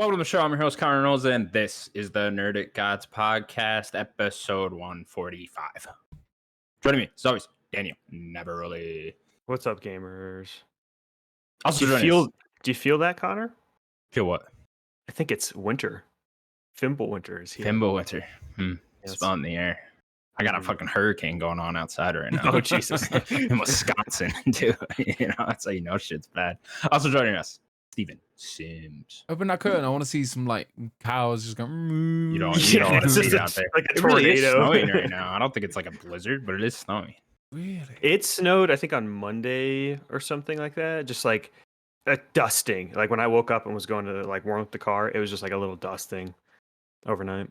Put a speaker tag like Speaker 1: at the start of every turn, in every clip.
Speaker 1: Welcome to the show. I'm your host, Connor Knowles, and this is the Nerdic Gods Podcast, episode 145. Joining me, as always, Daniel. Never really.
Speaker 2: What's up, gamers?
Speaker 1: Also,
Speaker 2: do you feel that, Connor?
Speaker 1: Feel what?
Speaker 2: I think it's winter. Fimble winter is here.
Speaker 1: Fimble winter.
Speaker 2: Yes.
Speaker 1: It's in the air. I got a fucking hurricane going on outside right now.
Speaker 2: Oh, Jesus.
Speaker 1: In Wisconsin, too. That's how you know shit's bad. Also joining us, Steven Sims.
Speaker 3: Open that curtain. I want to see some like cows just going.
Speaker 1: You don't want to see it out there.
Speaker 2: Like a
Speaker 1: It really is
Speaker 2: tornado.
Speaker 1: snowing right now. I don't think it's like a blizzard, but it is snowing.
Speaker 3: Really?
Speaker 2: It snowed, I think, on Monday or something like that. Just like a dusting. Like when I woke up and was going to like warm up the car, it was just like a little dusting overnight.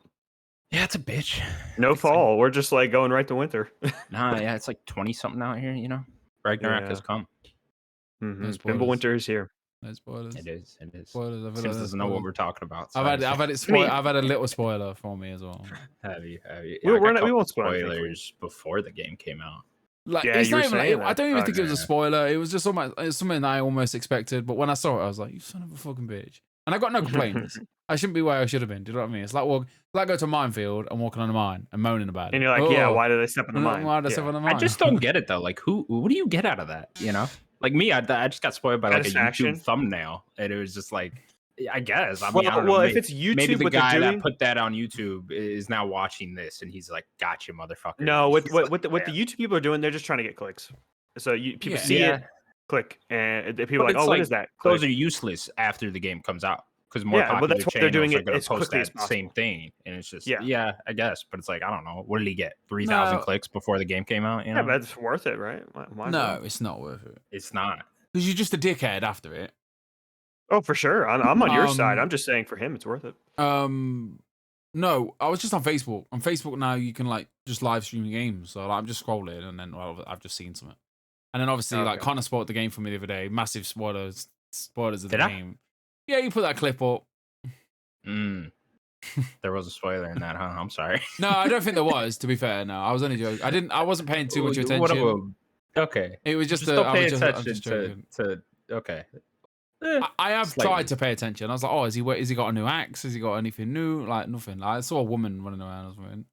Speaker 1: Yeah, it's a bitch.
Speaker 2: No fall. We're just like going right to winter.
Speaker 1: Nah, yeah, it's like 20 something out here, Ragnarok
Speaker 2: Yeah.
Speaker 1: has come.
Speaker 2: Mm-hmm.
Speaker 3: spoilers.
Speaker 2: Fimble winter is here.
Speaker 3: No spoilers.
Speaker 1: It is.
Speaker 3: Spoilers.
Speaker 1: Sims doesn't know what we're talking about.
Speaker 3: I've had I've had a little spoiler for me as well.
Speaker 1: Have you?
Speaker 2: We
Speaker 1: I got
Speaker 2: won't
Speaker 1: a couple
Speaker 2: spoil anything for you.
Speaker 1: spoilers before the game came out.
Speaker 3: Like
Speaker 2: Yeah,
Speaker 3: it's
Speaker 2: you
Speaker 3: not
Speaker 2: were
Speaker 3: even.
Speaker 2: saying
Speaker 3: I
Speaker 2: that.
Speaker 3: don't even
Speaker 2: Oh,
Speaker 3: think it was a
Speaker 1: yeah.
Speaker 3: spoiler. It was just something I almost expected. But when I saw it, I was like, "You son of a fucking bitch!" And I got no complaints. I shouldn't be where I should have been. Do you know what I mean? It's like go to a minefield and walking on a mine and moaning about it.
Speaker 2: And you're like, yeah, why did I step on the mine?
Speaker 3: Why did I step on the mine?
Speaker 1: I just don't get it though. Like, what do you get out of that? Like me, I just got spoiled by like a
Speaker 2: Satisfaction?
Speaker 1: YouTube thumbnail, and it was just like, I guess. I mean, I don't
Speaker 2: Well,
Speaker 1: know,
Speaker 2: if it's YouTube,
Speaker 1: maybe the
Speaker 2: what
Speaker 1: guy
Speaker 2: they're
Speaker 1: that
Speaker 2: doing.
Speaker 1: put that on YouTube is now watching this, and he's like, "Gotcha, motherfucker."
Speaker 2: No, what
Speaker 1: He's
Speaker 2: what
Speaker 1: like,
Speaker 2: what the YouTube people are doing, they're just trying to get clicks. So people see
Speaker 1: Yeah.
Speaker 2: it, click, and people are
Speaker 1: But
Speaker 2: like,
Speaker 1: it's
Speaker 2: oh, what is that?
Speaker 1: Those
Speaker 2: Click.
Speaker 1: are useless after the game comes out because more
Speaker 2: Yeah, well,
Speaker 1: popular
Speaker 2: that's why they're
Speaker 1: channels
Speaker 2: doing
Speaker 1: are
Speaker 2: it
Speaker 1: going
Speaker 2: as
Speaker 1: to post
Speaker 2: quickly as
Speaker 1: that same
Speaker 2: possible.
Speaker 1: thing, and it's just
Speaker 2: Yeah.
Speaker 1: I guess. But it's like, I don't know, what did he get? 3,000
Speaker 3: No.
Speaker 1: clicks before the game came out.
Speaker 2: Yeah, but it's worth it, right? Why
Speaker 3: No,
Speaker 2: not?
Speaker 3: it's not worth it.
Speaker 1: It's not.
Speaker 3: Because you're just a dickhead after it.
Speaker 2: Oh, for sure. I'm on your side.
Speaker 3: Um,
Speaker 2: I'm just saying for him, it's worth it.
Speaker 3: No, I was just on Facebook. On Facebook now, you can like just live stream games. So like, I'm just scrolling, and then I've just seen something. And then obviously, like
Speaker 2: Okay.
Speaker 3: Connor spoiled the game for me the other day. Massive spoilers of the
Speaker 1: Did I?
Speaker 3: game. Yeah, you put that clip up.
Speaker 1: There was a spoiler in that, huh? I'm sorry.
Speaker 3: No, I don't think there was. To be fair, no, I was only joking. I wasn't paying too much
Speaker 1: What
Speaker 3: attention.
Speaker 1: Okay.
Speaker 3: It was just
Speaker 1: don't pay
Speaker 3: I was
Speaker 1: attention
Speaker 3: just joking.
Speaker 1: to okay.
Speaker 3: I have
Speaker 1: Slightly.
Speaker 3: tried to pay attention. I was like, oh, has he got a new axe? Has he got anything new? Like nothing. Like, I saw a woman running around or something.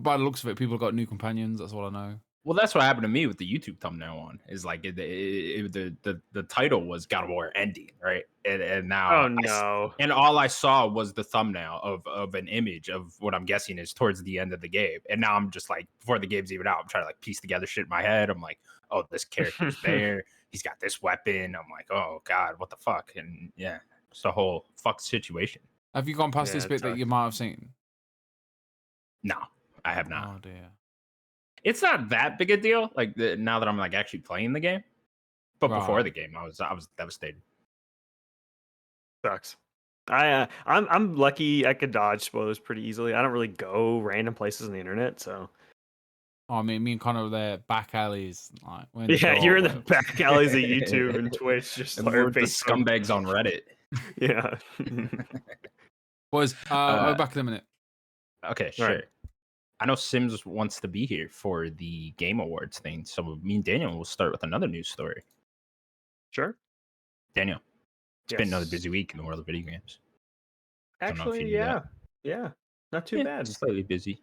Speaker 3: By the looks of it, people got new companions. That's all I know.
Speaker 1: Well, that's what happened to me with the YouTube thumbnail one. Is like the title was God of War ending, right? And now
Speaker 2: Oh no.
Speaker 1: and all I saw was the thumbnail of an image of what I'm guessing is towards the end of the game. And now I'm just like, before the game's even out, I'm trying to like piece together shit in my head. I'm like, oh, this character's there. He's got this weapon. I'm like, oh God, what the fuck? And yeah, it's a whole fuck situation.
Speaker 3: Have you gone past
Speaker 2: Yeah,
Speaker 3: this bit
Speaker 2: it's
Speaker 3: that
Speaker 2: tough.
Speaker 3: you might have seen?
Speaker 1: No, I have not.
Speaker 3: Oh dear.
Speaker 1: It's not that big a deal. Like now that I'm like actually playing the game, but before
Speaker 3: Right.
Speaker 1: the game, I was devastated.
Speaker 2: Sucks. I'm lucky I could dodge spoilers pretty easily. I don't really go random places on the internet, so
Speaker 3: Oh, I mean, me and Connor were there back alleys. Like, we're
Speaker 2: yeah,
Speaker 3: door,
Speaker 2: you're in the
Speaker 3: like-
Speaker 2: back alleys of YouTube and Twitch, just
Speaker 1: And
Speaker 2: like
Speaker 1: we're the
Speaker 2: Facebook.
Speaker 1: scumbags on Reddit.
Speaker 2: Yeah.
Speaker 3: Boys, we're back in a minute.
Speaker 1: Okay,
Speaker 2: All
Speaker 1: sure.
Speaker 2: right.
Speaker 1: I know Sims wants to be here for the Game Awards thing, so me and Daniel will start with another news story.
Speaker 2: Sure.
Speaker 1: Daniel, it's been another
Speaker 2: Yes.
Speaker 1: busy week in the world of video games. Don't know if you
Speaker 2: Actually,
Speaker 1: knew
Speaker 2: yeah.
Speaker 1: that.
Speaker 2: Yeah. Not too
Speaker 1: Yeah,
Speaker 2: bad.
Speaker 1: slightly busy.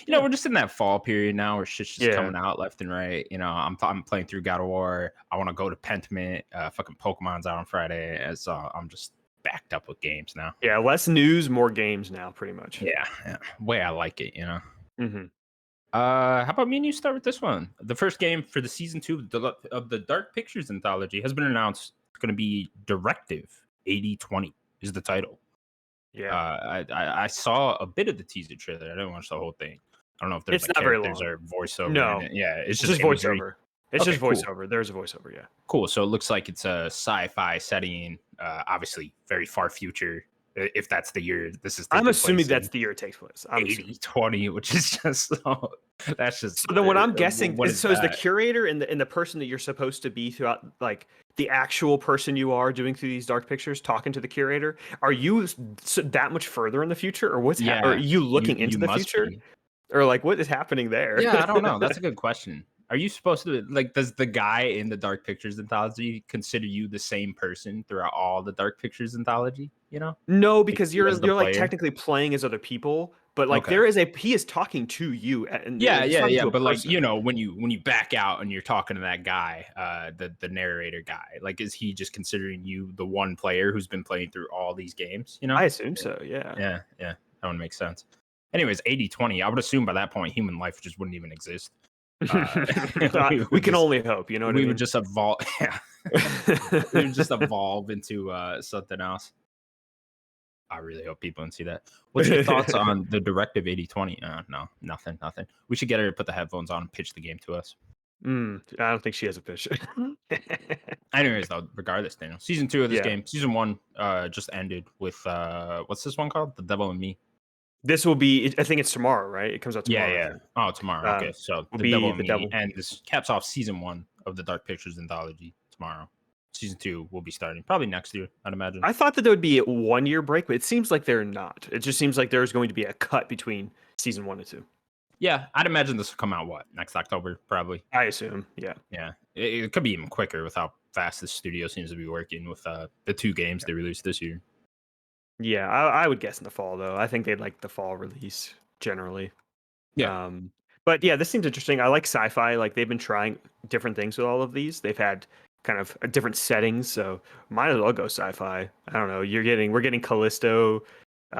Speaker 1: We're just in that fall period now where shit's just
Speaker 2: Yeah.
Speaker 1: coming out left and right. I'm playing through God of War. I want to go to Pentiment. Fucking Pokemon's out on Friday, and so I'm just backed up with games now.
Speaker 2: Yeah, less news, more games now, pretty much.
Speaker 1: Yeah. Way I like it,
Speaker 2: Mm-hmm.
Speaker 1: How about me and you start with this one? The first game for the season 2 of the Dark Pictures anthology has been announced. It's going to be Directive 8020 is the title.
Speaker 2: Yeah.
Speaker 1: I saw a bit of the teaser trailer. I didn't watch the whole thing. I don't know if there's
Speaker 2: It's
Speaker 1: like
Speaker 2: not very
Speaker 1: characters
Speaker 2: long.
Speaker 1: or voiceover.
Speaker 2: No.
Speaker 1: in it. Yeah, it's
Speaker 2: It's just
Speaker 1: imagery.
Speaker 2: voiceover. It's
Speaker 1: Okay,
Speaker 2: just
Speaker 1: cool.
Speaker 2: voiceover. There's a voiceover, yeah.
Speaker 1: Cool. So it looks like it's a sci-fi setting. Obviously, very far future. If that's the year this is.
Speaker 2: I'm assuming
Speaker 1: place in.
Speaker 2: that's the year it takes place. I'm assuming.
Speaker 1: 8020, which is just that's just.
Speaker 2: So then what I'm guessing
Speaker 1: what
Speaker 2: is is the
Speaker 1: that?
Speaker 2: curator and the person that you're supposed to be throughout, like the actual person you are doing through these dark pictures, talking to the curator. Are you that much further in the future, or or are you looking into the
Speaker 1: must
Speaker 2: future,
Speaker 1: be.
Speaker 2: or like what is happening there?
Speaker 1: Yeah, I don't know. That's a good question. Are you supposed to like? Does the guy in the Dark Pictures anthology consider you the same person throughout all the Dark Pictures anthology? You know,
Speaker 2: No,
Speaker 1: like
Speaker 2: because
Speaker 1: you as the
Speaker 2: you're like
Speaker 1: player.
Speaker 2: technically playing as other people, but like
Speaker 1: Okay.
Speaker 2: he is talking to you, and
Speaker 1: Yeah,
Speaker 2: he's
Speaker 1: yeah,
Speaker 2: talking
Speaker 1: yeah.
Speaker 2: to a
Speaker 1: But like,
Speaker 2: person.
Speaker 1: when you back out and you're talking to that guy, the narrator guy, like, is he just considering you the one player who's been playing through all these games? You know?
Speaker 2: I assume so. Yeah.
Speaker 1: Yeah, yeah. That would make sense. Anyways, 80-20. I would assume by that point human life just wouldn't even exist.
Speaker 2: We can only hope. You know what I
Speaker 1: We would
Speaker 2: mean?
Speaker 1: just evolve. Yeah, we would just evolve into something else. I really hope people can see that. What's your thoughts on the directive 80-20? No, nothing. We should get her to put the headphones on and pitch the game to us.
Speaker 2: I don't think she has a pitch.
Speaker 1: Anyways, though, regardless, Daniel, season 2 of this
Speaker 2: Yeah.
Speaker 1: game, season 1 just ended with what's this one called? The Devil and Me.
Speaker 2: This will be. I think it's tomorrow, right? It comes out
Speaker 1: Yeah,
Speaker 2: tomorrow. I
Speaker 1: yeah.
Speaker 2: think.
Speaker 1: Oh, tomorrow. Okay, so
Speaker 2: Will
Speaker 1: The Devil
Speaker 2: be
Speaker 1: and
Speaker 2: the
Speaker 1: Me,
Speaker 2: devil.
Speaker 1: and this caps off season 1 of the Dark Pictures anthology tomorrow. Season 2 will be starting probably next year, I'd imagine.
Speaker 2: I thought that there would be a 1 year break, but it seems like they're not. It just seems like there's going to be a cut between season 1 and 2.
Speaker 1: Yeah, I'd imagine this will come out next October, probably.
Speaker 2: I assume. Yeah.
Speaker 1: Yeah, it could be even quicker with how fast the studio seems to be working with the 2 games they released this year.
Speaker 2: Yeah, I would guess in the fall though. I think they'd like the fall release generally.
Speaker 1: Yeah.
Speaker 2: But yeah, this seems interesting. I like sci-fi. Like they've been trying different things with all of these. They've had kind of different settings, so might as well go sci-fi. I don't know. We're getting Callisto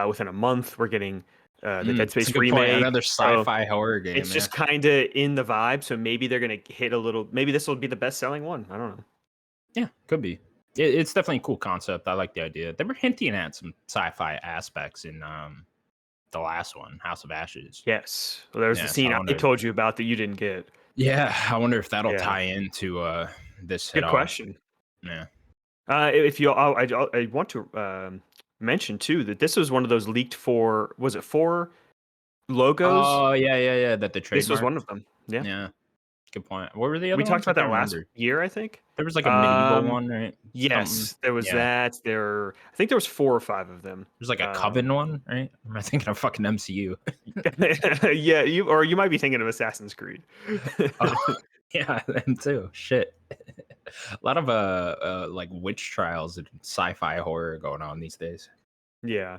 Speaker 2: within a month. We're getting the Dead
Speaker 1: That's a
Speaker 2: Space
Speaker 1: good point.
Speaker 2: remake.
Speaker 1: Another
Speaker 2: So
Speaker 1: sci-fi horror game.
Speaker 2: it's just kind of in the vibe. So maybe they're gonna hit a little. Maybe this will be the best-selling one. I don't know.
Speaker 1: Yeah, could be. It's definitely a cool concept. I like the idea. They were hinting at some sci-fi aspects in the last one, House of Ashes.
Speaker 2: Yes. Well, there's the
Speaker 1: Yeah, so
Speaker 2: scene
Speaker 1: I
Speaker 2: I
Speaker 1: wonder.
Speaker 2: told you about that you didn't get.
Speaker 1: Yeah, I wonder if that'll
Speaker 2: Yeah.
Speaker 1: tie into this
Speaker 2: Good
Speaker 1: at all.
Speaker 2: question.
Speaker 1: Yeah.
Speaker 2: If you, I want to mention too that this was one of those leaked for. Was it 4 logos?
Speaker 1: Oh yeah. That the trademark.
Speaker 2: This was one of them. Yeah.
Speaker 1: Yeah. Good point. What were the other
Speaker 2: We talked
Speaker 1: ones? I
Speaker 2: about that
Speaker 1: can't
Speaker 2: last
Speaker 1: remember.
Speaker 2: year, I think.
Speaker 1: There was like a medieval
Speaker 2: Um,
Speaker 1: one, right?
Speaker 2: Yes,
Speaker 1: Something.
Speaker 2: there was
Speaker 1: Yeah.
Speaker 2: that. I think there was 4 or 5 of them.
Speaker 1: There's like a Coven one, right? Or am I thinking of fucking MCU?
Speaker 2: Yeah, you might be thinking of Assassin's Creed.
Speaker 1: Oh, yeah, them too. Shit. A lot of like witch trials and sci-fi horror going on these days.
Speaker 2: Yeah.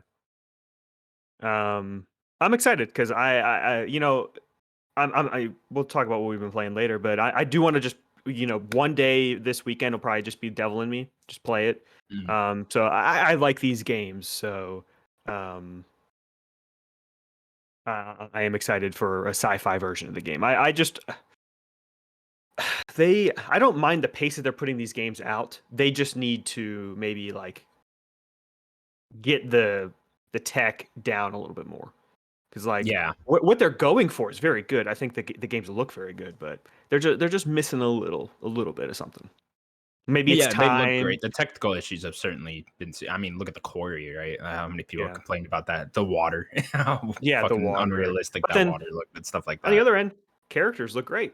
Speaker 2: I'm excited because I we'll talk about what we've been playing later, but I do want to just one day this weekend will probably just be Devil in Me, just play it. So I like these games, so I am excited for a sci-fi version of the game. I just I don't mind the pace that they're putting these games out. They just need to maybe like get the tech down a little bit more. Because like
Speaker 1: Yeah.
Speaker 2: what they're going for is very good. I think the games look very good, but they're just missing a little bit of something. Maybe it's
Speaker 1: Yeah, they look
Speaker 2: time.
Speaker 1: great. The technical issues have certainly been. I mean, look at the quarry, right? How many people
Speaker 2: Yeah.
Speaker 1: complained about that? The water, how
Speaker 2: Yeah, the
Speaker 1: fucking
Speaker 2: water.
Speaker 1: unrealistic
Speaker 2: But
Speaker 1: that
Speaker 2: then,
Speaker 1: water looked, and stuff like
Speaker 2: On the
Speaker 1: that.
Speaker 2: other end, characters look great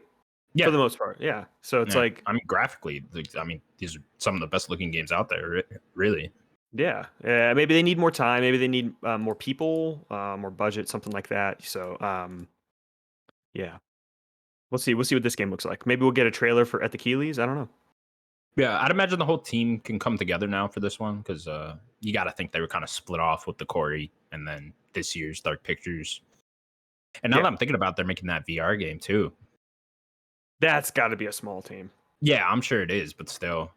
Speaker 1: Yeah,
Speaker 2: for the most part. Yeah, so it's
Speaker 1: yeah.
Speaker 2: like
Speaker 1: I mean, graphically, I mean, these are some of the best looking games out there. Really.
Speaker 2: yeah, maybe they need more time. Maybe they need more people, more budget, something like that. So yeah, we'll see. We'll see what this game looks like. Maybe we'll get a trailer for at the Keeleys. I don't know.
Speaker 1: Yeah, I'd imagine the whole team can come together now for this one because you got to think they were kind of split off with the Quarry and then this year's Dark Pictures. And now that I'm thinking about it, they're making that VR game too.
Speaker 2: That's got to be a small team.
Speaker 1: Yeah, I'm sure it is, but still.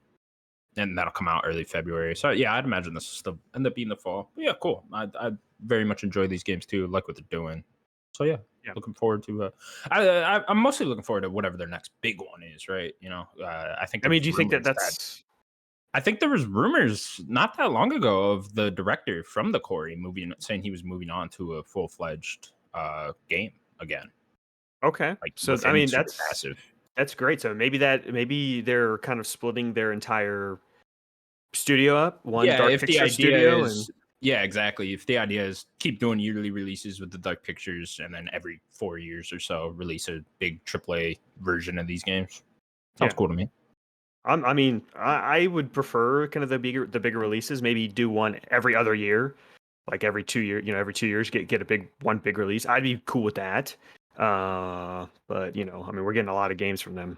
Speaker 1: And that'll come out early February. So yeah, I'd imagine this will still end up being the fall. But yeah, cool. I very much enjoy these games too. Like what they're doing. So yeah. Looking forward to. I'm mostly looking forward to whatever their next big one is, right? You know, I think.
Speaker 2: I mean, do you think that's?
Speaker 1: I think there was rumors not that long ago of the director from the Quarry saying he was moving on to a full-fledged game again.
Speaker 2: Okay,
Speaker 1: like
Speaker 2: so I mean
Speaker 1: that's massive.
Speaker 2: That's great. So maybe they're kind of splitting their entire studio up. One Dark Pictures studio,
Speaker 1: yeah, exactly. If the idea is keep doing yearly releases with the Dark Pictures, and then every 4 years or so release a big AAA version of these games, sounds cool to me.
Speaker 2: I mean, I would prefer kind of the bigger releases. Maybe do one every other year, like every 2 years. Every 2 years get one big release. I'd be cool with that. But I mean, we're getting a lot of games from them.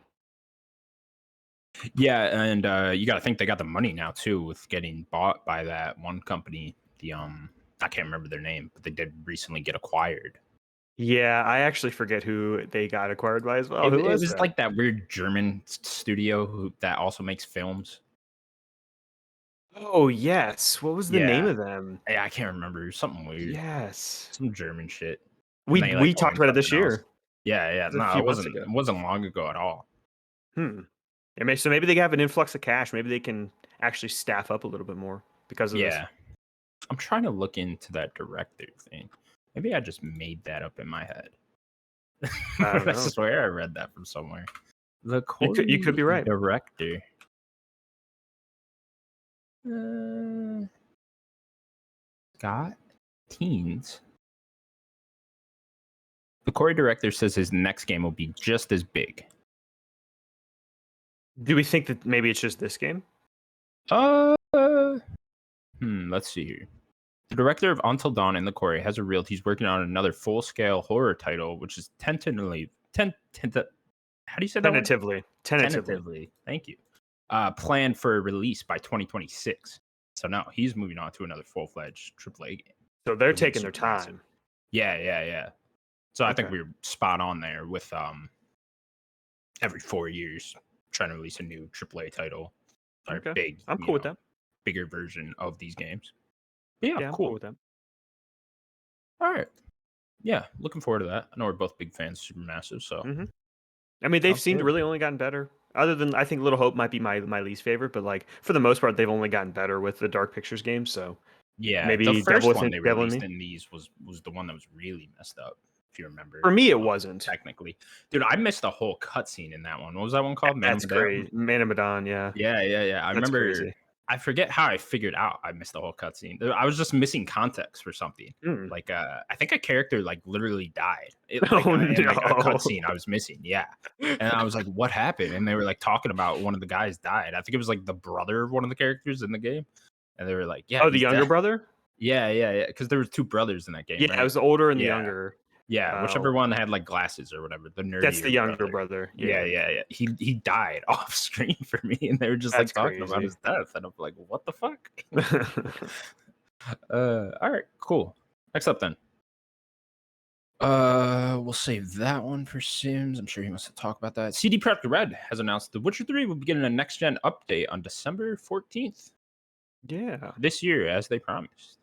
Speaker 1: Yeah, and you got to think they got the money now too with getting bought by that one company. I can't remember their name, but they did recently get acquired.
Speaker 2: Yeah, I actually forget who they got acquired by as well. Who
Speaker 1: It
Speaker 2: was
Speaker 1: was
Speaker 2: that?
Speaker 1: like that weird German studio that also makes films.
Speaker 2: Oh yes, what was the name
Speaker 1: Yeah,
Speaker 2: of them?
Speaker 1: yeah, I can't remember. Something weird,
Speaker 2: Yes,
Speaker 1: some German shit. And
Speaker 2: we
Speaker 1: they like
Speaker 2: we talked
Speaker 1: own
Speaker 2: about it this
Speaker 1: something else.
Speaker 2: year.
Speaker 1: Yeah, yeah.
Speaker 2: It was a
Speaker 1: No,
Speaker 2: few
Speaker 1: it
Speaker 2: months
Speaker 1: wasn't.
Speaker 2: ago.
Speaker 1: It wasn't long ago at all.
Speaker 2: Hmm. So maybe they have an influx of cash. Maybe they can actually staff up a little bit more because of this.
Speaker 1: Yeah, I'm trying to look into that director thing. Maybe I just made that up in my head.
Speaker 2: I
Speaker 1: But
Speaker 2: don't
Speaker 1: I
Speaker 2: know.
Speaker 1: swear I read that from somewhere. The
Speaker 2: You could
Speaker 1: Corey
Speaker 2: be right.
Speaker 1: director. Uh, Scott Teens. The Corey director says his next game will be just as big.
Speaker 2: Do we think that maybe it's just this game?
Speaker 1: Let's see here. The director of Until Dawn and The Corey has revealed he's working on another full-scale horror title, which is tentatively how do you say that word?
Speaker 2: Tentatively.
Speaker 1: Tentatively. Thank you. Planned for release by 2026. So now he's moving on to another full-fledged AAA game.
Speaker 2: So they're
Speaker 1: Which is
Speaker 2: taking their
Speaker 1: super massive.
Speaker 2: time.
Speaker 1: Yeah. So I think
Speaker 2: Okay.
Speaker 1: we were spot on there with every 4 years trying to release a new AAA title or
Speaker 2: Okay.
Speaker 1: big,
Speaker 2: I'm cool with that.
Speaker 1: bigger version of these games. But yeah,
Speaker 2: Yeah, I'm
Speaker 1: cool.
Speaker 2: cool with that.
Speaker 1: All right. Yeah, looking forward to that. I know we're both big fans of Supermassive, so
Speaker 2: Hmm. I mean, they've
Speaker 1: sounds
Speaker 2: seemed to
Speaker 1: good.
Speaker 2: really only gotten better. Other than I think Little Hope might be my least favorite, but like for the most part, they've only gotten better with the Dark Pictures games. So
Speaker 1: Yeah, the
Speaker 2: maybe Devil
Speaker 1: first one
Speaker 2: Within,
Speaker 1: they
Speaker 2: Devil in
Speaker 1: released
Speaker 2: Me.
Speaker 1: in these was the one that was really messed up, if you remember.
Speaker 2: For me, it wasn't.
Speaker 1: Technically, dude, I missed a whole cutscene in that one. What was that one called? Man of
Speaker 2: That's
Speaker 1: Medan?
Speaker 2: crazy. Man of Medan, yeah,
Speaker 1: Yeah. I
Speaker 2: that's
Speaker 1: remember.
Speaker 2: crazy.
Speaker 1: I forget how I figured out I missed the whole cutscene. I was just missing context for something.
Speaker 2: Mm.
Speaker 1: Like, I think a character like literally died.
Speaker 2: Oh
Speaker 1: In like a
Speaker 2: no!
Speaker 1: cutscene I was missing. Yeah, and I was like, "What happened?" And they were like talking about one of the guys died. I think it was like the brother of one of the characters in the game, and they were like, "Yeah,
Speaker 2: Oh, the
Speaker 1: he's
Speaker 2: younger
Speaker 1: dead."
Speaker 2: brother?
Speaker 1: Yeah. Because there was two brothers in that game,
Speaker 2: Yeah, it
Speaker 1: right?
Speaker 2: was the older and the
Speaker 1: Yeah.
Speaker 2: younger.
Speaker 1: Yeah, whichever
Speaker 2: Oh,
Speaker 1: one had like glasses or whatever, the
Speaker 2: that's the
Speaker 1: nerdier
Speaker 2: younger
Speaker 1: brother.
Speaker 2: brother.
Speaker 1: Yeah.
Speaker 2: Yeah,
Speaker 1: He died off screen for me, and they were just like
Speaker 2: that's
Speaker 1: talking about
Speaker 2: crazy.
Speaker 1: his death, and I'm like, what the fuck? All right, cool. Next up then. We'll save that one for Sims. I'm sure he wants to talk about that. CD Projekt Red has announced The Witcher 3 will be getting a next gen update on December 14th
Speaker 2: Yeah,
Speaker 1: this year, as they promised.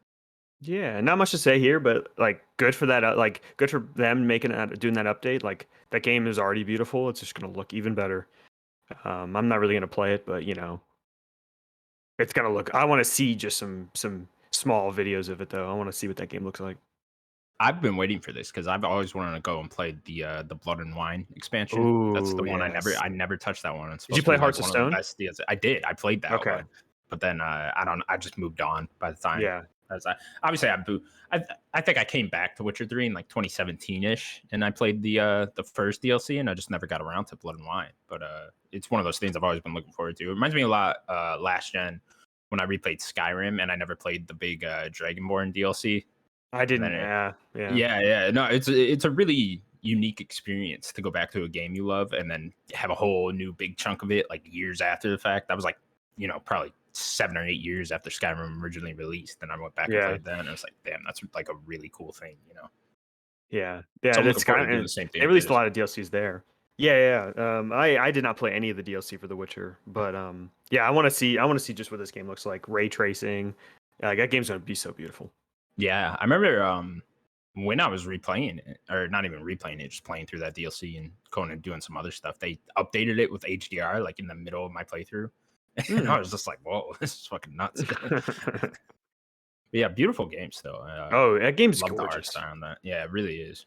Speaker 2: yeah. Not much to say here, but like, good for that. Like, good for them making that, doing that update. Like, that game is already beautiful. It's just gonna look even better. I'm not really gonna play it, but it's gonna look. I want to see just some small videos of it though. I want to see what that game looks like.
Speaker 1: I've been waiting for this because I've always wanted to go and play the Blood and Wine expansion. That's the
Speaker 2: Ooh,
Speaker 1: one
Speaker 2: yes.
Speaker 1: I never touched that one. It's
Speaker 2: Did you
Speaker 1: supposed to
Speaker 2: play
Speaker 1: be like
Speaker 2: Hearts of
Speaker 1: one of the
Speaker 2: Stone?
Speaker 1: best DLC. I did. I played that
Speaker 2: Okay.
Speaker 1: one, but then I just moved on by the time.
Speaker 2: Yeah.
Speaker 1: Obviously I think I came back to Witcher 3 in like 2017ish, and I played the first DLC, and I just never got around to Blood and Wine. But it's one of those things I've always been looking forward to. It reminds me a lot last gen when I replayed Skyrim, and I never played the big Dragonborn DLC.
Speaker 2: I didn't.
Speaker 1: then
Speaker 2: Yeah.
Speaker 1: Yeah. No, it's a really unique experience to go back to a game you love and then have a whole new big chunk of it like years after the fact. That was like, probably 7 or 8 years after Skyrim originally released. And I went back and
Speaker 2: Yeah.
Speaker 1: played that, and I was like, damn, that's like a really cool thing.
Speaker 2: Yeah.
Speaker 1: So I'm
Speaker 2: That's
Speaker 1: looking forward to
Speaker 2: kind
Speaker 1: doing
Speaker 2: of.
Speaker 1: the same thing
Speaker 2: They
Speaker 1: with
Speaker 2: released a
Speaker 1: this.
Speaker 2: lot of DLCs there. Yeah. I did not play any of the DLC for The Witcher, but yeah, I want to see just what this game looks like. Ray tracing, that game's gonna be so beautiful.
Speaker 1: Yeah, I remember when I was replaying it, or not even replaying it, just playing through that DLC and going and doing some other stuff. They updated it with HDR like in the middle of my playthrough. And I was just like, whoa, this is fucking nuts. But yeah, beautiful game still.
Speaker 2: Oh, that game's
Speaker 1: Love the art
Speaker 2: gorgeous.
Speaker 1: style on that. Yeah, it really is.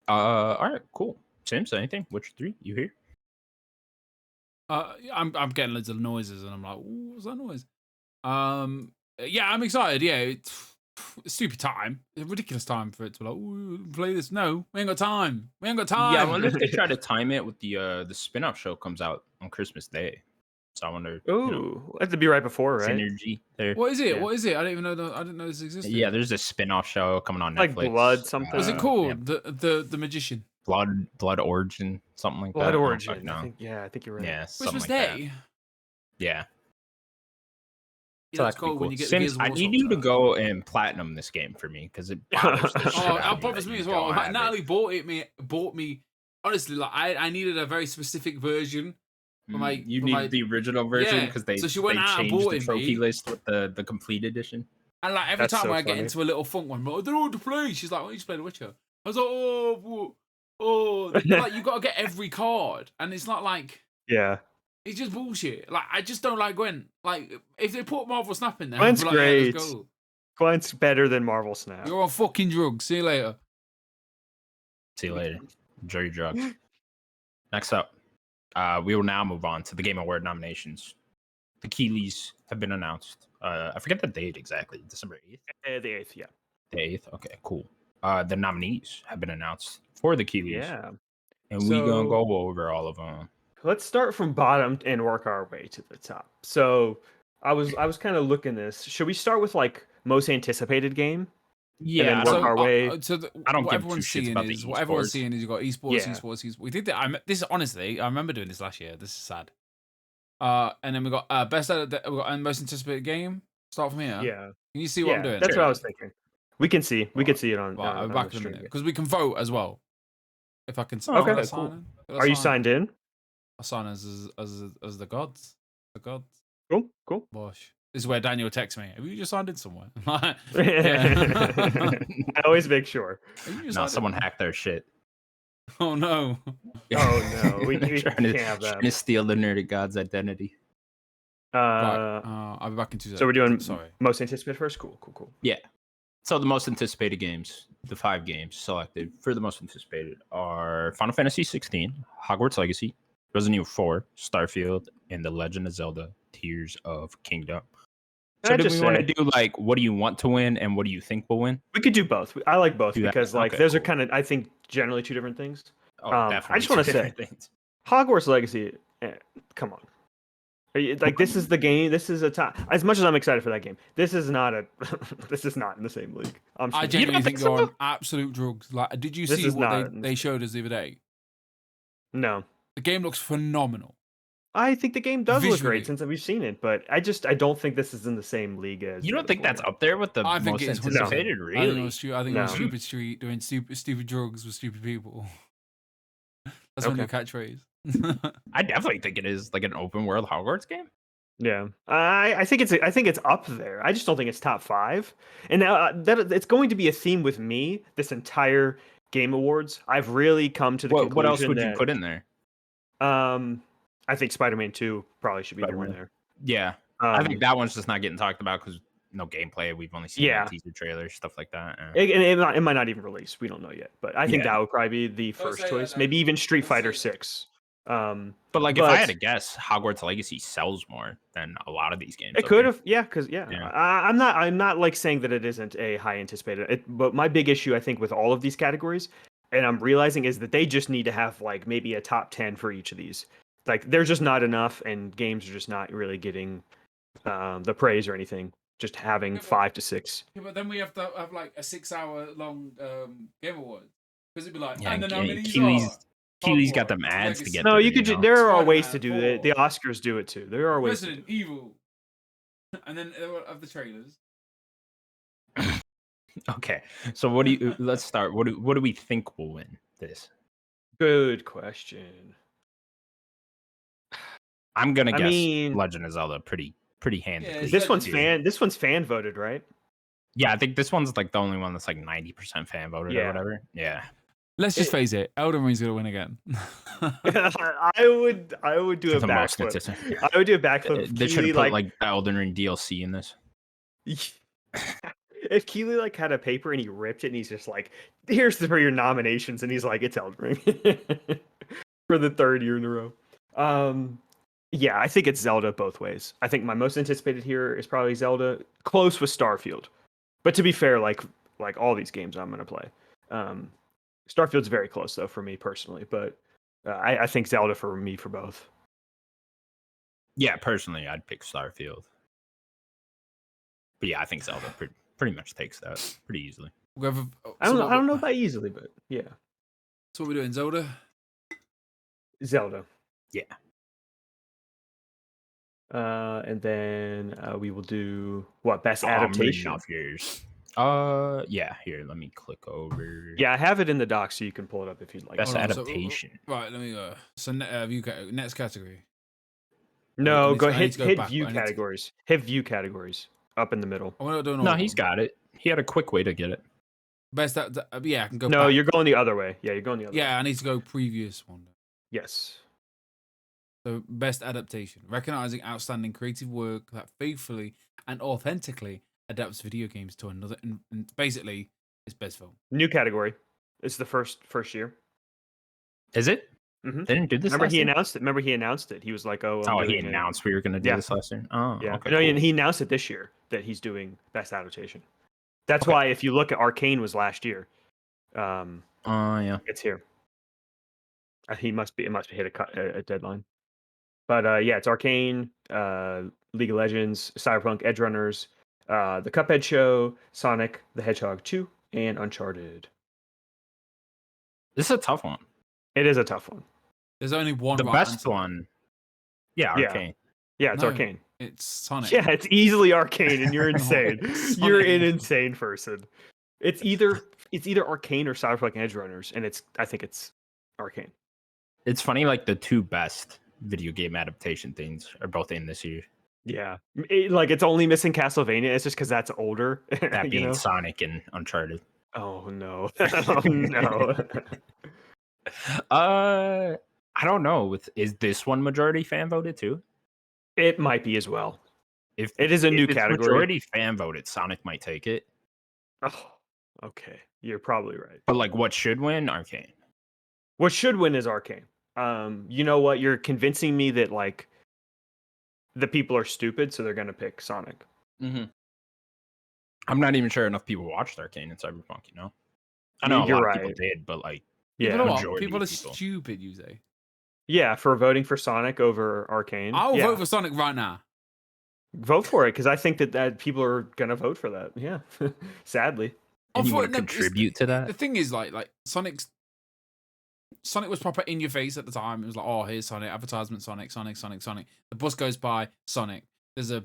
Speaker 1: All right, cool. Sims, anything? Witcher 3, you here?
Speaker 3: I'm getting loads of noises, and I'm like, "Ooh, what's that noise?" Yeah, I'm excited. Yeah, it's stupid time, a ridiculous time for it to be like, "Ooh, play this." No, we ain't got time. We ain't got
Speaker 1: Yeah, I
Speaker 3: time.
Speaker 1: wonder if they try to time it with the spin-off show comes out on Christmas Day. So I wonder,
Speaker 2: Ooh, that'd be right before, right?
Speaker 1: synergy there.
Speaker 3: What is it?
Speaker 2: Yeah.
Speaker 3: What is it? I didn't even know. I didn't know this existed.
Speaker 1: Yeah, there's a spin-off show coming on
Speaker 2: Like
Speaker 1: Netflix.
Speaker 2: Blood something?
Speaker 3: What's it
Speaker 2: yeah.
Speaker 3: called? The Magician.
Speaker 1: Blood Origin, something like
Speaker 2: Blood
Speaker 1: that.
Speaker 2: Origin.
Speaker 1: No.
Speaker 2: I think you're right.
Speaker 1: Yeah, something
Speaker 3: Christmas
Speaker 1: like
Speaker 3: Day.
Speaker 1: that. Yeah.
Speaker 3: You
Speaker 1: So
Speaker 3: know,
Speaker 1: that
Speaker 3: it's
Speaker 1: could be
Speaker 3: cold
Speaker 1: cool.
Speaker 3: when you get the Gears
Speaker 1: Since
Speaker 3: of
Speaker 1: I
Speaker 3: War
Speaker 1: need
Speaker 3: socks
Speaker 1: you to
Speaker 3: out.
Speaker 1: go and platinum this game for me because it bothers the shit
Speaker 3: Oh,
Speaker 1: out
Speaker 3: that
Speaker 1: of me
Speaker 3: bothers
Speaker 1: that
Speaker 3: me
Speaker 1: you
Speaker 3: as well.
Speaker 1: don't
Speaker 3: Like,
Speaker 1: have it.
Speaker 3: Natalie bought me. Honestly, like I needed a very specific version for my.
Speaker 1: You
Speaker 3: for
Speaker 1: need
Speaker 3: my,
Speaker 1: the original version
Speaker 3: Yeah,
Speaker 1: because they
Speaker 3: so she went out and
Speaker 1: changed
Speaker 3: bought
Speaker 1: the
Speaker 3: it
Speaker 1: trophy
Speaker 3: me.
Speaker 1: list with the complete edition.
Speaker 3: And like every
Speaker 2: That's
Speaker 3: time
Speaker 2: so
Speaker 3: when I get
Speaker 2: funny.
Speaker 3: into a little funk one, I'm like, I don't know what to play. She's like, why don't you just play The Witcher? I was like, like you got to get every card, and it's not like
Speaker 2: Yeah.
Speaker 3: it's just bullshit. Like I just don't like Gwent. Like if they put Marvel Snap in there,
Speaker 2: Gwent's
Speaker 3: I'd be like, yeah,
Speaker 2: great.
Speaker 3: let's go.
Speaker 2: Gwent's better than Marvel Snap.
Speaker 3: You're on fucking drugs. See you later.
Speaker 1: See you later. Enjoy your drugs. Next up, we will now move on to the Game Award nominations. The Keeleys have been announced. I forget the date exactly. December 8th?
Speaker 2: The 8th, yeah.
Speaker 1: The 8th? Okay, cool. The nominees have been announced for the Keeleys.
Speaker 2: Yeah.
Speaker 1: And we going to
Speaker 2: So-
Speaker 1: go over all of them.
Speaker 2: Let's start from bottom and work our way to the top. So I was kind of looking this. Should we start with like most anticipated game?
Speaker 1: Yeah,
Speaker 2: work our way-
Speaker 1: I don't
Speaker 3: what
Speaker 1: give
Speaker 3: everyone's
Speaker 1: two shits
Speaker 3: seeing
Speaker 1: about the
Speaker 3: is what everyone's
Speaker 1: esports.
Speaker 3: seeing is you got esports. We did that. This honestly, I remember doing this last year. This is sad. And then we got best we got most anticipated game. Start from here.
Speaker 2: Yeah.
Speaker 3: Can you see what I'm doing?
Speaker 2: That's what I was thinking. We can see. We can see it on.
Speaker 3: Right, I'll
Speaker 2: on
Speaker 3: be back
Speaker 2: the
Speaker 3: in a
Speaker 2: stream.
Speaker 3: minute because we can vote as well. If I can.
Speaker 2: Okay,
Speaker 3: can I
Speaker 2: cool.
Speaker 3: sign in? Can I
Speaker 2: Are you
Speaker 3: sign?
Speaker 2: signed in?
Speaker 3: I sign as the gods. The gods.
Speaker 2: Cool.
Speaker 3: Bosh. This is where Daniel texts me. Have you just signed in somewhere?
Speaker 2: I
Speaker 3: Yeah.
Speaker 2: always make sure.
Speaker 3: Have you just
Speaker 1: No,
Speaker 3: signed in?
Speaker 1: someone hacked their shit.
Speaker 3: Oh no.
Speaker 2: Oh no, we
Speaker 1: trying
Speaker 2: can't have that.
Speaker 1: trying to steal the Nerdic God's identity.
Speaker 3: Right. I'll be back in 2 seconds.
Speaker 2: So we're doing
Speaker 3: Sorry.
Speaker 2: most anticipated first. Cool.
Speaker 1: Yeah. So the most anticipated games, the 5 games selected for the most anticipated are Final Fantasy 16, Hogwarts Legacy, Resident Evil 4, Starfield, and The Legend of Zelda: Tears of Kingdom. So
Speaker 2: I'd
Speaker 1: do
Speaker 2: just
Speaker 1: we want to
Speaker 2: say-
Speaker 1: do like what do you want to win and what do you think will win?
Speaker 2: We could do both. I like both
Speaker 1: Do that?
Speaker 2: because like
Speaker 1: Okay,
Speaker 2: those are
Speaker 1: cool.
Speaker 2: kind of I think generally two different things.
Speaker 1: Oh,
Speaker 2: I just wanna
Speaker 1: two
Speaker 2: say-
Speaker 1: different things.
Speaker 2: Hogwarts Legacy, come on. Like this is the game. This is a top. As much as I'm excited for that game, this is not a. This is not in the same league. I'm
Speaker 3: I
Speaker 2: sure.
Speaker 3: genuinely
Speaker 1: think
Speaker 3: think
Speaker 1: so?
Speaker 3: you're on absolute drugs. Like, did you
Speaker 2: This
Speaker 3: see
Speaker 2: is
Speaker 3: what
Speaker 2: not-
Speaker 3: they showed us the other day?
Speaker 2: No,
Speaker 3: The game looks phenomenal.
Speaker 2: I think the game does look
Speaker 3: Visually.
Speaker 2: great since we've seen it, but I don't think this is in the same league as.
Speaker 1: You
Speaker 2: the
Speaker 1: don't think
Speaker 2: other
Speaker 1: that's
Speaker 2: four.
Speaker 1: up there with the
Speaker 3: I think
Speaker 1: most
Speaker 3: it's
Speaker 1: anticipated?
Speaker 3: I think
Speaker 1: Really?
Speaker 3: it was I think it was
Speaker 2: No.
Speaker 3: Stupid Street doing stupid drugs with stupid people. That's my new catchphrase.
Speaker 1: I definitely think it is like an open world Hogwarts game.
Speaker 2: Yeah, I think it's up there. I just don't think it's top 5. And now that it's going to be a theme with me this entire Game Awards. I've really come to the conclusion
Speaker 1: What else would you
Speaker 2: that,
Speaker 1: put in there?
Speaker 2: I think Spider-Man 2, probably should be the one
Speaker 1: Spider-Man.
Speaker 2: there.
Speaker 1: Yeah, I think that one's just not getting talked about because no gameplay. We've only seen
Speaker 2: Yeah.
Speaker 1: like, teaser trailers, stuff like that.
Speaker 2: It might not even release. We don't know yet, but I think
Speaker 1: Yeah.
Speaker 2: that would probably be the
Speaker 3: Don't
Speaker 2: first
Speaker 3: say that,
Speaker 2: choice.
Speaker 3: Daniel.
Speaker 2: Maybe even Street
Speaker 3: Don't
Speaker 2: Fighter
Speaker 3: say that.
Speaker 2: 6.
Speaker 1: But like, if I had
Speaker 2: But-
Speaker 1: to guess, Hogwarts Legacy sells more than a lot of these games.
Speaker 2: It
Speaker 1: up
Speaker 2: could
Speaker 1: here.
Speaker 2: have, because
Speaker 1: Yeah.
Speaker 2: I'm not like saying that it isn't a high anticipated. But my big issue, I think, with all of these categories, and I'm realizing, is that they just need to have like maybe a top 10 for each of these. Like, there's just not enough, and games are just not really getting the praise or anything. Just having
Speaker 3: Yeah, but-
Speaker 2: 5 to 6.
Speaker 3: Yeah, but then we have to have like a 6-hour long Game Award because it'd be like,
Speaker 1: Yeah,
Speaker 3: and the
Speaker 1: and
Speaker 3: nominees
Speaker 1: Keely's got
Speaker 3: Hogwarts,
Speaker 1: them ads to
Speaker 3: Legacy,
Speaker 1: get
Speaker 2: No,
Speaker 1: through,
Speaker 2: you could.
Speaker 1: know?
Speaker 2: There are ways to
Speaker 3: Spider-Man
Speaker 2: do it. The
Speaker 3: 4,
Speaker 2: Oscars do it too. There are ways. To do
Speaker 3: Resident Evil, and then of the trailers.
Speaker 1: Okay, so what do you? Let's start. What do we think will win this?
Speaker 2: Good question.
Speaker 1: I'm gonna
Speaker 2: I
Speaker 1: guess
Speaker 2: mean-
Speaker 1: Legend of Zelda pretty handedly.
Speaker 3: It's
Speaker 2: This one's
Speaker 3: Legend.
Speaker 2: This one's fan voted, right?
Speaker 1: Yeah, I think this one's like the only one that's like 90% fan voted or
Speaker 2: Yeah.
Speaker 1: whatever. Yeah.
Speaker 3: Let's just face it, Elden Ring's gonna win again.
Speaker 2: I would do a
Speaker 1: The most
Speaker 2: backflip.
Speaker 1: anticipated.
Speaker 2: I would do a backflip.
Speaker 1: They should
Speaker 2: Keely,
Speaker 1: have put like the Elden Ring DLC in this.
Speaker 2: if Keely like had a paper and he ripped it and he's just like, "Here's for your nominations," and he's like, "It's Elden Ring," for the 3rd year in a row. Yeah, I think it's Zelda both ways. I think my most anticipated here is probably Zelda, close with Starfield. But to be fair, like all these games I'm gonna play, Starfield's very close though for me personally. But I think Zelda for me for both.
Speaker 1: Yeah, personally, I'd pick Starfield. But yeah, I think Zelda pretty much takes that pretty easily.
Speaker 2: I don't know about easily, but yeah.
Speaker 3: So what we're doing, Zelda?
Speaker 2: Zelda.
Speaker 1: Yeah.
Speaker 2: And then we will do what best
Speaker 1: I'm reading
Speaker 2: adaptation.
Speaker 1: off yours. Yeah. Here, let me click over.
Speaker 2: Yeah, I have it in the doc, so you can pull it up if you'd like.
Speaker 1: Best
Speaker 3: Hold on,
Speaker 1: adaptation.
Speaker 3: Right, let me go. So next category.
Speaker 2: No,
Speaker 3: I need to go
Speaker 2: hit
Speaker 3: back,
Speaker 2: view
Speaker 3: but I need to-
Speaker 2: categories. Hit view categories up in the middle.
Speaker 3: I'm not doing all
Speaker 1: No,
Speaker 3: of
Speaker 1: he's
Speaker 3: them.
Speaker 1: got it. He had a quick way to get it.
Speaker 3: Best yeah, I can go.
Speaker 2: No,
Speaker 3: back.
Speaker 2: you're going the other way. Yeah, you're going the other way.
Speaker 3: Yeah, I need to go previous one.
Speaker 2: Yes.
Speaker 3: So best adaptation, recognizing outstanding creative work that faithfully and authentically adapts video games to another, and basically it's best film.
Speaker 2: New category. It's the first year.
Speaker 1: Is it?
Speaker 2: Mhm.
Speaker 1: They didn't do this.
Speaker 2: Remember
Speaker 1: last
Speaker 2: he
Speaker 1: year?
Speaker 2: announced it. Remember he announced it. He was like, "Oh, I'm
Speaker 1: Oh, he
Speaker 2: doing it."
Speaker 1: announced we were gonna do
Speaker 2: Yeah.
Speaker 1: this last year. Oh,
Speaker 2: Yeah.
Speaker 1: okay.
Speaker 2: No,
Speaker 1: cool.
Speaker 2: and he announced it this year that he's doing best adaptation. That's
Speaker 1: Okay.
Speaker 2: why if you look at Arcane was last year.
Speaker 1: Yeah.
Speaker 2: It's here. It must be hit a deadline. But yeah, it's Arcane, League of Legends, Cyberpunk, Edge Runners, the Cuphead Show, Sonic the Hedgehog 2, and Uncharted.
Speaker 1: This is a tough one.
Speaker 2: It is a tough one.
Speaker 3: There's only one.
Speaker 1: The
Speaker 3: right
Speaker 1: best
Speaker 3: answer.
Speaker 1: one. Yeah,
Speaker 2: Yeah.
Speaker 1: Arcane.
Speaker 2: Yeah, it's
Speaker 3: No,
Speaker 2: Arcane.
Speaker 3: It's Sonic.
Speaker 2: Yeah, it's easily Arcane, and you're
Speaker 3: No,
Speaker 2: insane.
Speaker 3: it's
Speaker 2: You're
Speaker 3: Sonic.
Speaker 2: an insane person. It's either Arcane or Cyberpunk Edge Runners, and I think it's Arcane.
Speaker 1: It's funny, like the two best video game adaptation things are both in this year.
Speaker 2: Yeah, it's only missing Castlevania. It's just because that's older.
Speaker 1: That
Speaker 2: you
Speaker 1: being
Speaker 2: know?
Speaker 1: Sonic and Uncharted.
Speaker 2: Oh no! Oh no!
Speaker 1: I don't know. Is this one majority fan voted too?
Speaker 2: It might be as well.
Speaker 1: If
Speaker 2: It is a new
Speaker 1: it's
Speaker 2: category.
Speaker 1: majority fan voted, Sonic might take it.
Speaker 2: Oh, okay. You're probably right.
Speaker 1: But like, what should win? Arcane.
Speaker 2: What should win is Arcane. You know what? You're convincing me that like the people are stupid, so they're gonna pick Sonic.
Speaker 1: Mm-hmm. I'm not even sure enough people watched Arcane and Cyberpunk. You know, I know
Speaker 2: You're
Speaker 1: a lot
Speaker 2: right.
Speaker 1: of people did, but like,
Speaker 2: Yeah,
Speaker 3: People are stupid. You say.
Speaker 2: Yeah, for voting for Sonic over Arcane.
Speaker 3: I'll vote for Sonic right now.
Speaker 2: Vote for it because I think that people are gonna vote for that. Yeah, sadly.
Speaker 1: and you want to contribute to that?
Speaker 3: The thing is, like Sonic was proper in your face at the time. It was like, oh, here's Sonic advertisement, Sonic. The bus goes by, Sonic. There's a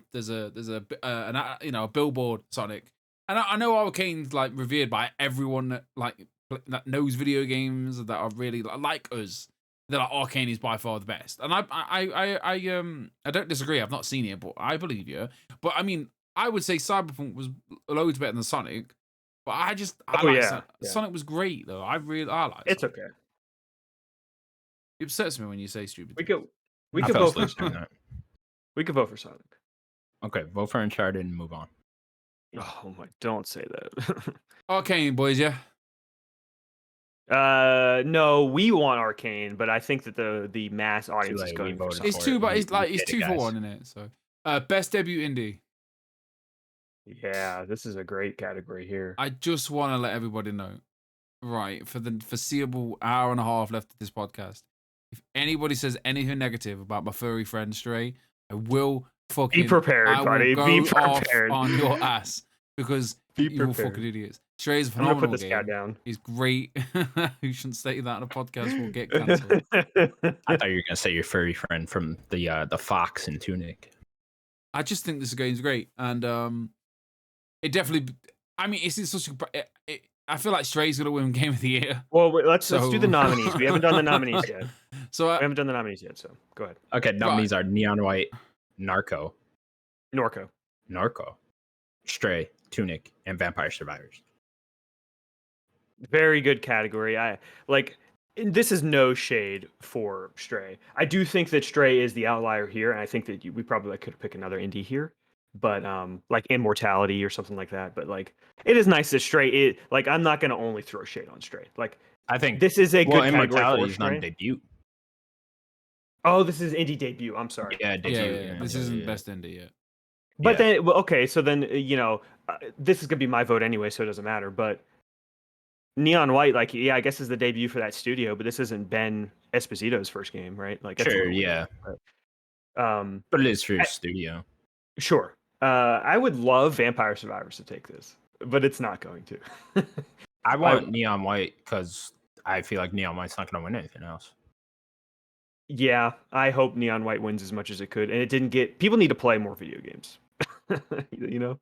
Speaker 3: billboard, Sonic. And I know Arcane's like revered by everyone that knows video games that are really like us. They're like, Arcane is by far the best, and I don't disagree. I've not seen it, but I believe you. But I mean, I would say Cyberpunk was loads better than Sonic. But I Sonic was great though. I like.
Speaker 2: It's
Speaker 3: Sonic.
Speaker 2: okay.
Speaker 3: It upsets me when you say stupid.
Speaker 2: We could
Speaker 1: I fell
Speaker 2: vote for
Speaker 1: asleep doing
Speaker 2: Sonic.
Speaker 1: that.
Speaker 2: We could vote for Sonic.
Speaker 1: Okay, vote for Uncharted and move on.
Speaker 2: Oh my! Don't say that.
Speaker 3: Arcane, boys, yeah.
Speaker 2: No, we want Arcane, but I think that the mass audience is
Speaker 1: late,
Speaker 2: going
Speaker 1: we
Speaker 2: for
Speaker 1: voted
Speaker 2: Sonic.
Speaker 3: It's two, but it's
Speaker 1: get it,
Speaker 3: 2 for
Speaker 1: guys.
Speaker 3: 1, isn't it? So, best debut indie.
Speaker 2: Yeah, this is a great category here.
Speaker 3: I just want to let everybody know, right, for the foreseeable hour and a half left of this podcast, if anybody says anything negative about my furry friend Stray, I will fucking
Speaker 2: Be prepared,
Speaker 3: I will
Speaker 2: buddy.
Speaker 3: go
Speaker 2: Be
Speaker 3: off
Speaker 2: prepared.
Speaker 3: on your ass because
Speaker 2: Be
Speaker 3: you're
Speaker 2: prepared.
Speaker 3: fucking idiots. Stray's a
Speaker 2: I'm gonna
Speaker 3: phenomenal
Speaker 2: put this
Speaker 3: game.
Speaker 2: cat down.
Speaker 3: He's great. You shouldn't say that on a podcast. We'll get cancelled.
Speaker 1: I thought you were gonna say your furry friend from the fox in Tunic.
Speaker 3: I just think this game's great, and it definitely. I mean, it's in such a. I feel like Stray's gonna win Game of the Year.
Speaker 2: Well, let's do the nominees. We haven't done the nominees yet.
Speaker 3: So
Speaker 2: We haven't done the nominees yet. So go ahead.
Speaker 1: Okay, nominees are Neon White, Narco,
Speaker 2: Norco.
Speaker 1: Stray, Tunic, and Vampire Survivors.
Speaker 2: Very good category. This is no shade for Stray. I do think that Stray is the outlier here, and I think that we probably could pick another indie here, but like Immortality or something like that. But like, it is nice that Stray. I'm not gonna only throw shade on Stray. Like,
Speaker 1: I think
Speaker 2: this is a good category
Speaker 1: Immortality
Speaker 2: for
Speaker 1: is not
Speaker 2: Stray.
Speaker 1: a debut.
Speaker 2: Oh, this is indie debut. I'm sorry.
Speaker 1: Yeah, debut.
Speaker 3: yeah. This isn't best indie yet.
Speaker 2: But then, well, okay, so then this is gonna be my vote anyway, so it doesn't matter. But Neon White, I guess is the debut for that studio, but this isn't Ben Esposito's first game, right? Like, that's a
Speaker 1: Sure,
Speaker 2: little weird.
Speaker 1: yeah. But it is for your
Speaker 2: I-
Speaker 1: studio.
Speaker 2: Sure. I would love Vampire Survivors to take this, but it's not going to.
Speaker 1: I want Neon White because I feel like Neon White's not going to win anything else.
Speaker 2: Yeah, I hope Neon White wins as much as it could, and it didn't get. People need to play more video games. you know.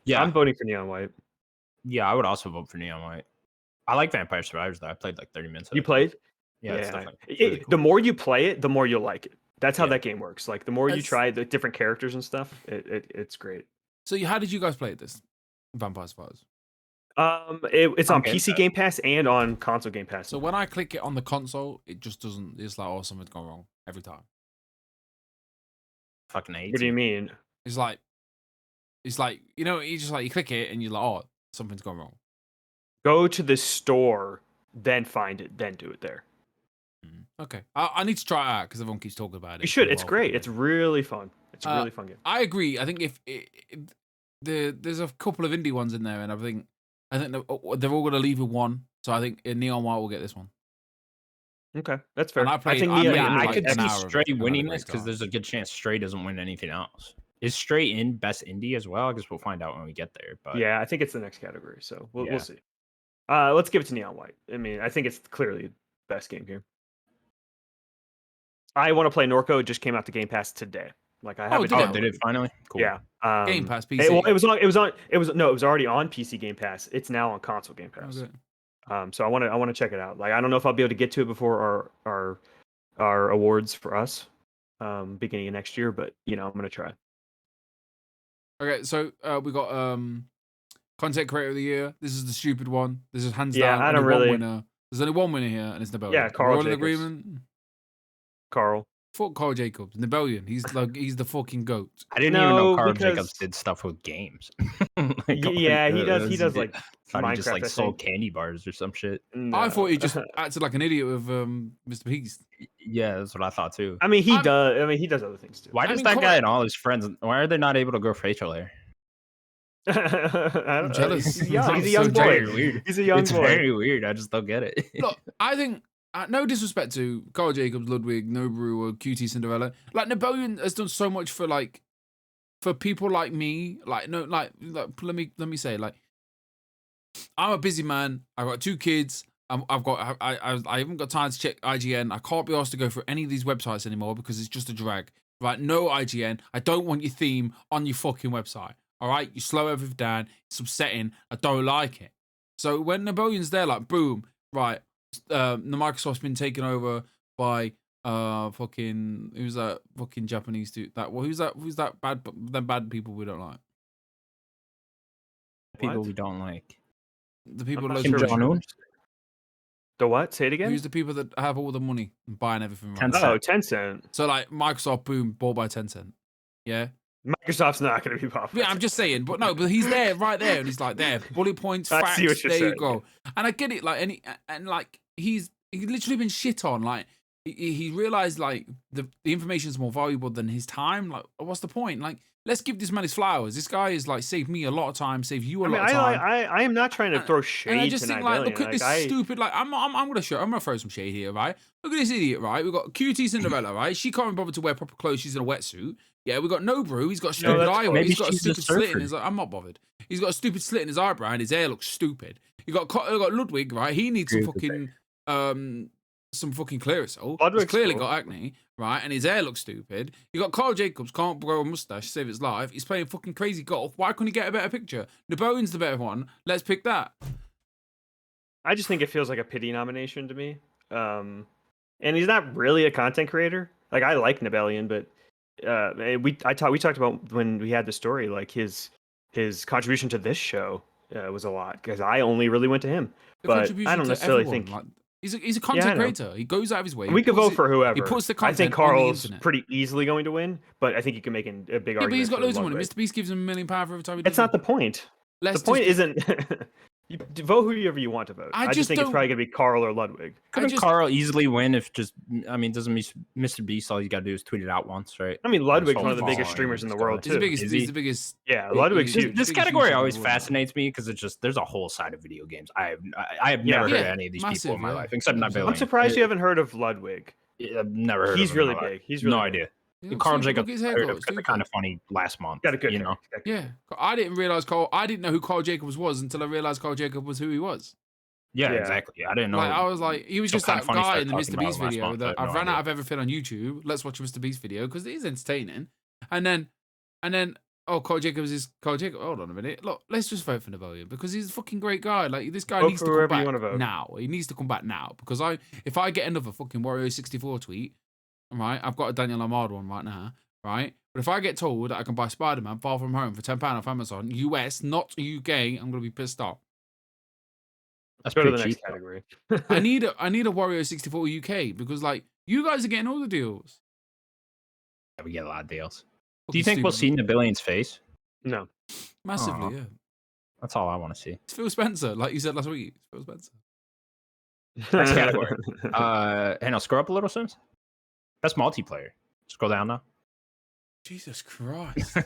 Speaker 1: Yeah.
Speaker 2: I'm voting for Neon White.
Speaker 1: Yeah, I would also vote for Neon White. I like Vampire Survivors though. I played like 30 minutes.
Speaker 2: You played?
Speaker 1: Yeah, it's definitely
Speaker 2: It-
Speaker 1: really cool.
Speaker 2: The more you play it, the more you'll like it. That's how
Speaker 1: Yeah.
Speaker 2: that game works. Like the more you
Speaker 3: As-
Speaker 2: try the different characters and stuff, it's great.
Speaker 3: So how did you guys play this Vampire Survivors?
Speaker 2: It's on
Speaker 1: Game
Speaker 2: PC
Speaker 1: Pass.
Speaker 2: Game Pass and on console Game Pass.
Speaker 3: So when I click it on the console, it just doesn't. It's like, oh, something's gone wrong every time.
Speaker 1: Fucking 80.
Speaker 2: What do you mean?
Speaker 3: It's like you know, you just like you click it and you're like, oh, something's gone wrong.
Speaker 2: Go to the store, then find it, then do it there.
Speaker 3: Okay, I need to try it out because everyone keeps talking about it.
Speaker 2: You should.
Speaker 3: pretty
Speaker 2: It's
Speaker 3: well.
Speaker 2: great. It's really fun. It's a really fun game.
Speaker 3: I agree. I think if there's a couple of indie ones in there, and I think they're all going to leave with one. So I think Neon White will get this one.
Speaker 2: Okay, that's fair.
Speaker 3: And I played-
Speaker 2: think
Speaker 3: I
Speaker 2: Neon
Speaker 3: played
Speaker 1: Yeah,
Speaker 2: White
Speaker 3: like
Speaker 1: I could
Speaker 3: an
Speaker 1: see
Speaker 3: hour of it,
Speaker 1: Stray
Speaker 3: and I had a
Speaker 1: winning
Speaker 3: great
Speaker 1: this because
Speaker 3: time.
Speaker 1: there's a good chance Stray doesn't win anything else. Is Stray in best indie as well? I guess we'll find out when we get there. But
Speaker 2: Yeah, I think it's the next category. So we'll
Speaker 1: Yeah.
Speaker 2: see. Let's give it to Neon White. I mean, I think it's clearly the best game here. I want to play Norco. It just came out to Game Pass today. Like I have it.
Speaker 3: did it?
Speaker 1: oh, did it finally? Cool.
Speaker 2: Yeah.
Speaker 3: Game Pass
Speaker 2: It,
Speaker 3: PC.
Speaker 2: well, it was already on PC Game Pass. It's now on console Game Pass.
Speaker 3: Okay.
Speaker 2: So I want to check it out. Like I don't know if I'll be able to get to it before our awards for us, beginning of next year. But I'm gonna try.
Speaker 3: Okay, so we got content creator of the year. This is the stupid one. This is hands
Speaker 2: Yeah,
Speaker 3: down.
Speaker 2: I
Speaker 3: only
Speaker 2: don't
Speaker 3: one
Speaker 2: really-
Speaker 3: winner. There's only one winner here, and it's Nebelion.
Speaker 2: Yeah, Carl
Speaker 3: We're all in
Speaker 2: Jacobs.
Speaker 3: agreement.
Speaker 2: Carl.
Speaker 3: Fuck Carl Jacobs. Nebelion. He's the fucking goat.
Speaker 1: I didn't even know
Speaker 2: No,
Speaker 1: Carl
Speaker 2: because-
Speaker 1: Jacobs did stuff with games.
Speaker 2: Yeah, he does. He does like
Speaker 1: thought he just
Speaker 2: Minecraft,
Speaker 1: like
Speaker 2: I
Speaker 1: sold
Speaker 2: think.
Speaker 1: candy bars or some shit.
Speaker 3: I thought he
Speaker 2: No.
Speaker 3: just acted like an idiot with Mr. Beast.
Speaker 1: Yeah, that's what I thought too.
Speaker 2: I mean, he
Speaker 3: I'm-
Speaker 2: does. I mean, he does other things too.
Speaker 1: Why
Speaker 3: I
Speaker 1: does
Speaker 3: mean,
Speaker 1: that
Speaker 3: Carl-
Speaker 1: guy and all his friends? Why are they not able to grow facial hair?
Speaker 2: I don't know.
Speaker 3: jealous.
Speaker 2: He's young. He's a
Speaker 3: I'm
Speaker 2: young
Speaker 3: so
Speaker 2: boy.
Speaker 1: very weird.
Speaker 2: He's a young
Speaker 1: It's
Speaker 2: boy.
Speaker 1: very weird. I just don't get it.
Speaker 3: Look, I think no disrespect to Carl Jacobs, Ludwig, Noboru, or QT Cinderella. Like Nebelion has done so much for people like me. Like let me say, like, I'm a busy man. I've got 2 kids. I haven't got time to check IGN. I can't be asked to go through any of these websites anymore because it's just a drag. Right? No IGN. I don't want your theme on your fucking website. All right? You slow everything down. It's upsetting. I don't like it. So when Nebelion's there, like, boom, right? The Microsoft's been taken over by fucking who's that fucking Japanese dude? Who's that bad people we don't like?
Speaker 1: People
Speaker 2: What?
Speaker 1: we don't like.
Speaker 3: The people
Speaker 2: I'm not
Speaker 3: loads
Speaker 1: Kim
Speaker 3: of
Speaker 2: sure.
Speaker 3: money.
Speaker 1: Jong-un?
Speaker 2: The what? Say it again.
Speaker 3: Who's the people that have all the money and buying everything? Right?
Speaker 1: Tencent.
Speaker 2: Oh, Tencent.
Speaker 3: So like Microsoft, boom, bought by Tencent. Yeah,
Speaker 2: Microsoft's not going to be popular.
Speaker 3: yeah. I'm just saying, but no, but he's there, right there, and he's like there, bullet points,
Speaker 2: I
Speaker 3: facts.
Speaker 2: see what you're
Speaker 3: there you
Speaker 2: saying.
Speaker 3: go. And I get it, like, and like he's literally been shit on. Like he realized like the information is more valuable than his time. Like, what's the point? Like, let's give this man his flowers. This guy has like saved me a lot of time, saved you a
Speaker 2: I mean,
Speaker 3: lot of time.
Speaker 2: I am not trying to throw shade
Speaker 3: And I just
Speaker 2: to
Speaker 3: think, like,
Speaker 2: Nibelian.
Speaker 3: look at this stupid. Like, I'm gonna throw some shade here, right? Look at this idiot, right? We got QT Cinderella, right? She can't even bother to wear proper clothes. She's in a wetsuit. Yeah, we got Noboru. He's got a stupid
Speaker 2: that's
Speaker 3: eye.
Speaker 2: fine.
Speaker 1: Maybe
Speaker 3: He's got a
Speaker 1: she's a
Speaker 3: stupid slit in
Speaker 1: surfer.
Speaker 3: his. I'm not bothered. He's got a stupid slit in his eyebrow, and his hair looks stupid. You got Ludwig, right? He needs some
Speaker 1: Agree with
Speaker 3: fucking Clearasil. He's
Speaker 2: Ludwig's
Speaker 3: clearly
Speaker 2: cool.
Speaker 3: got acne, right? And his hair looks stupid. You got Carl Jacobs, can't grow a mustache to save his life. He's playing fucking crazy golf. Why couldn't he get a better picture? Nebelion's the better one. Let's pick that.
Speaker 2: I just think it feels like a pity nomination to me. And he's not really a content creator. Like I like Nebelion, but we talked about when we had the story, like his contribution to this show was a lot because I only really went to him.
Speaker 3: The
Speaker 2: But I
Speaker 3: contribution
Speaker 2: don't
Speaker 3: to
Speaker 2: necessarily
Speaker 3: everyone,
Speaker 2: think
Speaker 3: like, he's a content
Speaker 2: I know.
Speaker 3: creator. He goes out of his way.
Speaker 2: we
Speaker 3: He
Speaker 2: could
Speaker 3: puts
Speaker 2: vote
Speaker 3: it-
Speaker 2: for whoever.
Speaker 3: He puts the
Speaker 2: I think
Speaker 3: content on the
Speaker 2: Carl's
Speaker 3: internet.
Speaker 2: pretty easily going to win, but I think you can make a big argument.
Speaker 3: Yeah, but he's got
Speaker 2: for
Speaker 3: loads of money.
Speaker 2: Ludwig.
Speaker 3: Mr. Beast gives him £1 million for every time he does
Speaker 2: That's not the point.
Speaker 3: Let's
Speaker 2: The point
Speaker 3: just-
Speaker 2: isn't. You vote whoever you want to vote.
Speaker 3: I
Speaker 2: I just
Speaker 3: just
Speaker 2: think it's
Speaker 3: don't-
Speaker 2: probably going to be Carl or Ludwig.
Speaker 1: Couldn't
Speaker 3: just-
Speaker 1: Carl easily win if just? I mean, doesn't Mr. Beast all you gotta do is tweet it out once, right?
Speaker 2: I mean, Ludwig's
Speaker 1: whole
Speaker 2: one of the biggest
Speaker 1: following
Speaker 2: streamers in the
Speaker 1: and
Speaker 2: world
Speaker 3: He's the
Speaker 2: too.
Speaker 3: biggest.
Speaker 1: Is
Speaker 3: He's
Speaker 1: he?
Speaker 3: the biggest.
Speaker 2: Yeah, Ludwig's
Speaker 3: he's-
Speaker 2: huge.
Speaker 1: This
Speaker 3: biggest
Speaker 1: category
Speaker 3: YouTuber
Speaker 1: always
Speaker 3: in the world.
Speaker 1: fascinates me because it's just there's a whole side of video games. I have
Speaker 2: Yeah.
Speaker 1: never heard of
Speaker 3: Yeah,
Speaker 1: any of these
Speaker 3: massive,
Speaker 1: people in my
Speaker 3: yeah.
Speaker 1: life except
Speaker 3: I'm
Speaker 1: Nibelion.
Speaker 2: I'm surprised you haven't heard of Ludwig.
Speaker 1: I've never heard.
Speaker 2: He's
Speaker 1: of him in
Speaker 2: really
Speaker 1: my life.
Speaker 2: big. He's really
Speaker 1: no
Speaker 2: big.
Speaker 1: idea.
Speaker 3: He looks
Speaker 1: Carl
Speaker 3: stupid.
Speaker 1: Jacobs
Speaker 3: Look at his
Speaker 1: fired
Speaker 3: haircut.
Speaker 1: of kind of funny last month.
Speaker 2: Got a good
Speaker 1: you
Speaker 2: hair.
Speaker 1: know.
Speaker 3: Yeah, I didn't realize Carl. I didn't know who Carl Jacobs was until I realized Carl Jacobs was who he was.
Speaker 1: Yeah,
Speaker 2: Yeah.
Speaker 1: exactly. I didn't know.
Speaker 3: Like I was like, he was
Speaker 1: so
Speaker 3: just
Speaker 1: kinda
Speaker 3: that
Speaker 1: funny
Speaker 3: guy
Speaker 1: started
Speaker 3: in the
Speaker 1: talking
Speaker 3: Mr.
Speaker 1: about
Speaker 3: Beast
Speaker 1: him last
Speaker 3: video
Speaker 1: month. I
Speaker 3: that
Speaker 1: had
Speaker 3: I've
Speaker 1: no
Speaker 3: ran
Speaker 1: idea.
Speaker 3: out of everything on YouTube. Let's watch a Mr. Beast video because it is entertaining. And then, oh, Carl Jacobs is Carl Jacobs. Hold on a minute. Look, let's just vote for Napoleon because he's a fucking great guy. Like this guy
Speaker 2: Vote
Speaker 3: needs
Speaker 2: for
Speaker 3: to come
Speaker 2: whoever you
Speaker 3: back
Speaker 2: wanna vote.
Speaker 3: now. He needs to come back now because if I get another fucking Wario 64 tweet, right? I've got a Daniel Ahmad one right now, right? But if I get told that I can buy Spider-Man Far From Home for £10 off Amazon, US, not UK, I'm gonna be pissed off.
Speaker 1: That's
Speaker 2: Go to the
Speaker 1: pretty
Speaker 2: next
Speaker 1: cheap.
Speaker 2: category.
Speaker 3: I need a Wario 64 UK because like you guys are getting all the deals.
Speaker 1: Yeah, we get a lot of deals. Do
Speaker 3: Fucking
Speaker 1: you think we'll see
Speaker 3: stupid.
Speaker 1: Napoleon's face?
Speaker 2: No.
Speaker 3: Massively,
Speaker 1: Aw.
Speaker 3: yeah.
Speaker 1: That's all I want to see.
Speaker 3: It's Phil Spencer, like you said last week. It's Phil Spencer.
Speaker 1: Next category. Hey, now scroll up a little, Sims. Best multiplayer. Scroll down now.
Speaker 3: Jesus Christ.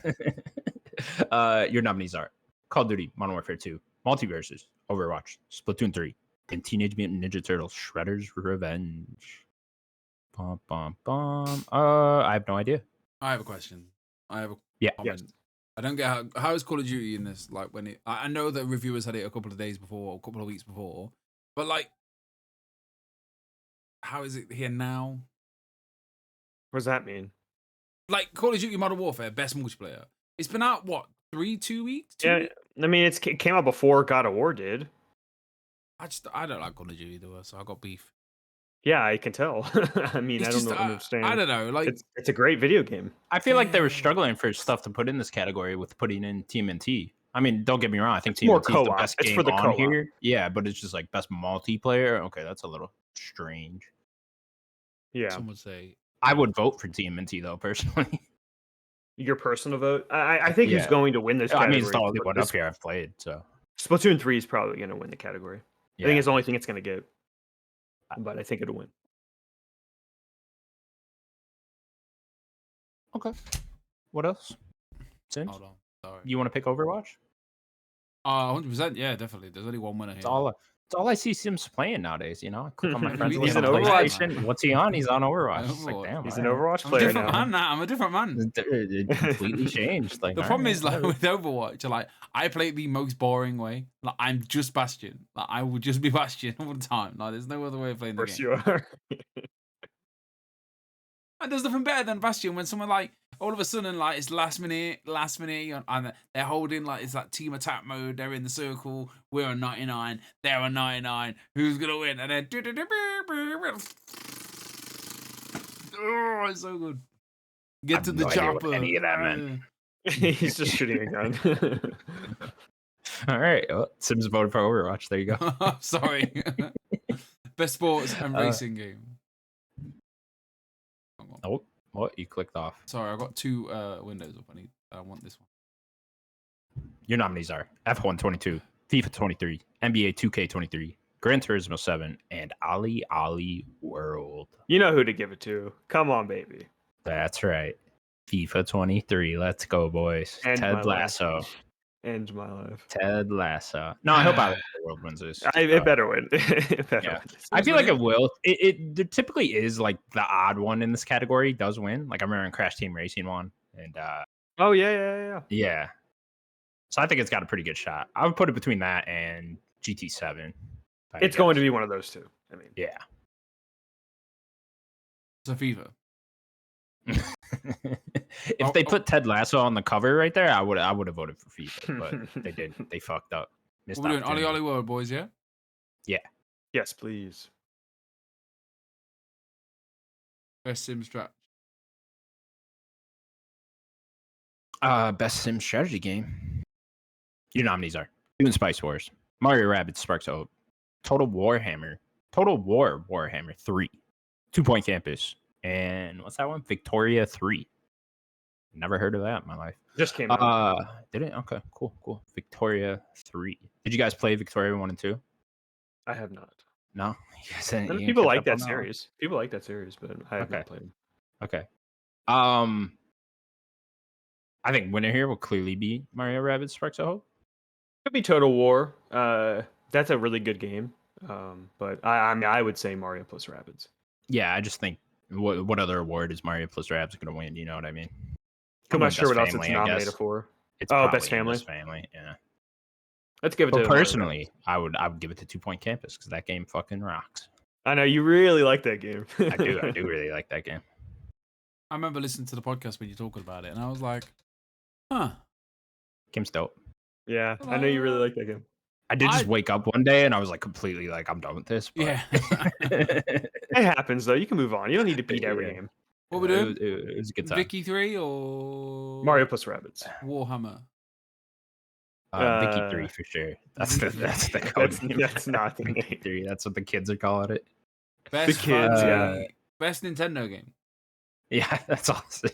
Speaker 1: Your nominees are Call of Duty, Modern Warfare 2, Multiverses, Overwatch, Splatoon 3, and Teenage Mutant Ninja Turtles: Shredder's Revenge. Bum, bum, bum. I have no idea.
Speaker 3: I have a question. I have a
Speaker 1: Yeah.
Speaker 3: comment. I don't get how is Call of Duty in this? Like when it, I know that reviewers had it a couple of days before, or a couple of weeks before, but like, how is it here now?
Speaker 2: What does that mean?
Speaker 3: Like Call of Duty Modern Warfare, best multiplayer. It's been out what 2 weeks?
Speaker 2: Yeah,
Speaker 3: Weeks?
Speaker 2: I mean, it came out before God of War did.
Speaker 3: I don't like Call of Duty though, so I got beef.
Speaker 2: Yeah, I can tell. I mean,
Speaker 3: It's
Speaker 2: I
Speaker 3: just
Speaker 2: don't understand.
Speaker 3: I don't know. Like
Speaker 2: It's a great video game.
Speaker 1: I feel like they were
Speaker 3: Yeah.
Speaker 1: struggling for stuff to put in this category with putting in TMNT. I mean, don't get me wrong. I think
Speaker 2: It's more
Speaker 1: TMNT is the
Speaker 2: co-op.
Speaker 1: best
Speaker 2: It's
Speaker 1: game
Speaker 2: for the
Speaker 1: on
Speaker 2: co-op.
Speaker 1: here. Yeah, but it's just like best multiplayer. Okay, that's a little strange.
Speaker 2: Yeah,
Speaker 3: some would say,
Speaker 1: I would vote for TMNT though, personally.
Speaker 2: your personal vote. I think who's
Speaker 1: Yeah.
Speaker 2: going to win this
Speaker 1: I
Speaker 2: category?
Speaker 1: mean, it's the only one
Speaker 2: this-
Speaker 1: up here I've played. So
Speaker 2: Splatoon 3 is probably going to win the category.
Speaker 1: yeah.
Speaker 2: I think it's the only thing it's going to get. But I think it'll win.
Speaker 1: Okay. What else? Sims?
Speaker 3: hold on, sorry.
Speaker 1: You want to pick Overwatch?
Speaker 3: 100%. Yeah, definitely. There's only one winner here.
Speaker 1: It's all I see Sims playing nowadays. You know, I click on my friends.
Speaker 3: He's
Speaker 1: list
Speaker 3: an
Speaker 1: on
Speaker 3: Overwatch
Speaker 1: PlayStation.
Speaker 3: man.
Speaker 1: What's he on? He's on Overwatch. It's like,
Speaker 3: Overwatch.
Speaker 1: damn,
Speaker 2: He's an
Speaker 1: all right.
Speaker 2: Overwatch
Speaker 3: I'm a
Speaker 2: player
Speaker 3: different
Speaker 2: now.
Speaker 3: man now. I'm a different man.
Speaker 1: It completely changed. Like
Speaker 3: The
Speaker 1: all
Speaker 3: problem
Speaker 1: right,
Speaker 3: is like
Speaker 1: whatever.
Speaker 3: with Overwatch, like I play it the most boring way. Like I'm just Bastion. Like I would just be Bastion all the time. Like there's no other way of playing
Speaker 2: Of
Speaker 3: the
Speaker 2: course
Speaker 3: game.
Speaker 2: you are.
Speaker 3: And there's nothing better than Bastion when someone like all of a sudden like it's last minute, and they're holding like it's like team attack mode. They're in the circle. We're on 99. They're on 99. Who's gonna win? And then oh, it's so good.
Speaker 1: I
Speaker 3: Get
Speaker 1: have
Speaker 3: to the
Speaker 1: no idea what
Speaker 3: chopper.
Speaker 1: any of that meant.
Speaker 2: He's just shooting a gun.
Speaker 1: All right. Well, Sims voted for Overwatch. There you go.
Speaker 3: Sorry. Best sports and racing game.
Speaker 1: Oh, what? You clicked off.
Speaker 3: Sorry, I got two windows up. I want this one.
Speaker 1: Your nominees are F1 22, FIFA 23, NBA 2K 23, Gran Turismo 7, and Ali Ali World.
Speaker 2: You know who to give it to. Come on, baby.
Speaker 1: That's right. FIFA 23. Let's go, boys.
Speaker 2: And my
Speaker 1: Ted
Speaker 2: life.
Speaker 1: Lasso.
Speaker 2: End my life.
Speaker 1: Ted Lasso. No, I hope Ali World wins this.
Speaker 2: It better win. It better
Speaker 1: yeah.
Speaker 2: win this.
Speaker 1: I feel like it will. There typically is like the odd one in this category does win. Like I remember in Crash Team Racing one, and
Speaker 2: Oh yeah.
Speaker 1: yeah. So I think it's got a pretty good shot. I would put it between that and GT7.
Speaker 2: It's going to be one of those two. I mean,
Speaker 1: Yeah.
Speaker 3: So FIFA.
Speaker 1: If they put Ted Lasso on the cover right there, I would have voted for FIFA, but they didn't. They fucked up. Missed
Speaker 3: What we're doing? Ollie
Speaker 1: opportunity.
Speaker 3: Ollie World, boys, yeah?
Speaker 2: yes, please.
Speaker 3: Best sim strat.
Speaker 1: Best sim strategy game. Your nominees are Dune Spice Wars, Mario Rabbids Sparks of Hope, Total War Warhammer 3, 2 Point Campus, and what's that one? Victoria 3. Never heard of that in my life.
Speaker 2: Just came out.
Speaker 1: Did it? Okay, cool. Victoria 3. Did you guys play Victoria 1 and 2?
Speaker 2: I have not.
Speaker 1: No? You didn't
Speaker 2: People
Speaker 1: catch
Speaker 2: like
Speaker 1: up
Speaker 2: that
Speaker 1: on one?
Speaker 2: series. People like that series, but I have
Speaker 1: Okay.
Speaker 2: not played them.
Speaker 1: Okay. I think winner here will clearly be Mario Rabbids Sparks of Hope.
Speaker 2: Could be Total War. That's a really good game. But I mean, I would say Mario plus Rabbids.
Speaker 1: Yeah, I just think what other award is Mario plus Rabbids gonna win? You know what I mean?
Speaker 2: I'm not sure what else it's
Speaker 1: I
Speaker 2: nominated
Speaker 1: guess.
Speaker 2: for.
Speaker 1: It's
Speaker 2: Oh,
Speaker 1: probably
Speaker 2: Best Family.
Speaker 1: Best Family, yeah.
Speaker 2: Let's give it
Speaker 1: But
Speaker 2: to Mario
Speaker 1: personally, I would give it to 2 Point Campus because that game fucking rocks.
Speaker 2: Rabbids. I know you really like that game.
Speaker 1: I do really like that game.
Speaker 3: I remember listening to the podcast when you're talking about it, and I was like, huh.
Speaker 1: Game's dope.
Speaker 2: Yeah, I know you really like that game.
Speaker 1: I did just wake up one day and I was like completely like, I'm done with this. But...
Speaker 3: Yeah.
Speaker 2: It happens though. You can move on. You don't need to beat every game.
Speaker 3: What we doing?
Speaker 1: It was a good time.
Speaker 3: Vicky 3 or
Speaker 2: Mario plus Rabbids.
Speaker 3: Warhammer?
Speaker 1: Vicky 3 for sure. That's the code name.
Speaker 2: That's not the
Speaker 1: Vicky
Speaker 2: name.
Speaker 1: 3. That's what the kids are calling it.
Speaker 3: Best
Speaker 2: kids, yeah.
Speaker 3: Best Nintendo game.
Speaker 1: Yeah, that's awesome.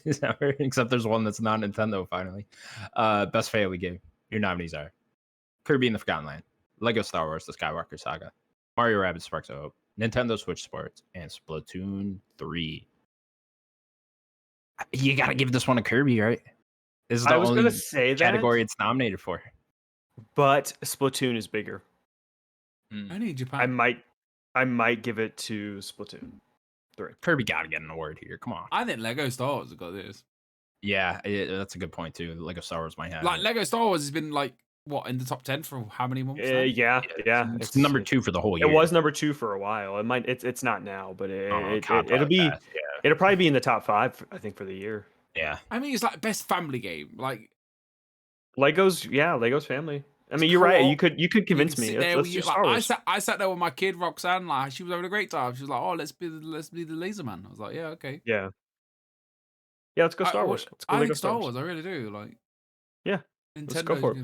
Speaker 1: Except there's one that's not Nintendo finally. Best family game. Your nominees are Kirby and the Forgotten Land, Lego Star Wars: The Skywalker Saga, Mario Rabbids Sparks of Hope, Nintendo Switch Sports, and Splatoon 3. You gotta give this one to Kirby, right? This is the only category it's nominated for.
Speaker 2: But Splatoon is bigger.
Speaker 3: I need Japan.
Speaker 2: I might give it to Splatoon 3.
Speaker 1: Kirby gotta get an award here. Come on.
Speaker 3: I think Lego Star Wars have got this.
Speaker 1: Yeah, that's a good point too. Lego Star Wars might have
Speaker 3: like
Speaker 1: it.
Speaker 3: Lego Star Wars has been like what in the top 10 for how many months?
Speaker 2: Yeah.
Speaker 1: It's number 2 for the whole year.
Speaker 2: It was number 2 for a while. It might. It's not now, but it'll be.
Speaker 1: Fast, yeah.
Speaker 2: It'll probably be in the top 5. I think for the year.
Speaker 1: Yeah.
Speaker 3: I mean, it's like best family game. Like
Speaker 2: Lego's family. I mean, you're right. You could convince me.
Speaker 3: I sat there with my kid Roxanne. Like she was having a great time. She was like, "Oh, let's be the laser man." I was like, "Yeah, okay."
Speaker 2: Yeah. Let's go Star Wars. Let's go
Speaker 3: I
Speaker 2: Lego
Speaker 3: think Star Wars. I really do. Like,
Speaker 2: yeah. Let's go for it.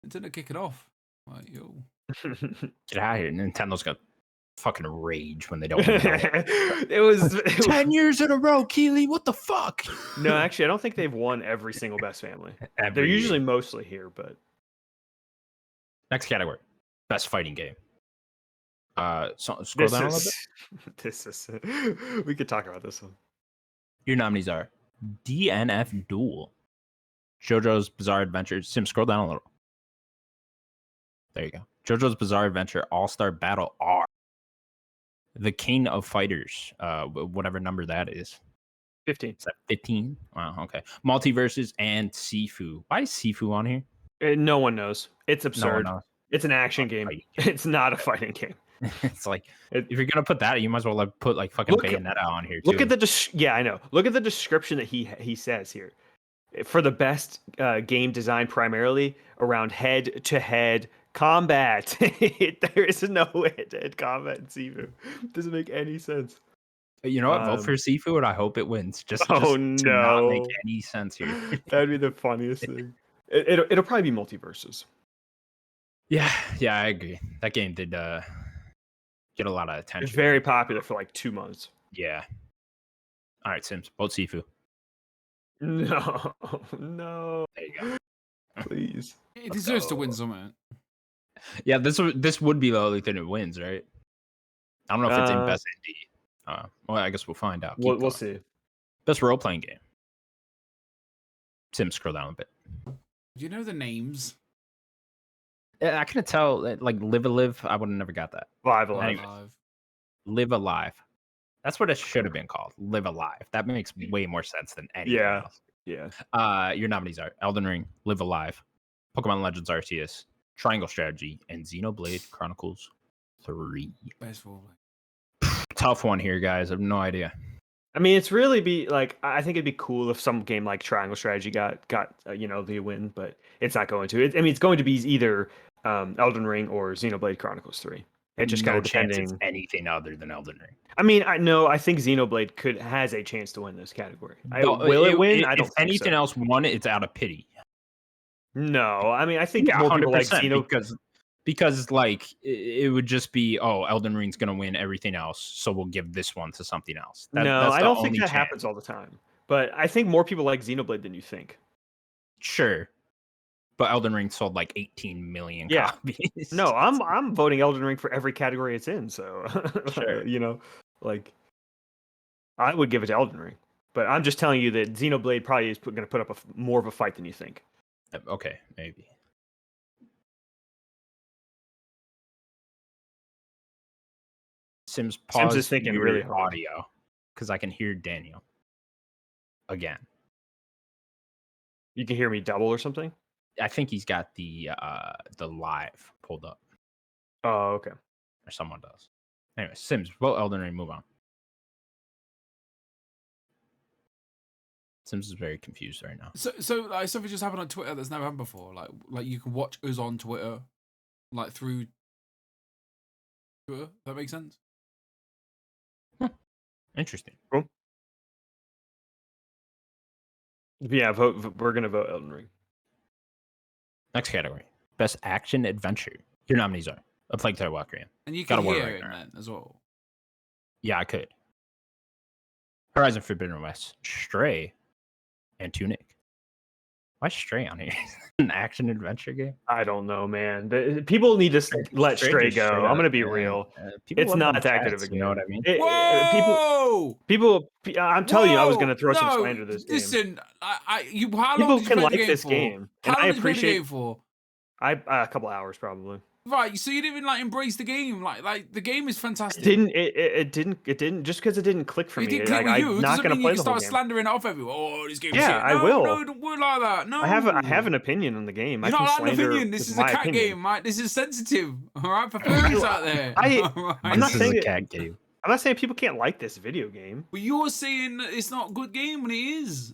Speaker 3: Nintendo kick it off. Like, yo.
Speaker 1: Get out of here. Nintendo's got fucking rage when they don't win.
Speaker 2: it was
Speaker 1: 10 years in a row, Keely. What the fuck?
Speaker 2: No, actually, I don't think they've won every single best family. They're usually mostly here, but
Speaker 1: next category, best fighting game. Scroll down a little
Speaker 2: bit. We could talk about this one.
Speaker 1: Your nominees are DNF Duel, JoJo's Bizarre Adventure. Sim, scroll down a little. There you go. JoJo's Bizarre Adventure All-Star Battle R. The King of Fighters, whatever number that is.
Speaker 2: 15.
Speaker 1: Is that 15? Wow, okay. Multiverses and Sifu. Why is Sifu on here?
Speaker 2: No one knows. It's absurd.
Speaker 1: No
Speaker 2: it's an action game. It's not a fighting game.
Speaker 1: It's like if you're gonna put that, you might as well put like fucking Bayonetta on here too.
Speaker 2: Look at the I know. Look at the description that he says here. For the best game design, primarily around head-to-head combat. There is no head-to-head combat in Sifu. Doesn't make any sense.
Speaker 1: You know what? Vote for Sifu, and I hope it wins. Just
Speaker 2: no,
Speaker 1: not make any sense here.
Speaker 2: That'd be the funniest thing. It'll probably be multiverses.
Speaker 1: Yeah, I agree. That game did get a lot of attention.
Speaker 2: It's very popular for like 2 months.
Speaker 1: Yeah. All right, Sims. Vote Sifu.
Speaker 2: No.
Speaker 1: There you go.
Speaker 2: Please.
Speaker 3: It deserves to win something.
Speaker 1: Yeah, this would be the only thing it wins, right? I don't know if it's in best indie. Well, I guess we'll find out.
Speaker 2: We'll see.
Speaker 1: Best role playing game. Sims, scroll down a bit.
Speaker 3: Do you know the names?
Speaker 1: I couldn't tell. Like Live Alive, I would have never got that.
Speaker 2: Live Alive.
Speaker 1: Live Alive. That's what it should have been called. Live Alive. That makes way more sense than anything else.
Speaker 2: Yeah.
Speaker 1: Your nominees are Elden Ring, Live Alive, Pokemon Legends Arceus, Triangle Strategy, and Xenoblade Chronicles 3.
Speaker 3: Best role.
Speaker 1: Tough one here, guys. I have no idea.
Speaker 2: I mean, it's really I think it'd be cool if some game like Triangle Strategy got the win, but it's not going to. It's going to be either Elden Ring or Xenoblade Chronicles 3. It just kind of depending.
Speaker 1: It's anything other than Elden Ring.
Speaker 2: I mean, I think Xenoblade has a chance to win this category. Will it win? I don't.
Speaker 1: If anything else won it, it's out of pity.
Speaker 2: No, I mean, I think more people like Xenoblade
Speaker 1: because like it would just be Elden Ring's gonna win everything else, so we'll give this one to something else.
Speaker 2: No, I don't think that happens all the time. But I think more people like Xenoblade than you think.
Speaker 1: Sure. But Elden Ring sold like 18 million copies.
Speaker 2: No, I'm voting Elden Ring for every category it's in. So,
Speaker 1: sure.
Speaker 2: I would give it to Elden Ring. But I'm just telling you that Xenoblade probably is going to put up more of a fight than you think.
Speaker 1: Okay, maybe. Sims is thinking really hard. Audio. because I can hear Daniel again.
Speaker 2: You can hear me double or something?
Speaker 1: I think he's got the live pulled up,
Speaker 2: Oh, okay.
Speaker 1: or someone does. Anyway, Sims, vote Elden Ring, move on. Sims is very confused right now.
Speaker 3: So like something just happened on Twitter that's never happened before. Like you can watch us on Twitter, like through Twitter. That makes sense.
Speaker 1: Interesting.
Speaker 2: Cool. Yeah, we're gonna vote Elden Ring.
Speaker 1: Next category: Best Action Adventure. Your nominees are A Plague Tale: Walk In.
Speaker 3: And you
Speaker 1: God
Speaker 3: can
Speaker 1: of War
Speaker 3: hear it
Speaker 1: Ragnarok.
Speaker 3: then as well.
Speaker 1: Yeah, I could. Horizon Forbidden West, Stray, and Tunic. Why Stray on here? An action adventure game?
Speaker 2: I don't know, man. People need to let Stray
Speaker 1: just
Speaker 2: go.
Speaker 1: straight
Speaker 2: I'm
Speaker 1: up,
Speaker 2: gonna be
Speaker 1: man.
Speaker 2: real.
Speaker 1: People
Speaker 2: It's
Speaker 1: love
Speaker 2: not
Speaker 1: them
Speaker 2: that good of a
Speaker 1: cats,
Speaker 2: game.
Speaker 1: You know what I mean?
Speaker 3: Whoa!
Speaker 2: I'm telling you, I was gonna throw some
Speaker 3: No,
Speaker 2: slander this game.
Speaker 3: listen, you. How long
Speaker 2: People
Speaker 3: did you
Speaker 2: can
Speaker 3: play
Speaker 2: like
Speaker 3: the game
Speaker 2: this
Speaker 3: for?
Speaker 2: game,
Speaker 3: How
Speaker 2: and
Speaker 3: long
Speaker 2: I
Speaker 3: did you play the
Speaker 2: appreciate.
Speaker 3: game for?
Speaker 2: A couple hours probably.
Speaker 3: Right, so you didn't even like embrace the game. Like the game is fantastic.
Speaker 2: It didn't just because it didn't click for
Speaker 3: It
Speaker 2: me.
Speaker 3: didn't click with you.
Speaker 2: I'm not
Speaker 3: Doesn't
Speaker 2: gonna
Speaker 3: mean you
Speaker 2: play
Speaker 3: can
Speaker 2: the whole
Speaker 3: start
Speaker 2: game.
Speaker 3: slandering it off everyone. Oh, this game
Speaker 2: Yeah,
Speaker 3: shit.
Speaker 2: I
Speaker 3: No,
Speaker 2: will.
Speaker 3: no, don't word like that. No,
Speaker 2: I have an opinion on the game.
Speaker 3: You're
Speaker 2: I can
Speaker 3: not allowed an
Speaker 2: slander
Speaker 3: opinion. This
Speaker 2: with
Speaker 3: is a
Speaker 2: my
Speaker 3: cat
Speaker 2: opinion.
Speaker 3: game, right? This is sensitive. All right, for parents out there.
Speaker 2: I'm not
Speaker 1: This is
Speaker 2: saying
Speaker 1: a
Speaker 2: it-
Speaker 1: cat game.
Speaker 2: I'm not saying people can't like this video game.
Speaker 3: But you're saying that it's not a good game when it is.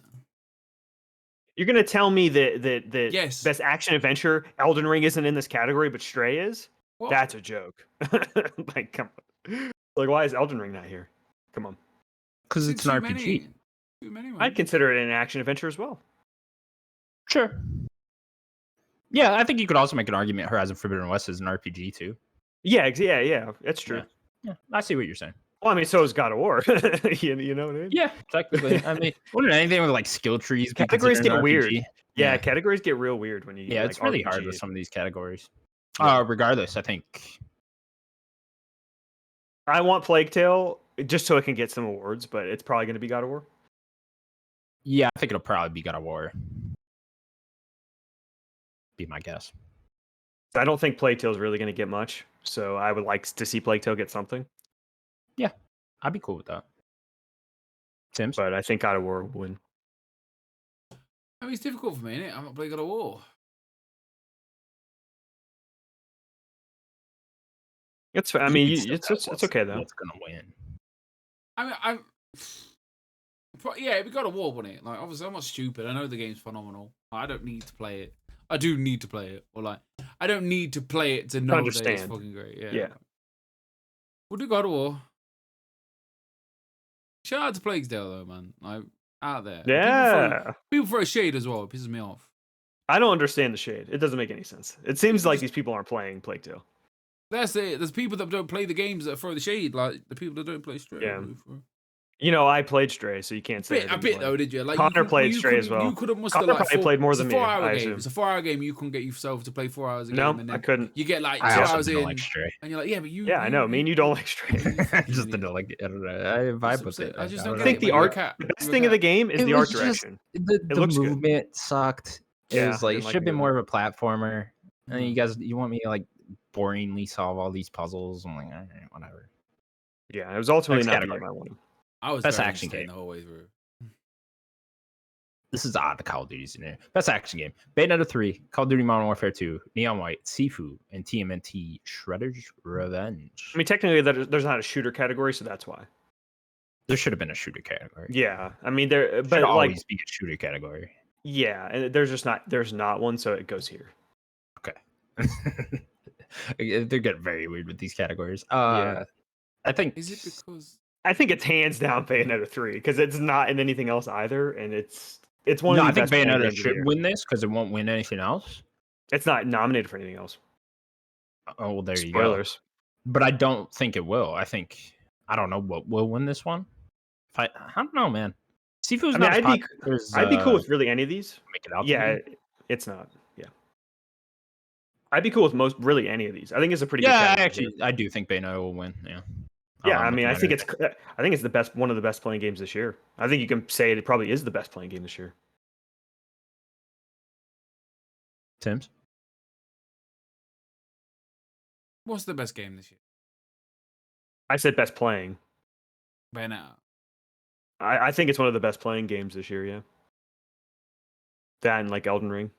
Speaker 2: You're gonna tell me that
Speaker 3: Yes.
Speaker 2: best action adventure Elden Ring isn't in this category, but Stray is?
Speaker 3: What?
Speaker 2: That's a joke. Like, come on. Like, why is Elden Ring not here? Come on.
Speaker 1: Because it's an
Speaker 3: too
Speaker 1: RPG.
Speaker 3: many. Too many, man.
Speaker 2: I'd consider it an action adventure as well.
Speaker 1: Sure. Yeah, I think you could also make an argument Horizon Forbidden West is an RPG too.
Speaker 2: Yeah, that's true.
Speaker 1: Yeah, I see what you're saying.
Speaker 2: Well, I mean, so is God of War. you know what I mean?
Speaker 1: Yeah, technically. I mean, wouldn't anything with like skill trees be
Speaker 2: Categories
Speaker 1: considered
Speaker 2: get
Speaker 1: an
Speaker 2: weird.
Speaker 1: RPG?
Speaker 2: Yeah, categories get real weird when you
Speaker 1: Yeah,
Speaker 2: like,
Speaker 1: it's really hard
Speaker 2: RPG.
Speaker 1: with some of these categories.
Speaker 2: Yeah.
Speaker 1: Regardless, I think.
Speaker 2: I want Plague Tale just so it can get some awards, but it's probably going to be God of War.
Speaker 1: Yeah, I think it'll probably be God of War. Be my guess.
Speaker 2: I don't think Plague Tale is really going to get much, so I would like to see Plague Tale get something.
Speaker 1: Yeah, I'd be cool with that. Sims?
Speaker 2: But I think God of War will win.
Speaker 3: I mean, it's difficult for me, innit? I'm not playing God of War.
Speaker 2: It's. I mean, it's okay though.
Speaker 1: What's gonna win?
Speaker 3: I mean, yeah, we got a war on it. Like, obviously, I'm not stupid. I know the game's phenomenal. I don't need to play it. I do need to play it, or like, I don't need to play it to know that it's fucking great. Yeah. We'll do God of War. Shout out to Plague Tale though, man. Like, out there.
Speaker 2: Yeah.
Speaker 3: People throw shade as well. It pisses me off.
Speaker 2: I don't understand the shade. It doesn't make any sense. It seems like these people aren't playing Plague Tale.
Speaker 3: That's it. There's people that don't play the games that throw the shade, like the people that don't play Stray.
Speaker 2: Yeah. You know, I played Stray, so you can't say.
Speaker 3: A bit though, did you? Like,
Speaker 2: Connor played Stray as well.
Speaker 3: You could have must
Speaker 2: Connor
Speaker 3: have like
Speaker 2: probably played more than me.
Speaker 3: It's a 4-hour
Speaker 2: I
Speaker 3: game.
Speaker 2: assume.
Speaker 3: It's a 4-hour game. You couldn't get yourself to play 4 hours a game.
Speaker 2: No,
Speaker 3: and then
Speaker 2: I couldn't.
Speaker 3: You get like 2
Speaker 1: I also
Speaker 3: hours
Speaker 1: don't
Speaker 3: in,
Speaker 1: like Stray.
Speaker 3: and you're like, yeah, but you.
Speaker 2: Yeah, I know. Me and you don't like Stray.
Speaker 1: I just didn't like it. I don't know. I vibe with it.
Speaker 3: I just
Speaker 2: I
Speaker 3: don't
Speaker 2: think
Speaker 3: get it.
Speaker 2: the
Speaker 3: Like,
Speaker 2: art. The best thing of the game is the art direction.
Speaker 1: The
Speaker 2: looks good.
Speaker 1: movement sucked. It
Speaker 2: Yeah,
Speaker 1: was like
Speaker 2: I
Speaker 1: it
Speaker 2: didn't
Speaker 1: should have been
Speaker 2: like
Speaker 1: more of a platformer. And you want me to like boringly solve all these puzzles? I'm like, all right, whatever.
Speaker 2: Yeah, it was ultimately
Speaker 1: Next
Speaker 2: not the
Speaker 1: category.
Speaker 2: game I wanted.
Speaker 3: I was
Speaker 1: Best
Speaker 3: very
Speaker 1: action
Speaker 3: entertained
Speaker 1: game.
Speaker 3: the whole way through.
Speaker 1: This is odd. The Call of Duty's in there. Best action game: Bayonetta 3, Call of Duty Modern Warfare 2, Neon White, Sifu, and TMNT Shredder's Revenge.
Speaker 2: I mean, technically, there's not a shooter category, so that's why.
Speaker 1: There should have been a shooter category.
Speaker 2: Yeah, I mean, there, but
Speaker 1: Should
Speaker 2: like,
Speaker 1: always be a shooter category.
Speaker 2: yeah, and there's not one, so it goes here.
Speaker 1: Okay. They're getting very weird with these categories.
Speaker 2: Yeah.
Speaker 1: I think
Speaker 3: Is it because
Speaker 2: I think it's hands down Bayonetta 3 because it's not in anything else either, and it's one
Speaker 1: no,
Speaker 2: of
Speaker 1: I
Speaker 2: the
Speaker 1: think
Speaker 2: best playing
Speaker 1: Bayonetta
Speaker 2: games of the
Speaker 1: should
Speaker 2: year.
Speaker 1: win this because it won't win anything else.
Speaker 2: It's not nominated for anything else.
Speaker 1: Oh, well, there you go.
Speaker 2: Spoilers.
Speaker 1: But I don't think it will. I don't know what will win this one. I don't know, man. Sifu's
Speaker 2: I mean,
Speaker 1: not as
Speaker 2: I'd be
Speaker 1: popular as,
Speaker 2: I'd be cool with really any of these.
Speaker 1: make it out.
Speaker 2: Yeah, it's not. Yeah, I'd be cool with really any of these. I think it's a pretty good
Speaker 1: Yeah,
Speaker 2: category.
Speaker 1: I do think Bayonetta will win. Yeah.
Speaker 2: Yeah,
Speaker 1: I'm
Speaker 2: I mean,
Speaker 1: looking
Speaker 2: I
Speaker 1: at
Speaker 2: think
Speaker 1: it.
Speaker 2: it's the best, one of the best playing games this year. I think you can say it probably is the best playing game this year.
Speaker 1: Tim's.
Speaker 3: what's the best game this year?
Speaker 2: I said best playing.
Speaker 3: Bayonetta.
Speaker 2: I think it's one of the best playing games this year. Yeah, that and like Elden Ring.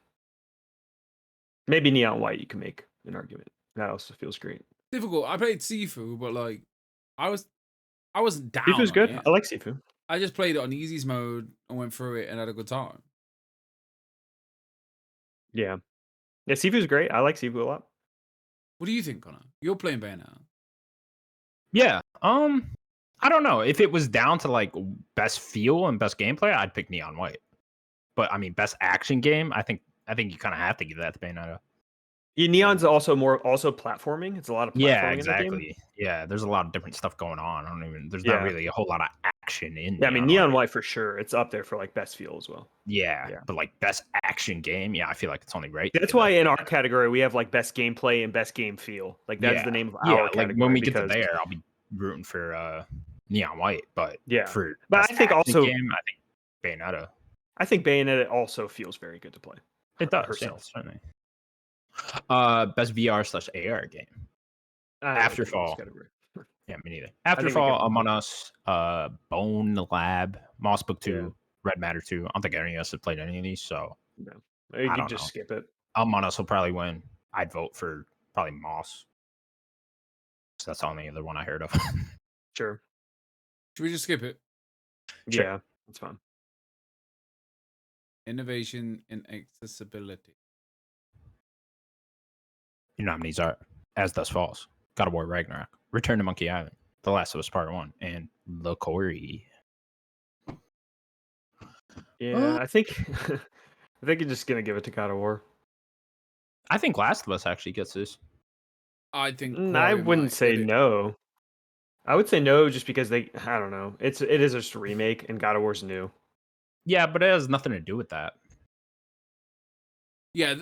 Speaker 2: Maybe Neon White. You can make an argument. That also feels great.
Speaker 3: Difficult. I played Sifu, but like, I wasn't down
Speaker 2: Sifu's
Speaker 3: on
Speaker 2: good.
Speaker 3: it.
Speaker 2: I like Sifu.
Speaker 3: I just played it on easiest mode and went through it and had a good time.
Speaker 2: Yeah, yeah. Sifu's great. I like Sifu a lot.
Speaker 3: What do you think, Connor? You're playing Bayonetta.
Speaker 1: Yeah. I don't know. If it was down to like best feel and best gameplay, I'd pick Neon White. But I mean, best action game, I think you kind of have to give that to Bayonetta.
Speaker 2: Yeah, Neon's also platforming. It's a lot of platforming
Speaker 1: Yeah,
Speaker 2: in the game.
Speaker 1: exactly. Yeah, there's a lot of different stuff going on. There's
Speaker 2: Yeah.
Speaker 1: not really a whole lot of action in
Speaker 2: Yeah, I mean Neon White for sure. It's up there for like best feel as well.
Speaker 1: Yeah,
Speaker 2: Yeah.
Speaker 1: but like best action game, yeah, I feel like it's only right.
Speaker 2: That's why in our category we have like best gameplay and best game feel. Like that's the name of our category.
Speaker 1: Like when we get to there, I'll be rooting for Neon White, but
Speaker 2: yeah,
Speaker 1: for
Speaker 2: but
Speaker 1: best
Speaker 2: I think
Speaker 1: action
Speaker 2: also
Speaker 1: game, I think Bayonetta.
Speaker 2: I think Bayonetta also feels very good to play.
Speaker 1: It does
Speaker 2: herself.
Speaker 1: Yeah, certainly. Best VR/AR game. Afterfall. Yeah, me neither. Afterfall, Among Us, Bone Lab, Moss Book 2, Red Matter 2. I don't think any of us have played any of these, so
Speaker 2: no. You can just skip it.
Speaker 1: Among Us will probably win. I'd vote for probably Moss. So that's the only other one I heard of.
Speaker 2: Sure.
Speaker 3: Should we just skip it?
Speaker 2: Sure. Yeah, that's fine.
Speaker 3: Innovation and accessibility.
Speaker 1: Your nominees are As Dust Falls, God of War Ragnarok, Return to Monkey Island, The Last of Us Part 1, and Le Corey.
Speaker 2: Yeah, I think you're just gonna give it to God of War.
Speaker 1: I think Last of Us actually gets this.
Speaker 3: I think
Speaker 2: I wouldn't say no. I would say no just because I don't know. It is just a remake and God of War's new.
Speaker 1: Yeah, but it has nothing to do with that.
Speaker 3: Yeah,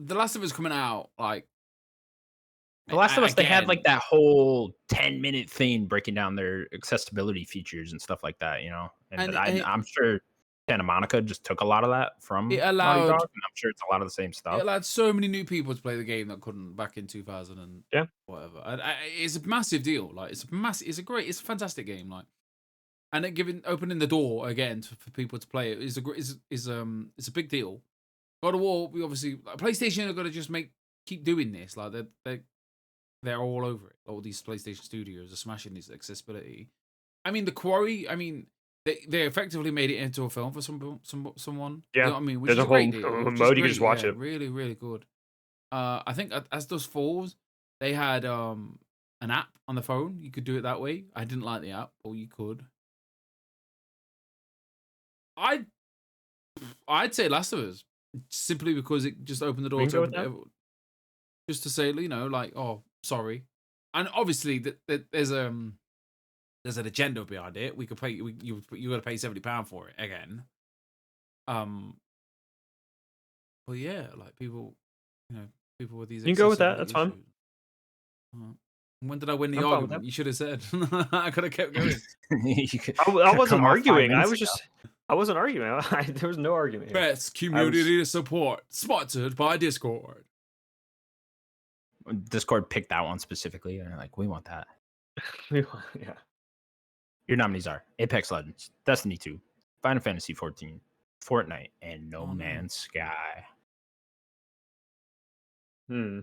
Speaker 3: the Last of Us coming out like
Speaker 1: The Last of Us, they had like that whole 10-minute thing breaking down their accessibility features and stuff like that, you know. And I'm sure Santa Monica just took a lot of that from Naughty Dog, and I'm sure it's a lot of the same stuff.
Speaker 3: It allowed so many new people to play the game that couldn't back in 2000 and whatever. It's a massive deal. Like it's a fantastic game. Like, and it opening the door again for people to play it is a big deal. God of War, we obviously PlayStation are gonna just keep doing this. Like they're all over it. All these PlayStation studios are smashing this accessibility. I mean, The Quarry. I mean, they effectively made it into a film for someone.
Speaker 2: Yeah,
Speaker 3: you know what I mean, which
Speaker 2: there's
Speaker 3: is
Speaker 2: a whole
Speaker 3: great deal.
Speaker 2: mode you can just watch it.
Speaker 3: Really, really good. I think As Dust Falls, they had an app on the phone. You could do it that way. I didn't like the app, or you could. I'd say Last of Us simply because it just opened the door to just to say, you know, like, oh, sorry, and obviously there's an agenda behind it. We could pay you got to pay £70 for it again. But yeah, like people with these.
Speaker 2: You can go with that. That's fine.
Speaker 3: When did I win the argument? You should have said. I could have kept going.
Speaker 2: I wasn't arguing. I wasn't arguing. There was no argument.
Speaker 3: Best community support, sponsored by Discord.
Speaker 1: Discord picked that one specifically, and they're like, we want that.
Speaker 2: Yeah.
Speaker 1: Your nominees are Apex Legends, Destiny 2, Final Fantasy 14, Fortnite, and No Man's Sky. I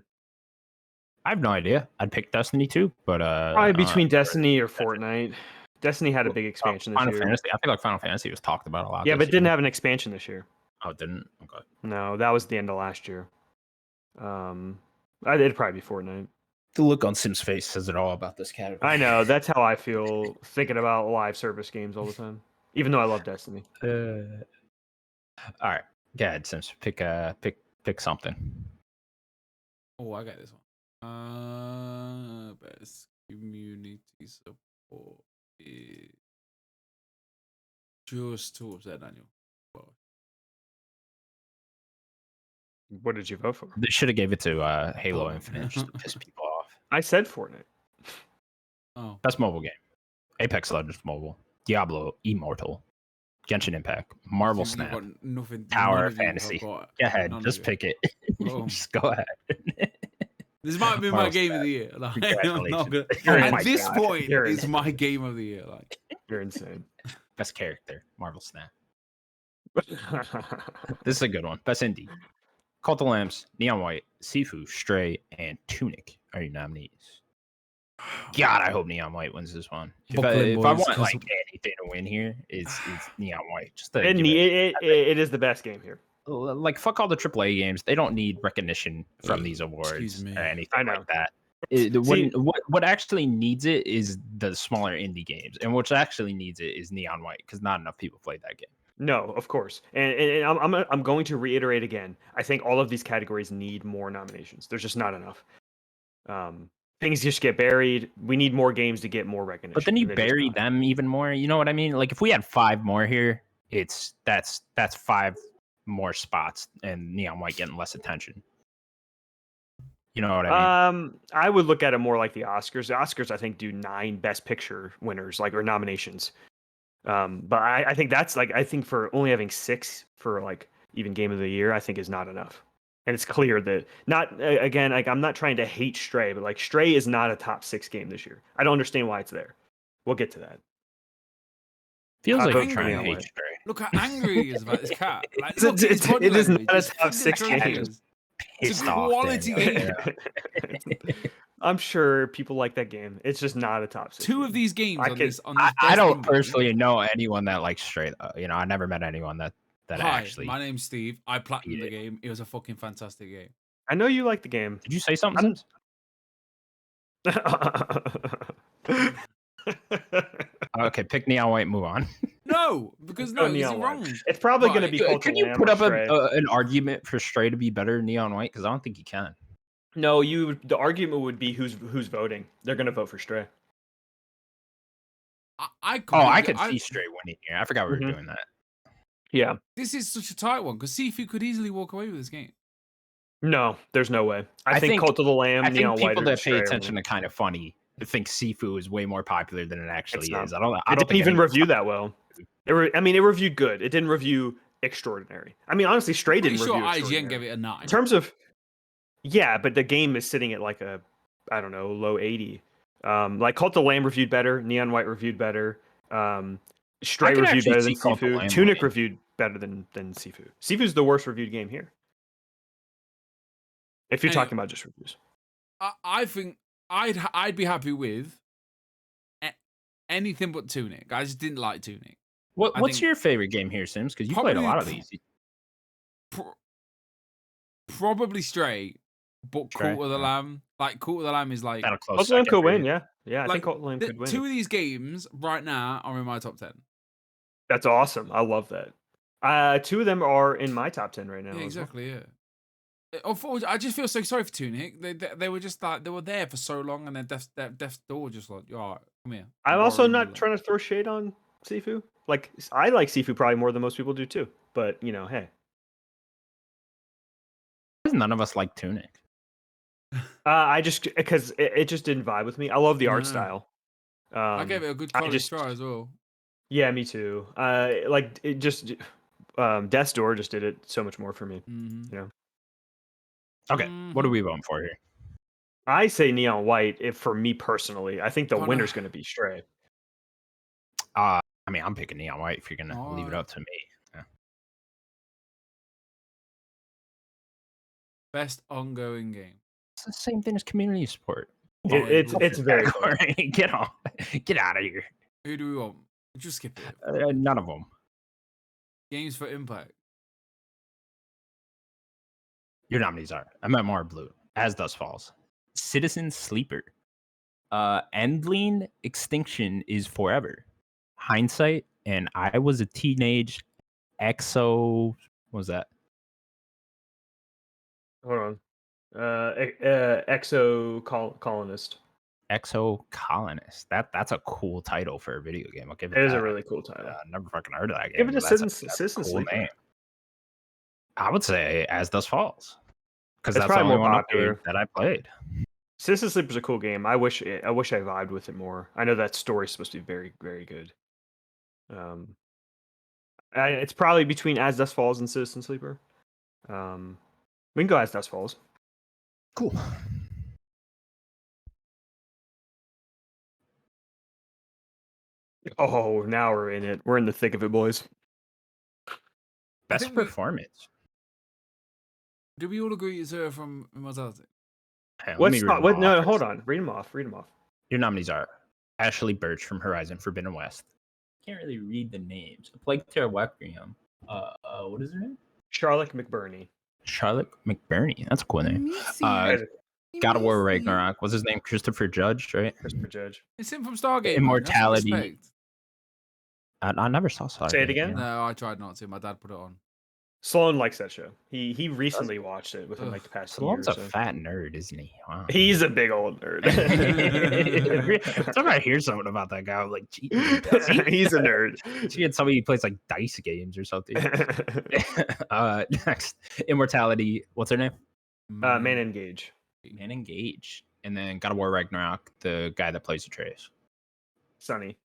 Speaker 1: have no idea. I'd pick Destiny 2, but
Speaker 2: probably between Destiny or Fortnite. Destiny had a big expansion this year.
Speaker 1: Fantasy, I feel like Final Fantasy was talked about a lot.
Speaker 2: Yeah, but it didn't have an expansion this year.
Speaker 1: Oh, it didn't? Okay.
Speaker 2: No, that was the end of last year. It'd probably be Fortnite.
Speaker 1: The look on Sim's face says it all about this category.
Speaker 2: I know. That's how I feel thinking about live service games all the time. Even though I love Destiny.
Speaker 1: All right. Go ahead, Sims. Pick something.
Speaker 3: Oh, I got this one. Best community support is just to upset Daniel.
Speaker 2: What did you vote for?
Speaker 1: They should have gave it to Halo Infinite just to piss people off.
Speaker 2: I said Fortnite.
Speaker 3: Oh,
Speaker 1: best mobile game: Apex Legends Mobile, Diablo Immortal, Genshin Impact, Marvel Snap, Tower Fantasy. Go ahead, just pick it. Just go ahead.
Speaker 3: This might be my
Speaker 1: Marvel
Speaker 3: game of
Speaker 1: Snap.
Speaker 3: the year. Like, I'm
Speaker 1: Congratulations.
Speaker 3: not gonna,
Speaker 2: You're
Speaker 3: at
Speaker 2: my
Speaker 3: this
Speaker 2: God.
Speaker 3: point,
Speaker 2: You're
Speaker 3: it's
Speaker 2: insane.
Speaker 3: my game of the year. Like,
Speaker 2: You're insane.
Speaker 1: Best character, Marvel Snap. This is a good one. Best indie. Cult of Lambs, Neon White, Sifu, Stray, and Tunic are your nominees. God, I hope Neon White wins this one. If
Speaker 3: Buckle in,
Speaker 1: I
Speaker 3: boys,
Speaker 1: want
Speaker 3: 'cause-
Speaker 1: like anything to win here, it's Neon White. Just to
Speaker 2: And
Speaker 1: give it,
Speaker 2: it is the best game here.
Speaker 1: like fuck all the AAA games. They don't need recognition from these awards
Speaker 3: Excuse me.
Speaker 1: or anything
Speaker 2: I know.
Speaker 1: like that.
Speaker 2: See-
Speaker 1: What actually needs it is the smaller indie games, and what actually needs it is Neon White because not enough people played that game.
Speaker 2: No, of course, and I'm going to reiterate again. I think all of these categories need more nominations. There's just not enough. Things just get buried. We need more games to get more recognition.
Speaker 1: But then you
Speaker 2: and they're just
Speaker 1: bury
Speaker 2: not.
Speaker 1: them even more. You know what I mean? Like if we had 5 more here, that's 5 more spots, and Neon White getting less attention. You know what I mean?
Speaker 2: I would look at it more like the Oscars. The Oscars, I think, do 9 Best Picture winners, like or nominations. But I think that's like I think for only having 6 for like even Game of the Year, I think is not enough. And it's clear that not again, like I'm not trying to hate Stray, but like Stray is not a top 6 game this year. I don't understand why it's there. We'll get to that.
Speaker 1: Feels
Speaker 2: I
Speaker 1: like
Speaker 2: vote
Speaker 1: you're
Speaker 2: for
Speaker 1: trying to
Speaker 2: Neon
Speaker 1: hate
Speaker 2: White.
Speaker 1: Stray.
Speaker 3: Look how angry he is about this cat. Like,
Speaker 2: It
Speaker 3: look, his body
Speaker 2: it is
Speaker 3: language
Speaker 2: not a
Speaker 3: is
Speaker 2: top 6
Speaker 3: fully
Speaker 2: game.
Speaker 3: drunk.
Speaker 1: Pissed
Speaker 3: a
Speaker 1: off,
Speaker 3: quality
Speaker 1: Daniel.
Speaker 3: game.
Speaker 1: Yeah.
Speaker 2: I'm sure people like that game. It's just not a top 6.
Speaker 3: 2 of
Speaker 2: game.
Speaker 3: these games
Speaker 2: I
Speaker 3: on
Speaker 2: could-
Speaker 3: this on this
Speaker 1: I
Speaker 3: best
Speaker 1: don't
Speaker 3: indie.
Speaker 1: personally know anyone that likes Stray. You know, I never met anyone that
Speaker 3: Hi,
Speaker 1: actually.
Speaker 3: my name's Steve. I platinumed the
Speaker 1: Yeah.
Speaker 3: game. It was a fucking fantastic game.
Speaker 2: I know you like the game.
Speaker 1: Did you say something? Sims? Okay, pick Neon White. Move on.
Speaker 3: No, because
Speaker 2: Go
Speaker 3: no, is it
Speaker 2: Neon White.
Speaker 3: wrong?
Speaker 2: It's probably going to
Speaker 3: Right.
Speaker 2: be
Speaker 3: Could-
Speaker 2: Cult of
Speaker 1: Can you
Speaker 2: Lamb
Speaker 1: put
Speaker 2: or
Speaker 1: up
Speaker 2: Stray.
Speaker 1: an argument for Stray to be better than Neon White? Because I don't think you can.
Speaker 2: No, the argument would be who's voting. They're going to vote for Stray.
Speaker 3: I
Speaker 1: Oh, I
Speaker 3: completely-
Speaker 1: could see Stray winning here. I forgot we were
Speaker 2: Mhm.
Speaker 1: doing that.
Speaker 2: Yeah.
Speaker 3: This is such a tight one because Sifu could easily walk away with this game.
Speaker 2: No, there's no way. I
Speaker 1: I
Speaker 2: think
Speaker 1: think-
Speaker 2: Cult of the Lamb,
Speaker 1: I think
Speaker 2: Neon White,
Speaker 1: people
Speaker 2: or
Speaker 1: that
Speaker 2: Stray
Speaker 1: pay
Speaker 2: are
Speaker 1: attention
Speaker 2: winning.
Speaker 1: to Kind of Funny think Sifu is way more popular than it actually
Speaker 2: not.
Speaker 1: is. I don't
Speaker 2: It
Speaker 1: think
Speaker 2: didn't even
Speaker 1: anyone-
Speaker 2: review that well. I mean, it reviewed good. It didn't review extraordinary. I mean, honestly, Stray
Speaker 3: Pretty
Speaker 2: didn't
Speaker 3: sure
Speaker 2: review
Speaker 3: IGN
Speaker 2: extraordinary.
Speaker 3: gave it a 9.
Speaker 2: In terms of, yeah, but the game is sitting at like a, I don't know, low 80. Like Cult of the Lamb reviewed better. Neon White reviewed better. Stray
Speaker 1: could
Speaker 2: reviewed
Speaker 1: actually
Speaker 2: better than
Speaker 1: see Cult of the
Speaker 2: Sifu.
Speaker 1: Lamb
Speaker 2: Tunic
Speaker 1: winning.
Speaker 2: reviewed better than Sifu. Sifu's the worst reviewed game here. If you're
Speaker 3: Hey,
Speaker 2: talking about just reviews.
Speaker 3: I think I'd be happy with anything but Tunic. I just didn't like Tunic. I
Speaker 1: What's
Speaker 3: think-
Speaker 1: your favorite game here, Sims? Because you played a lot of these.
Speaker 3: Probably Stray, but
Speaker 1: Stray,
Speaker 3: Cult of the
Speaker 1: yeah.
Speaker 3: Lamb. Like Cult of the Lamb is like
Speaker 1: Kind of close.
Speaker 2: Cult of the Lamb
Speaker 1: second
Speaker 2: could
Speaker 1: for
Speaker 2: win,
Speaker 1: you.
Speaker 2: yeah. Yeah, I
Speaker 3: Like,
Speaker 2: think Cult of the Lamb could win.
Speaker 3: 2 of these games right now are in my top 10.
Speaker 2: That's awesome. I love that. 2 of them are in my top 10 right now.
Speaker 3: Yeah,
Speaker 2: as well.
Speaker 3: exactly. Yeah. Unfortunately, I just feel so sorry for Tunic. They were just like they were there for so long, and then Death's Door just like, all right, come here.
Speaker 2: I'm also
Speaker 3: borrowing
Speaker 2: not
Speaker 3: the-
Speaker 2: trying to throw shade on Sifu. Like I like Sifu probably more than most people do too. But you know, hey,
Speaker 1: None of us like Tunic.
Speaker 2: I just because it just didn't vibe with me. I love the art
Speaker 3: No.
Speaker 2: style.
Speaker 3: I gave it a good
Speaker 2: I
Speaker 3: college
Speaker 2: just-
Speaker 3: try as well.
Speaker 2: Yeah, me too. Like it just Death's Door just did it so much more for me.
Speaker 3: Mhm.
Speaker 1: Okay, what are we voting for here?
Speaker 2: I say Neon White. If for me personally, I think the
Speaker 3: Connor.
Speaker 2: winner's going to be Stray.
Speaker 1: I mean, I'm picking Neon White if you're gonna leave it
Speaker 3: Alright.
Speaker 1: up to me. Yeah.
Speaker 3: Best ongoing game.
Speaker 1: It's the same thing as community support.
Speaker 2: It's very close.
Speaker 1: Alright, get out of here.
Speaker 3: Who do we want? Just skip it.
Speaker 1: None of them.
Speaker 3: Games for Impact.
Speaker 1: Your nominees are I Met More Blue, As Dust Falls, Citizen Sleeper, Endling Extinction is Forever, Hindsight, and I Was a Teenage Exo. What was that?
Speaker 2: Hold on. Exo Colonist.
Speaker 1: Exo Colonist. That's a cool title for a video game. I'll give it.
Speaker 2: It is a
Speaker 1: that.
Speaker 2: really cool title.
Speaker 1: Never fucking heard of that game.
Speaker 2: Give it a
Speaker 1: but that's
Speaker 2: Citizen
Speaker 1: cool
Speaker 2: Sleeper.
Speaker 1: name. I would say As Dust Falls because
Speaker 2: It's
Speaker 1: that's the
Speaker 2: probably
Speaker 1: only
Speaker 2: more
Speaker 1: one
Speaker 2: popular.
Speaker 1: that I played.
Speaker 2: Citizen Sleeper's a cool game. I wish I vibed with it more. I know that story's supposed to be very, very good. It's probably between As Dust Falls and Citizen Sleeper. We can go As Dust Falls.
Speaker 1: Cool.
Speaker 2: Oh, now we're in it. We're in the thick of it, boys.
Speaker 1: Best
Speaker 3: think we-
Speaker 1: performance.
Speaker 3: Do we all agree it's her from Immortality?
Speaker 1: Hey, let
Speaker 2: What's
Speaker 1: me read
Speaker 2: not?
Speaker 1: them
Speaker 2: What?
Speaker 1: all
Speaker 2: No,
Speaker 1: off
Speaker 2: hold
Speaker 1: first.
Speaker 2: on. Read them off. Read them off.
Speaker 1: Your nominees are Ashley Birch from Horizon Forbidden West. Can't really read the names. Plague Tale Requiem. What is her name?
Speaker 2: Charlotte McBurney.
Speaker 1: Charlotte McBurney. That's a cool name.
Speaker 2: Guys,
Speaker 1: God of War Ragnarok. What's his name? Christopher Judge, right?
Speaker 2: Christopher Judge.
Speaker 3: It's him from Stargate.
Speaker 1: Immortality.
Speaker 3: Man. That's some respect.
Speaker 1: I never saw Stargate.
Speaker 2: Say it again?
Speaker 3: No, I tried not to. My dad put it on.
Speaker 2: Sloan likes that show. He recently watched it within like the past year.
Speaker 1: Sloan's a
Speaker 2: So.
Speaker 1: fat nerd, isn't he? Wow.
Speaker 2: He's a big old nerd.
Speaker 1: Sometimes I hear something about that guy. I'm like, gee, does he?
Speaker 2: He's a nerd.
Speaker 1: She had somebody who plays like dice games or something. Next, Immortality. What's her name?
Speaker 2: Man Engage.
Speaker 1: Man Engage. And then God of War Ragnarok, the guy that plays Atreus.
Speaker 2: Sunny.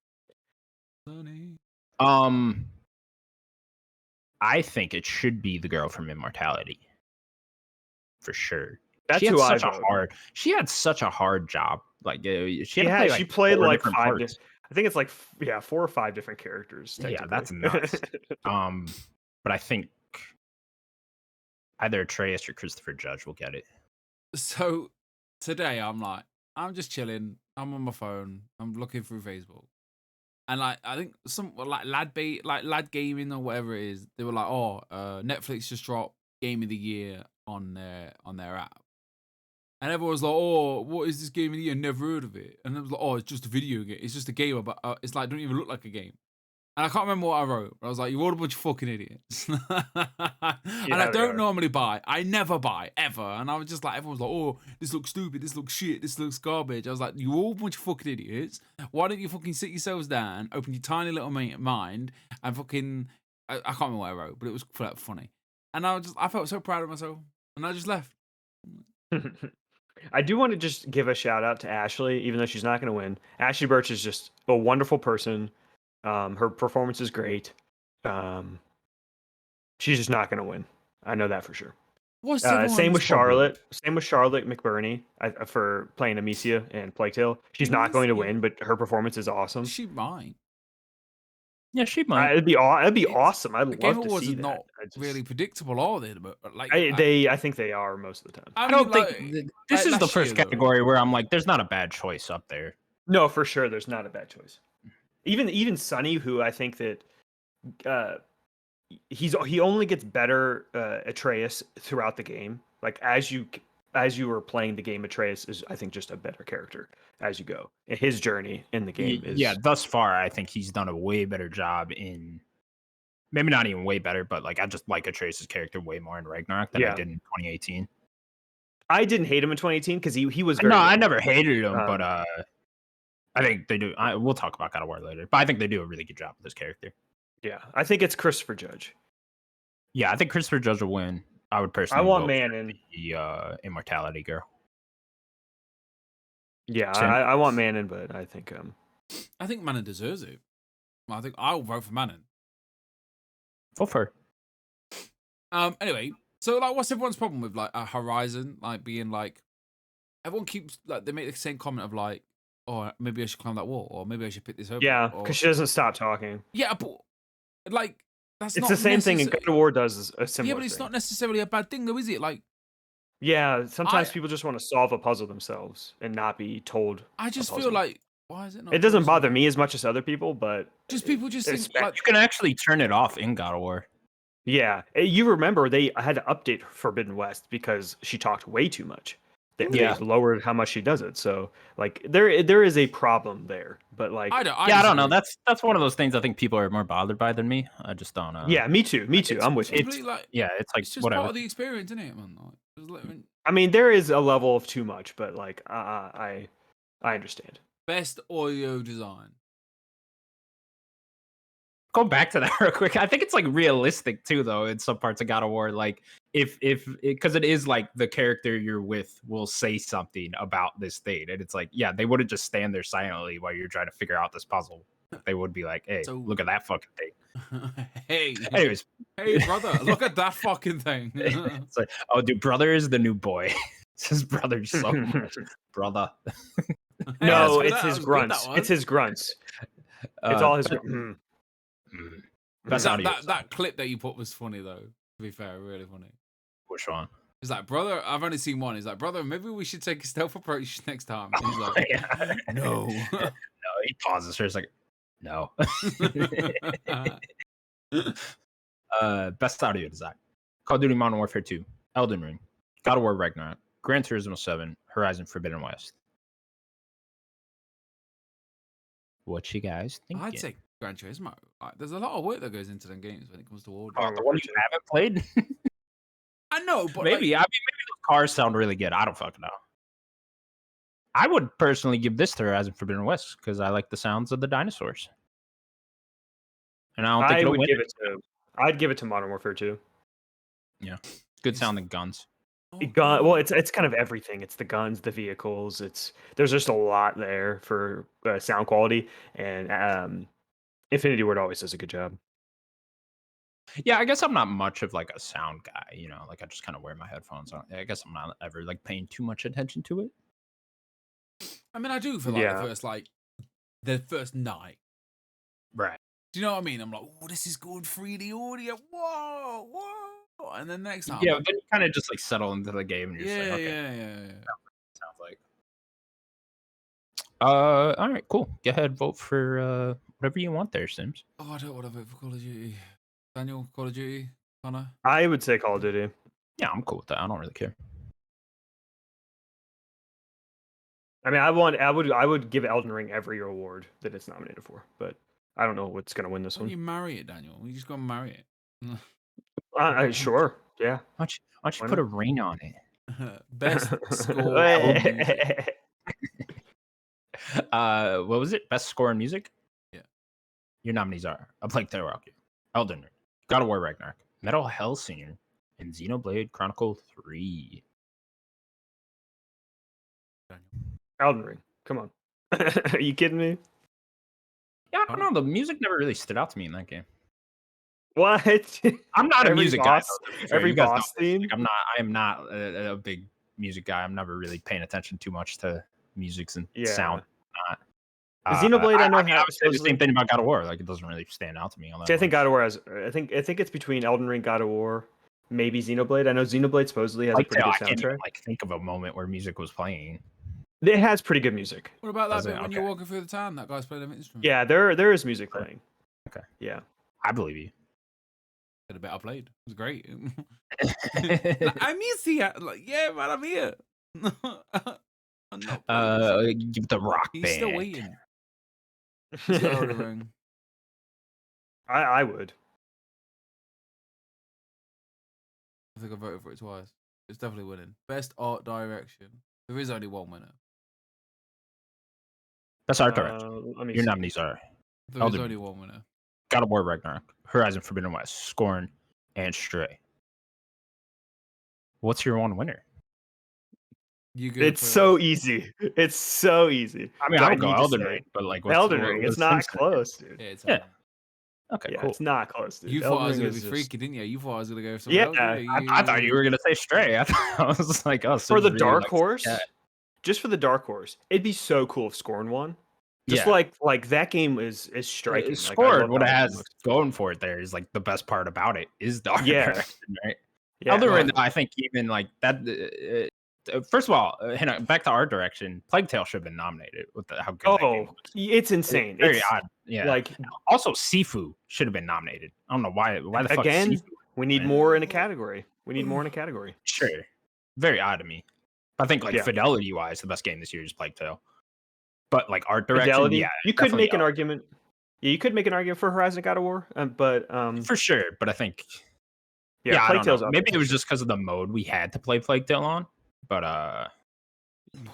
Speaker 1: I think it should be the girl from Immortality. For sure.
Speaker 2: That's
Speaker 1: she had
Speaker 2: who I
Speaker 1: such a
Speaker 2: vote.
Speaker 1: hard. She had such a hard job. Like she had
Speaker 2: Yeah,
Speaker 1: to play,
Speaker 2: she played
Speaker 1: four
Speaker 2: like
Speaker 1: different
Speaker 2: 5.
Speaker 1: parts.
Speaker 2: I think it's like 4 or 5 different characters.
Speaker 1: Yeah, that's
Speaker 2: technically.
Speaker 1: nuts. But I think either Atreus or Christopher Judge will get it.
Speaker 3: So today I'm just chilling. I'm on my phone. I'm looking through Facebook. And like I think some like lad gaming or whatever it is, they were like, oh, Netflix just dropped Game of the Year on their app. And everyone was like, oh, what is this Game of the Year? Never heard of it. And it was like, oh, it's just a video game. It's just a game, but it's like don't even look like a game. And I can't remember what I wrote. But I was like, you're all a bunch of fucking idiots. And I don't normally buy. I never buy, ever. And I was just like, everyone was like, oh, this looks stupid. This looks shit. This looks garbage. I was like, you're all a bunch of fucking idiots. Why don't you fucking sit yourselves down, open your tiny little mind, and fucking... I can't remember what I wrote, but it was funny. And I felt so proud of myself. And I just left.
Speaker 2: I do want to just give a shout out to Ashley, even though she's not going to win. Ashley Birch is just a wonderful person. Her performance is great. She's just not going to win. I know that for sure. Same with Charlotte. Same with Charlotte McBurney for playing Amicia and Plague Tale. She's not going to win, but her performance is awesome.
Speaker 3: She might.
Speaker 1: Yeah, she might.
Speaker 2: It'd be awesome. I'd
Speaker 3: Game
Speaker 2: love to
Speaker 3: Awards
Speaker 2: see
Speaker 3: are
Speaker 2: that.
Speaker 3: not really predictable, are they? But like,
Speaker 2: I think they are most of the time.
Speaker 1: I don't think this is the first category where I'm like, there's not a bad choice up there.
Speaker 2: No, for sure, there's not a bad choice. Even Sunny, who I think that he only gets better Atreus throughout the game. Like as you are playing the game, Atreus is I think just a better character as you go. And his journey in the game is
Speaker 1: thus far I think he's done a way better job in maybe not even way better, but like I just like Atreus' character way more in Ragnarok than I did in 2018.
Speaker 2: I didn't hate him in 2018 because he was very
Speaker 1: I never hated him, but I think they do. We'll talk about God of War later, but I think they do a really good job with this character.
Speaker 2: Yeah, I think it's Christopher Judge.
Speaker 1: Yeah, I think Christopher Judge will win. I would personally.
Speaker 2: I want Manon.
Speaker 1: The Immortality girl.
Speaker 2: Yeah, I want Manon, but I think
Speaker 3: Manon deserves it. I think I'll vote for Manon.
Speaker 1: Vote for her.
Speaker 3: Anyway, so like, what's everyone's problem with like a Horizon? Like being like, everyone keeps like they make the same comment of like, oh, maybe I should climb that wall, or maybe I should pick this over.
Speaker 2: Yeah, because she doesn't stop talking.
Speaker 3: Yeah, but like that's
Speaker 2: it's the same thing. And God of War does a similar.
Speaker 3: Yeah, but it's not necessarily a bad thing, though, is it? Like,
Speaker 2: yeah, sometimes people just want to solve a puzzle themselves and not be told.
Speaker 3: I just feel like, why is it not?
Speaker 2: It doesn't bother me as much as other people, but
Speaker 3: just people just think like,
Speaker 1: you can actually turn it off in God of War.
Speaker 2: Yeah, you remember they had to update Forbidden West because she talked way too much. They lowered how much she does it. So like there is a problem there. But like
Speaker 3: I
Speaker 1: don't know. That's one of those things I think people are more bothered by than me. I just don't know.
Speaker 2: Yeah, me too. I'm with you.
Speaker 1: It's like
Speaker 3: it's just
Speaker 1: whatever.
Speaker 3: part of the experience, isn't it, man?
Speaker 2: I mean, there is a level of too much, but like I understand.
Speaker 3: Best audio design.
Speaker 1: Go back to that real quick. I think it's like realistic too, though, in some parts of God of War. Like if because it is like the character you're with will say something about this thing, and it's like, yeah, they wouldn't just stand there silently while you're trying to figure out this puzzle. They would be like, hey, look at that fucking thing.
Speaker 3: Hey,
Speaker 1: anyways,
Speaker 3: hey brother, look at that fucking thing.
Speaker 1: It's like, oh, dude, brother is the new boy. It's his brother so much. Brother.
Speaker 2: No, it's his grunts. It's his grunts. It's all his.
Speaker 1: mm,
Speaker 3: That,
Speaker 1: best audio.
Speaker 3: that that clip that you put was funny though. To be fair, really funny.
Speaker 1: Which one?
Speaker 3: He's like, brother, I've only seen one. He's like, brother, maybe we should take a stealth approach next time. And he's like,
Speaker 1: Yeah.
Speaker 3: no.
Speaker 1: No, he pauses for a second. No. Best audio design. Call of Duty Modern Warfare 2, Elden Ring, God of War Ragnarok, Gran Turismo 7, Horizon Forbidden West. What you guys think?
Speaker 3: I'd say Gran Turismo. Like, there's a lot of work that goes into them games when it comes to audio.
Speaker 1: Oh, the one you haven't played?
Speaker 3: I know, but
Speaker 1: maybe.
Speaker 3: like,
Speaker 1: I mean, maybe those cars sound really good. I don't fucking know. I would personally give this to Horizon Forbidden West because I like the sounds of the dinosaurs. And I don't think it'll win.
Speaker 2: I'd give it to Modern Warfare 2.
Speaker 1: Yeah, good sounding guns.
Speaker 2: Well, it's kind of everything. It's the guns, the vehicles. There's just a lot there for sound quality, and Infinity Ward always does a good job.
Speaker 1: Yeah, I guess I'm not much of like a sound guy, you know, like I just kind of wear my headphones on. I guess I'm not ever like paying too much attention to it.
Speaker 3: I mean, I do for like the first night.
Speaker 1: Right.
Speaker 3: Do you know what I mean? I'm like, oh, this is good 3D audio. Whoa, whoa. And then next time.
Speaker 1: Yeah, then you kind of just like settle into the game and you're just like, okay.
Speaker 3: Yeah.
Speaker 1: Sounds like. All right, cool. Go ahead, vote for whatever you want there, Sims.
Speaker 3: Oh, I don't want to vote for Call of Duty. Daniel, Call of Duty, Connor?
Speaker 2: I would say Call of Duty.
Speaker 1: Yeah, I'm cool with that. I don't really care.
Speaker 2: I mean, I would give Elden Ring every award that it's nominated for, but I don't know what's gonna win this one.
Speaker 3: You marry it, Daniel. You just go and marry it.
Speaker 2: Sure, yeah.
Speaker 1: Why don't you put a ring on it?
Speaker 3: Best score. Album music.
Speaker 1: What was it? Best score in music?
Speaker 3: Yeah.
Speaker 1: Your nominees are A Plague Tale Rocket, Elden Ring, God of War Ragnarok, Metal Hellsinger, and Xenoblade Chronicle 3.
Speaker 2: Elden Ring. Come on. Are you kidding me?
Speaker 1: Yeah, I don't know. The music never really stood out to me in that game.
Speaker 2: What?
Speaker 1: I'm not a music guy.
Speaker 2: Every boss theme.
Speaker 1: I am not a big music guy. I'm never really paying attention too much to music and sound.
Speaker 2: Xenoblade, I know.
Speaker 1: I would say the same thing about God of War. Like, it doesn't really stand out to me.
Speaker 2: I think God of War has. I think it's between Elden Ring, God of War, maybe Xenoblade. I know Xenoblade supposedly has a pretty good soundtrack. I can't even,
Speaker 1: think of a moment where music was playing.
Speaker 2: It has pretty good music.
Speaker 3: What about that bit when you're walking through the town? That guy's playing an instrument.
Speaker 2: Yeah, there is music playing.
Speaker 1: Okay.
Speaker 2: Yeah,
Speaker 1: I believe you.
Speaker 3: The bit I played. It was great. I miss you. Like, yeah, man, I'm here.
Speaker 1: Give the rock
Speaker 3: He's
Speaker 1: band.
Speaker 3: still waiting.
Speaker 2: I would.
Speaker 3: I think I voted for it twice. It's definitely winning. Best art direction. There is only one winner.
Speaker 1: Best art direction. Your nominees are
Speaker 3: There is only one winner.
Speaker 1: God of War Ragnarok, Horizon Forbidden West, Scorn, and Stray. What's your one winner?
Speaker 2: It's so easy. It's so easy.
Speaker 1: I mean, I would go Elden Ring, but like
Speaker 2: Elden Ring, it's not close, dude.
Speaker 3: Yeah.
Speaker 1: Okay, cool.
Speaker 2: It's not close, dude.
Speaker 3: You thought I was gonna be freaky, didn't you? You thought I was gonna go for
Speaker 1: I thought you were gonna say Stray. I was like, oh,
Speaker 2: for the Dark Horse. Just for the Dark Horse, it'd be so cool if Scorn won. Just like that game is striking.
Speaker 1: Scorn, what it has going for it there is like the best part about it is the art direction, right?
Speaker 2: Yeah,
Speaker 1: Elden Ring, I think even like that. First of all, back to art direction. Plague Tale should have been nominated with how good that game was.
Speaker 2: It's insane.
Speaker 1: It's very odd. Yeah.
Speaker 2: Like
Speaker 1: also Sifu should have been nominated. I don't know why the fuck
Speaker 2: again.
Speaker 1: Sifu,
Speaker 2: we need more in a category.
Speaker 1: Sure. Very odd to me. I think like fidelity wise, the best game this year is Plague Tale. But like art direction,
Speaker 2: fidelity, you could make an argument. Yeah, you could make an argument for Horizon God of War, but
Speaker 1: for sure. But I think
Speaker 2: Plague Tale's
Speaker 1: maybe it was just because of the mode we had to play Plague Tale on. But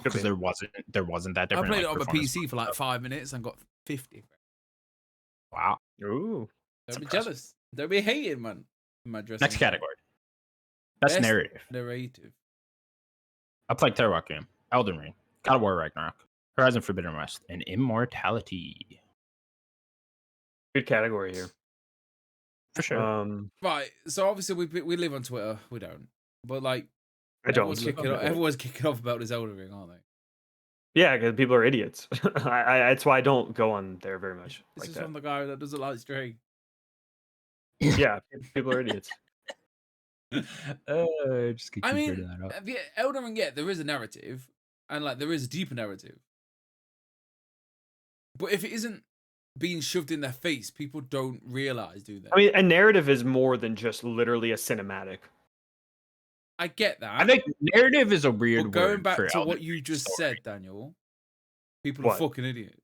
Speaker 1: because there wasn't that different.
Speaker 3: I played it on my PC for like 5 minutes and got 50.
Speaker 1: Wow.
Speaker 2: Ooh.
Speaker 3: Don't be jealous. Don't be hating, man.
Speaker 1: Next category. Best
Speaker 3: narrative.
Speaker 1: A Plague Tale Rock game, Elden Ring, God of War Ragnarok, Horizon Forbidden West, and Immortality.
Speaker 2: Good category here.
Speaker 1: For sure.
Speaker 3: Right. So obviously we live on Twitter. We don't. But like
Speaker 2: I don't.
Speaker 3: Everyone's kicking off about this Elden Ring, aren't they?
Speaker 2: Yeah, because people are idiots. That's why I don't go on there very much
Speaker 3: This
Speaker 2: like
Speaker 3: is
Speaker 2: that.
Speaker 3: from the guy that doesn't like Stray.
Speaker 2: Yeah, people are idiots.
Speaker 1: Just
Speaker 3: I
Speaker 1: keep
Speaker 3: mean,
Speaker 1: bringing that up.
Speaker 3: the Elden Ring, yeah, there is a narrative, and like there is a deeper narrative. But if it isn't being shoved in their face, people don't realize, do they?
Speaker 2: I mean, a narrative is more than just literally a cinematic.
Speaker 3: I get
Speaker 1: I
Speaker 3: that.
Speaker 1: think narrative is a
Speaker 3: But
Speaker 1: weird
Speaker 3: going
Speaker 1: word
Speaker 3: back
Speaker 1: for
Speaker 3: to
Speaker 1: Elden
Speaker 3: what you
Speaker 1: Ring
Speaker 3: just
Speaker 1: story.
Speaker 3: said, Daniel, people are
Speaker 2: What?
Speaker 3: fucking idiots.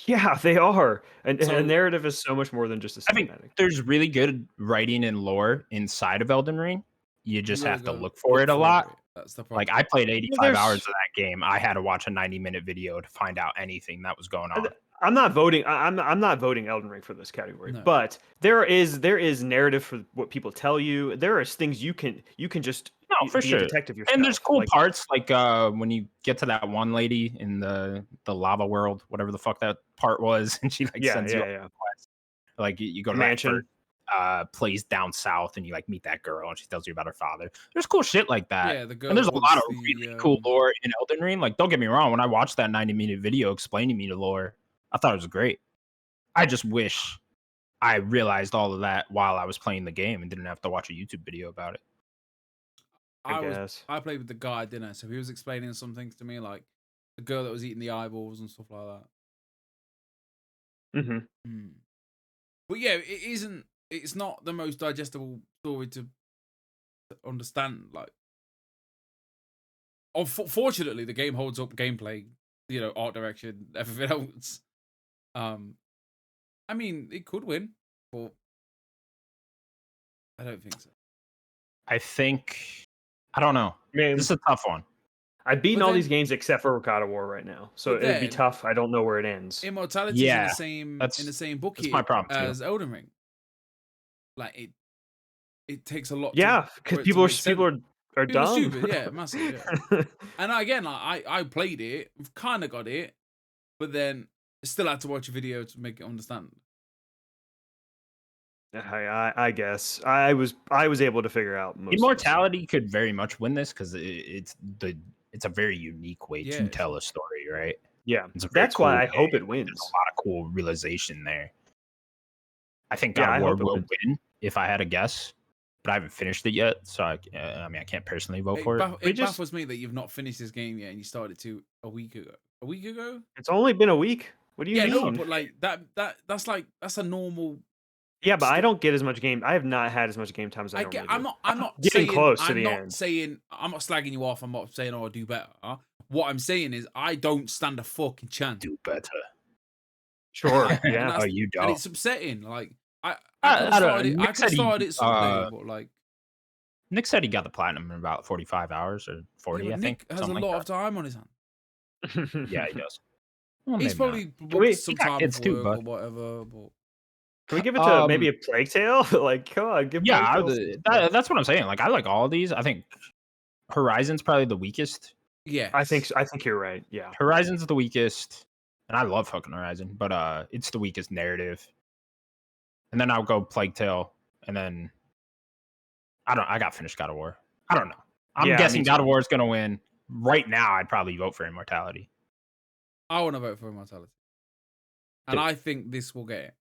Speaker 2: Yeah, they are. And
Speaker 3: So-
Speaker 2: a narrative is so much more than just a
Speaker 1: I think
Speaker 2: cinematic.
Speaker 1: there's really good writing and lore inside of Elden Ring. You just
Speaker 3: You gotta
Speaker 1: have to
Speaker 3: go
Speaker 1: look for it a lot.
Speaker 3: That's the problem.
Speaker 1: Like I played 85
Speaker 2: there's-
Speaker 1: hours of that game. I had to watch a 90-minute video to find out anything that was going on.
Speaker 2: I'm not voting. I'm not voting Elden Ring for this category.
Speaker 3: No.
Speaker 2: But there is narrative for what people tell you. There are things you can just
Speaker 1: No, for
Speaker 2: be
Speaker 1: sure.
Speaker 2: a detective yourself.
Speaker 1: And there's cool
Speaker 2: like,
Speaker 1: parts like when you get to that one lady in the lava world, whatever the fuck that part was, and she like sends you on
Speaker 2: yeah.
Speaker 1: quest. Like you go to
Speaker 2: Mansion.
Speaker 1: that first place down south and you like meet that girl and she tells you about her father. There's cool shit like that.
Speaker 3: Yeah, the girl
Speaker 1: And there's a
Speaker 3: wants
Speaker 1: lot of
Speaker 3: the,
Speaker 1: really cool lore in Elden Ring. Like, don't get me wrong, when I watched that 90-minute video explaining me the lore, I thought it was great. I just wish I realized all of that while I was playing the game and didn't have to watch a YouTube video about it.
Speaker 2: I guess.
Speaker 3: I played with the guy at dinner, so he was explaining some things to me, like the girl that was eating the eyeballs and stuff like that.
Speaker 2: Mm-hmm.
Speaker 3: But yeah, it isn't. It's not the most digestible story to understand. Like, fortunately, the game holds up gameplay, art direction, everything else. I mean, it could win, but I don't think so.
Speaker 1: I don't know.
Speaker 2: Man,
Speaker 1: This is a tough one.
Speaker 2: I've beaten
Speaker 3: But
Speaker 2: all
Speaker 3: then-
Speaker 2: these games except for God of War right now, so
Speaker 3: But
Speaker 2: it'd be
Speaker 3: then-
Speaker 2: tough. I don't know where it ends.
Speaker 3: Immortality is in
Speaker 1: Yeah,
Speaker 3: the same
Speaker 1: that's
Speaker 3: bucket
Speaker 1: my problem, too.
Speaker 3: as Elden Ring. Like it takes a lot.
Speaker 2: Yeah,
Speaker 3: for
Speaker 2: because
Speaker 3: it to
Speaker 2: people are
Speaker 3: make sense.
Speaker 2: people are
Speaker 3: People are
Speaker 2: dumb.
Speaker 3: stupid, yeah, massive, yeah. And again, I played it, kind of got it, but then still had to watch a video to make it understand.
Speaker 2: I guess I was able to figure out most.
Speaker 1: Immortality could very much win this because it's a very unique way
Speaker 3: Yeah,
Speaker 1: to
Speaker 3: it's-
Speaker 1: tell a story, right?
Speaker 2: Yeah,
Speaker 1: It's a very
Speaker 2: that's why I
Speaker 1: cool
Speaker 2: hope
Speaker 1: game.
Speaker 2: it wins.
Speaker 1: There's a lot of cool realization there. I think
Speaker 2: Yeah,
Speaker 1: God
Speaker 2: I
Speaker 1: of War
Speaker 2: hope it
Speaker 1: will
Speaker 2: wins.
Speaker 1: win if I had a guess, but I haven't finished it yet, so I mean I can't personally vote for it.
Speaker 3: It baffles me that you've not finished this game yet and you started to a week ago. A week ago?
Speaker 2: It's only been a week. What do you
Speaker 3: Yeah,
Speaker 2: mean?
Speaker 3: no, but like that's a normal.
Speaker 2: Yeah, but I don't get as much game. I have not had as much game time as I
Speaker 3: I
Speaker 2: normally
Speaker 3: get.
Speaker 2: do.
Speaker 3: I'm not
Speaker 2: getting
Speaker 3: saying,
Speaker 2: close to
Speaker 3: I'm
Speaker 2: the
Speaker 3: not
Speaker 2: end.
Speaker 3: saying. I'm not slagging you off. I'm not saying, oh, I do better. What I'm saying is, I don't stand a fucking chance.
Speaker 1: Do better.
Speaker 2: Sure,
Speaker 3: And
Speaker 2: yeah.
Speaker 3: that's-
Speaker 1: Oh, you
Speaker 3: And
Speaker 1: don't.
Speaker 3: it's upsetting. Like I could
Speaker 1: I
Speaker 3: have
Speaker 1: don't know.
Speaker 3: started it. I
Speaker 1: Nick
Speaker 3: could
Speaker 1: said
Speaker 3: have
Speaker 1: he,
Speaker 3: started it Sunday, but like
Speaker 1: Nick said he got the platinum in about 45 hours or 40,
Speaker 3: yeah,
Speaker 1: I
Speaker 3: but
Speaker 1: think.
Speaker 3: Nick has a
Speaker 1: something
Speaker 3: lot
Speaker 1: like
Speaker 3: of time on his hands.
Speaker 1: that. Yeah, he does. Well,
Speaker 3: He's
Speaker 1: maybe
Speaker 3: probably
Speaker 1: not.
Speaker 3: booked
Speaker 2: we-
Speaker 3: some
Speaker 1: He's got
Speaker 3: time
Speaker 1: kids
Speaker 3: off
Speaker 1: too,
Speaker 3: work
Speaker 1: bud.
Speaker 3: or whatever. But
Speaker 2: Can we give it to maybe a Plague Tale? Like, come on, give
Speaker 1: Yeah,
Speaker 2: Plague Tale.
Speaker 1: that's what I'm saying. Like, I like all of these. I think Horizon's probably the weakest.
Speaker 3: yeah,
Speaker 2: I think you're right. Yeah.
Speaker 1: Horizon's the weakest, and I love fucking Horizon, but it's the weakest narrative. And then I'll go Plague Tale, and then I got finished God of War. I don't know. I'm
Speaker 2: Yeah,
Speaker 1: guessing
Speaker 2: me
Speaker 1: God
Speaker 2: too.
Speaker 1: of War is gonna win. Right now, I'd probably vote for Immortality.
Speaker 3: I want to vote for Immortality, and
Speaker 1: Dude.
Speaker 3: I think this will get it.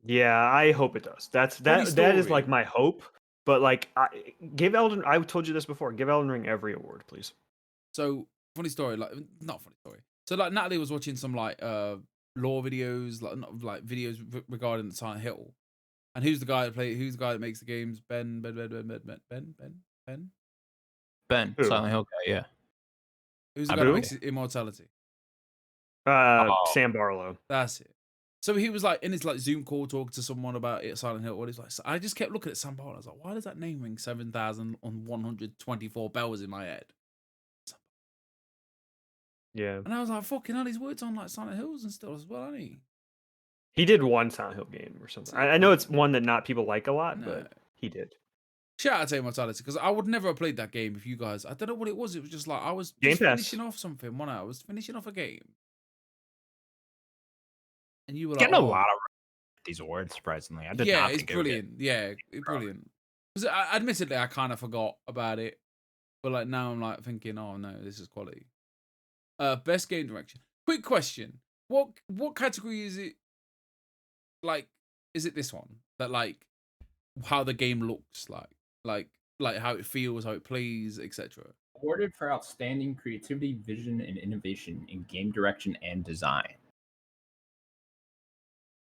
Speaker 2: Yeah, I hope it does. That is
Speaker 3: story.
Speaker 2: like my hope. But like, give Elden. I told you this before. Give Elden Ring every award, please.
Speaker 3: So funny story, like not funny story. So like Natalie was watching some like lore videos, like not like videos regarding the Silent Hill. And who's the guy that makes the games? Ben.
Speaker 1: Ben,
Speaker 2: Who?
Speaker 1: Silent Hill guy, yeah.
Speaker 3: Who's the guy that
Speaker 2: Abu?
Speaker 3: makes Immortality?
Speaker 2: Sam Barlow.
Speaker 3: That's it. So he was like in his like Zoom call talking to someone about it, Silent Hill. What he's like, I just kept looking at Sam Barlow. I was like, why does that name ring 7,124 bells in my head?
Speaker 2: Yeah.
Speaker 3: And I was like, fucking hell, he's worked on like Silent Hills and stuff as well, hasn't he?
Speaker 2: He did one Silent Hill game or something. I know it's one that not people like a lot,
Speaker 3: No.
Speaker 2: but he did.
Speaker 3: Shout out to Immortality, because I would never have played that game if you guys. I don't know what it was. It was just like I was
Speaker 2: Game
Speaker 3: just
Speaker 2: Pass.
Speaker 3: finishing off something. I was finishing off a game, and you were
Speaker 1: Getting
Speaker 3: like,
Speaker 1: a lot of these awards, surprisingly. I did
Speaker 3: yeah,
Speaker 1: not
Speaker 3: it's
Speaker 1: think it would get-
Speaker 3: brilliant. Yeah, it's brilliant. Because admittedly, I kind of forgot about it, but like now I'm like thinking, oh no, this is quality. Best game direction. Quick question: what category is it? Like, is it this one that like how the game looks like how it feels, how it plays, etc.
Speaker 1: Awarded for outstanding creativity, vision, and innovation in game direction and design.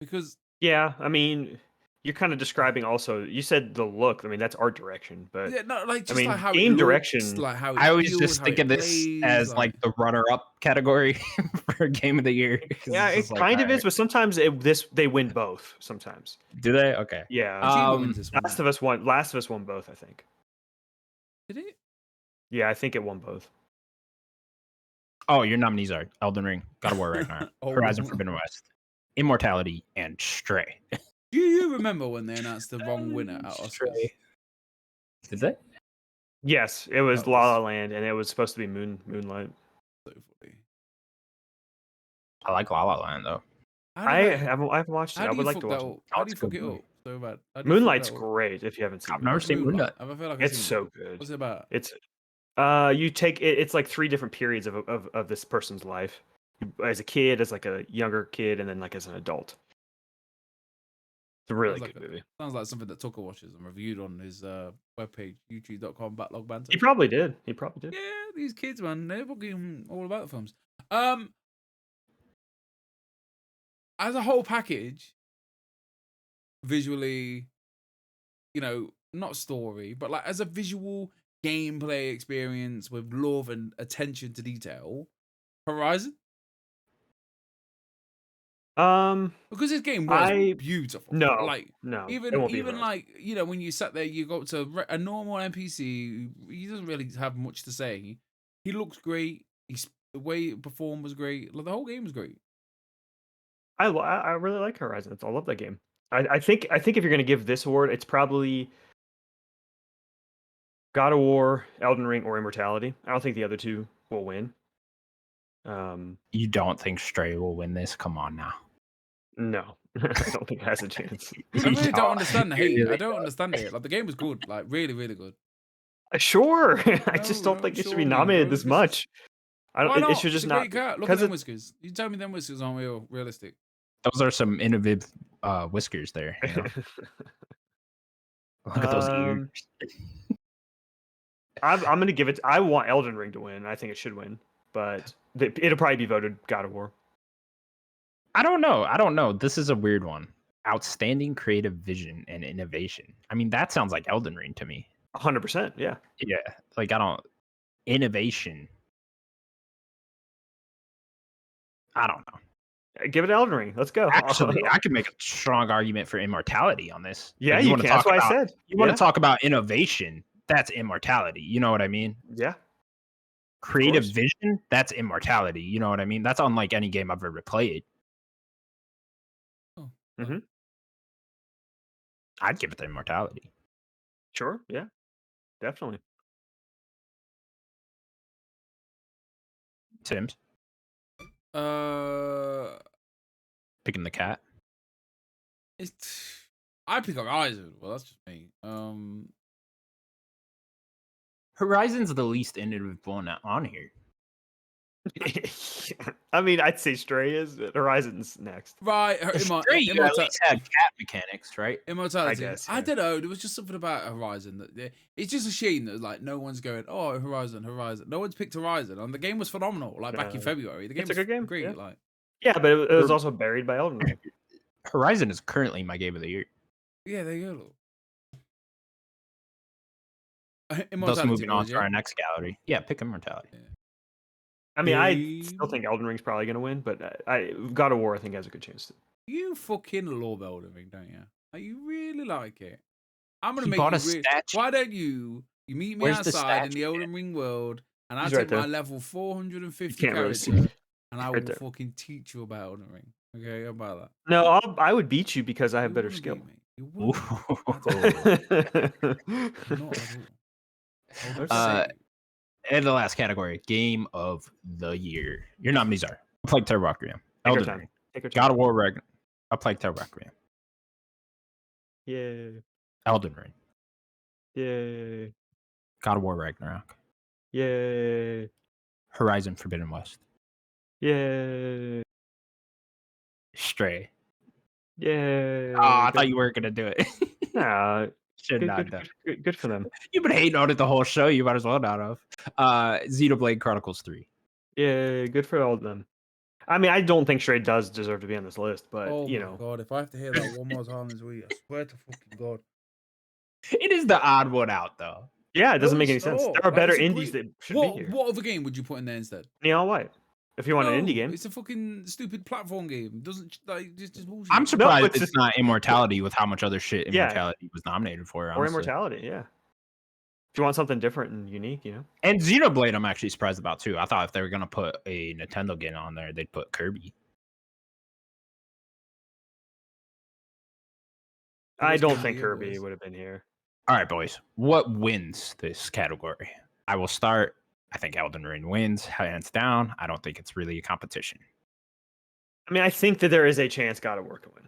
Speaker 3: Because
Speaker 2: Yeah, I mean, you're kind of describing also. You said the look. I mean, that's art direction, but
Speaker 3: yeah, no, like
Speaker 2: I
Speaker 3: just
Speaker 2: mean,
Speaker 3: like how
Speaker 2: game
Speaker 3: it looks,
Speaker 2: direction.
Speaker 3: like how it
Speaker 1: I always
Speaker 3: feels,
Speaker 1: just
Speaker 3: how
Speaker 1: think
Speaker 3: it
Speaker 1: of this
Speaker 3: plays,
Speaker 1: as like the runner-up category for game of the year. 'Cause
Speaker 2: Yeah,
Speaker 1: it's
Speaker 2: it
Speaker 1: just like,
Speaker 2: kind of
Speaker 1: all
Speaker 2: is,
Speaker 1: right.
Speaker 2: but sometimes they win both. Sometimes,
Speaker 1: Do they? Okay.
Speaker 2: yeah.
Speaker 3: Kojima wins this one.
Speaker 2: Last of Us won. Last of Us won both, I think.
Speaker 3: Did it?
Speaker 2: Yeah, I think it won both.
Speaker 1: Oh, your nominees are Elden Ring, God of War Ragnarok,
Speaker 3: Oh.
Speaker 1: Horizon Forbidden West, Immortality, and Stray.
Speaker 3: Do you remember when they announced the wrong winner at Oscars?
Speaker 1: Stray. Did they?
Speaker 2: Yes, it was
Speaker 3: That
Speaker 2: La
Speaker 3: was-
Speaker 2: La Land, and it was supposed to be Moonlight.
Speaker 3: So funny.
Speaker 1: I like La La Land though.
Speaker 3: How do
Speaker 2: I
Speaker 3: they-
Speaker 2: haven't watched it.
Speaker 3: How
Speaker 2: I
Speaker 3: do you
Speaker 2: would like
Speaker 3: fuck
Speaker 2: to
Speaker 3: that
Speaker 2: watch it.
Speaker 3: up? How
Speaker 1: Oh,
Speaker 3: do you
Speaker 1: it's a
Speaker 3: fuck
Speaker 1: good
Speaker 3: it
Speaker 1: movie.
Speaker 3: up so bad? How do you fuck
Speaker 2: Moonlight's
Speaker 3: that up?
Speaker 2: great if you haven't seen
Speaker 1: I've never
Speaker 2: it.
Speaker 1: seen Moonlight.
Speaker 3: I feel like I've
Speaker 2: It's
Speaker 3: seen
Speaker 2: so
Speaker 3: it.
Speaker 2: good.
Speaker 3: What's it about?
Speaker 2: It's you take it, it's like 3 different periods of this person's life. As a kid, as like a younger kid, and then like as an adult. It's a really
Speaker 3: Sounds
Speaker 2: good
Speaker 3: like
Speaker 2: movie.
Speaker 3: Sounds like something that Tucker watches and reviewed on his webpage, youtube.com/backlogbanter.
Speaker 2: He probably did.
Speaker 3: Yeah, these kids, man, they're fucking all about the films. As a whole package, visually, not story, but like as a visual gameplay experience with love and attention to detail, Horizon. Because this game was beautiful.
Speaker 2: no,
Speaker 3: like
Speaker 2: no, it
Speaker 3: even
Speaker 2: won't be
Speaker 3: even
Speaker 2: Horizon.
Speaker 3: like when you sat there, you go to a normal NPC. He doesn't really have much to say. He looks great. The way it performed was great. Like the whole game was great.
Speaker 2: I really like Horizon. I love that game. I think if you're gonna give this award, it's probably God of War, Elden Ring, or Immortality. I don't think the other two will win.
Speaker 1: You don't think Stray will win this? Come on now.
Speaker 2: No, I don't think it has a chance.
Speaker 3: I really don't understand the hate.
Speaker 1: Really
Speaker 3: I don't understand it. Like the game was good, like really, really good.
Speaker 2: Sure, I just don't think it should be nominated this much. I don't.
Speaker 3: Why not?
Speaker 2: It should
Speaker 3: It's
Speaker 2: just
Speaker 3: a
Speaker 2: not
Speaker 3: great cat. Look at them whiskers. You tell me them whiskers aren't realistic.
Speaker 1: Those are some innovative whiskers there. You know? Look at those ears.
Speaker 2: I'm gonna give it. I want Elden Ring to win. I think it should win, but it'll probably be voted God of War.
Speaker 1: I don't know. This is a weird one. Outstanding creative vision and innovation. I mean, that sounds like Elden Ring to me.
Speaker 2: 100%. Yeah.
Speaker 1: Yeah. Like innovation. I don't know.
Speaker 2: Give it Elden Ring. Let's go.
Speaker 1: Actually, I could make a strong argument for immortality on this.
Speaker 2: Yeah,
Speaker 1: Like,
Speaker 2: you can. That's what I said.
Speaker 1: You want to talk about innovation? That's immortality. You know what I mean?
Speaker 2: Yeah.
Speaker 1: Creative vision? That's immortality. You know what I mean? That's unlike any game I've ever played.
Speaker 3: Oh.
Speaker 2: Mm-hmm.
Speaker 1: I'd give it the immortality.
Speaker 2: Sure. Yeah. Definitely.
Speaker 1: Sims picking the cat.
Speaker 3: I pick Horizon. Well, that's just me.
Speaker 1: Horizon's the least innovative one on here.
Speaker 2: I mean, I'd say Stray is. Horizon's next.
Speaker 3: Right.
Speaker 1: Stray, you at least had cat mechanics, right?
Speaker 3: Immortality.
Speaker 2: I guess.
Speaker 3: I
Speaker 2: Yeah.
Speaker 3: don't know. There was just something about Horizon that it's just a shame that like no one's going, oh, Horizon. No one's picked Horizon, and the game was phenomenal. Like back in February, the game
Speaker 2: It's
Speaker 3: was
Speaker 2: a good game.
Speaker 3: great.
Speaker 2: Yeah.
Speaker 3: Like
Speaker 2: Yeah, but it was also buried by Elden Ring.
Speaker 1: Horizon is currently my game of the year.
Speaker 3: yeah, there you go.
Speaker 1: Thus, moving on to our next gallery. Yeah, pick Immortality.
Speaker 3: Yeah.
Speaker 2: I mean, I still think Elden Ring's probably going to win, but God of War I think has a good chance to.
Speaker 3: You fucking love Elden Ring, don't you? Like, you really like it. I'm gonna
Speaker 1: He
Speaker 3: make
Speaker 1: bought
Speaker 3: you.
Speaker 1: a statue.
Speaker 3: Why don't you meet me
Speaker 1: Where's the
Speaker 3: outside in the
Speaker 1: statue,
Speaker 3: Elden Ring world, and I
Speaker 2: He's
Speaker 3: take
Speaker 2: right there.
Speaker 3: my level 450
Speaker 2: can't really
Speaker 3: character,
Speaker 2: see.
Speaker 3: and I
Speaker 2: Right
Speaker 3: will
Speaker 2: there.
Speaker 3: fucking teach you about Elden Ring. Okay, how about that?
Speaker 2: No, I would beat you because I have
Speaker 3: You
Speaker 2: better
Speaker 3: wouldn't
Speaker 2: skill.
Speaker 3: beat me. You wouldn't. Not at all. Hold
Speaker 1: Uh,
Speaker 3: up,
Speaker 1: And the last category, game of the year. Your nominees are A Plague Tale Requiem,
Speaker 2: Take our
Speaker 1: Elden
Speaker 2: time.
Speaker 1: Ring,
Speaker 2: Take your time.
Speaker 1: God of War Ragnarok, A Plague Tale Requiem,
Speaker 2: Yay.
Speaker 1: Elden Ring,
Speaker 2: Yay.
Speaker 1: God of War Ragnarok,
Speaker 2: Yay!
Speaker 1: Horizon Forbidden West.
Speaker 2: Yay!
Speaker 1: Stray.
Speaker 2: Yay!
Speaker 1: Oh, I thought you weren't gonna do it.
Speaker 2: Nah,
Speaker 1: Should
Speaker 2: good,
Speaker 1: not
Speaker 2: good,
Speaker 1: done.
Speaker 2: good for them.
Speaker 1: You've been hating on it the whole show. You might as well not have. Xenoblade Chronicles 3.
Speaker 2: Yay! Good for all of them. I mean, I don't think Stray does deserve to be on this list, but
Speaker 3: Oh
Speaker 2: you
Speaker 3: my
Speaker 2: know,
Speaker 3: god! If I have to hear that one more time this week, I swear to fucking god.
Speaker 1: It is the odd one out, though.
Speaker 2: yeah, it doesn't
Speaker 3: No,
Speaker 2: make any
Speaker 3: it's
Speaker 2: sense.
Speaker 3: not.
Speaker 2: There are
Speaker 3: Like,
Speaker 2: better
Speaker 3: it's a
Speaker 2: indies
Speaker 3: great-
Speaker 2: that should be
Speaker 3: What
Speaker 2: here.
Speaker 3: what other game would you put in there instead?
Speaker 2: Neon White. If you want an indie
Speaker 3: No,
Speaker 2: game,
Speaker 3: it's a fucking stupid platform game. Doesn't like just bullshit.
Speaker 1: I'm surprised
Speaker 2: it's
Speaker 1: it's
Speaker 2: just-
Speaker 1: not Immortality with how much other shit
Speaker 2: Yeah.
Speaker 1: Immortality was nominated for.
Speaker 2: or
Speaker 1: Honestly.
Speaker 2: Immortality, yeah. If you want something different and unique, you know.
Speaker 1: And Xenoblade, I'm actually surprised about too. I thought if they were gonna put a Nintendo game on there, they'd put Kirby.
Speaker 2: I
Speaker 3: was
Speaker 2: don't
Speaker 3: Game of
Speaker 2: think
Speaker 3: the Year,
Speaker 2: Kirby
Speaker 3: boys.
Speaker 2: would have been here.
Speaker 1: All right, boys. What wins this category? I will start. I think Elden Ring wins, hands down. I don't think it's really a competition.
Speaker 2: I mean, I think that there is a chance God of War can win.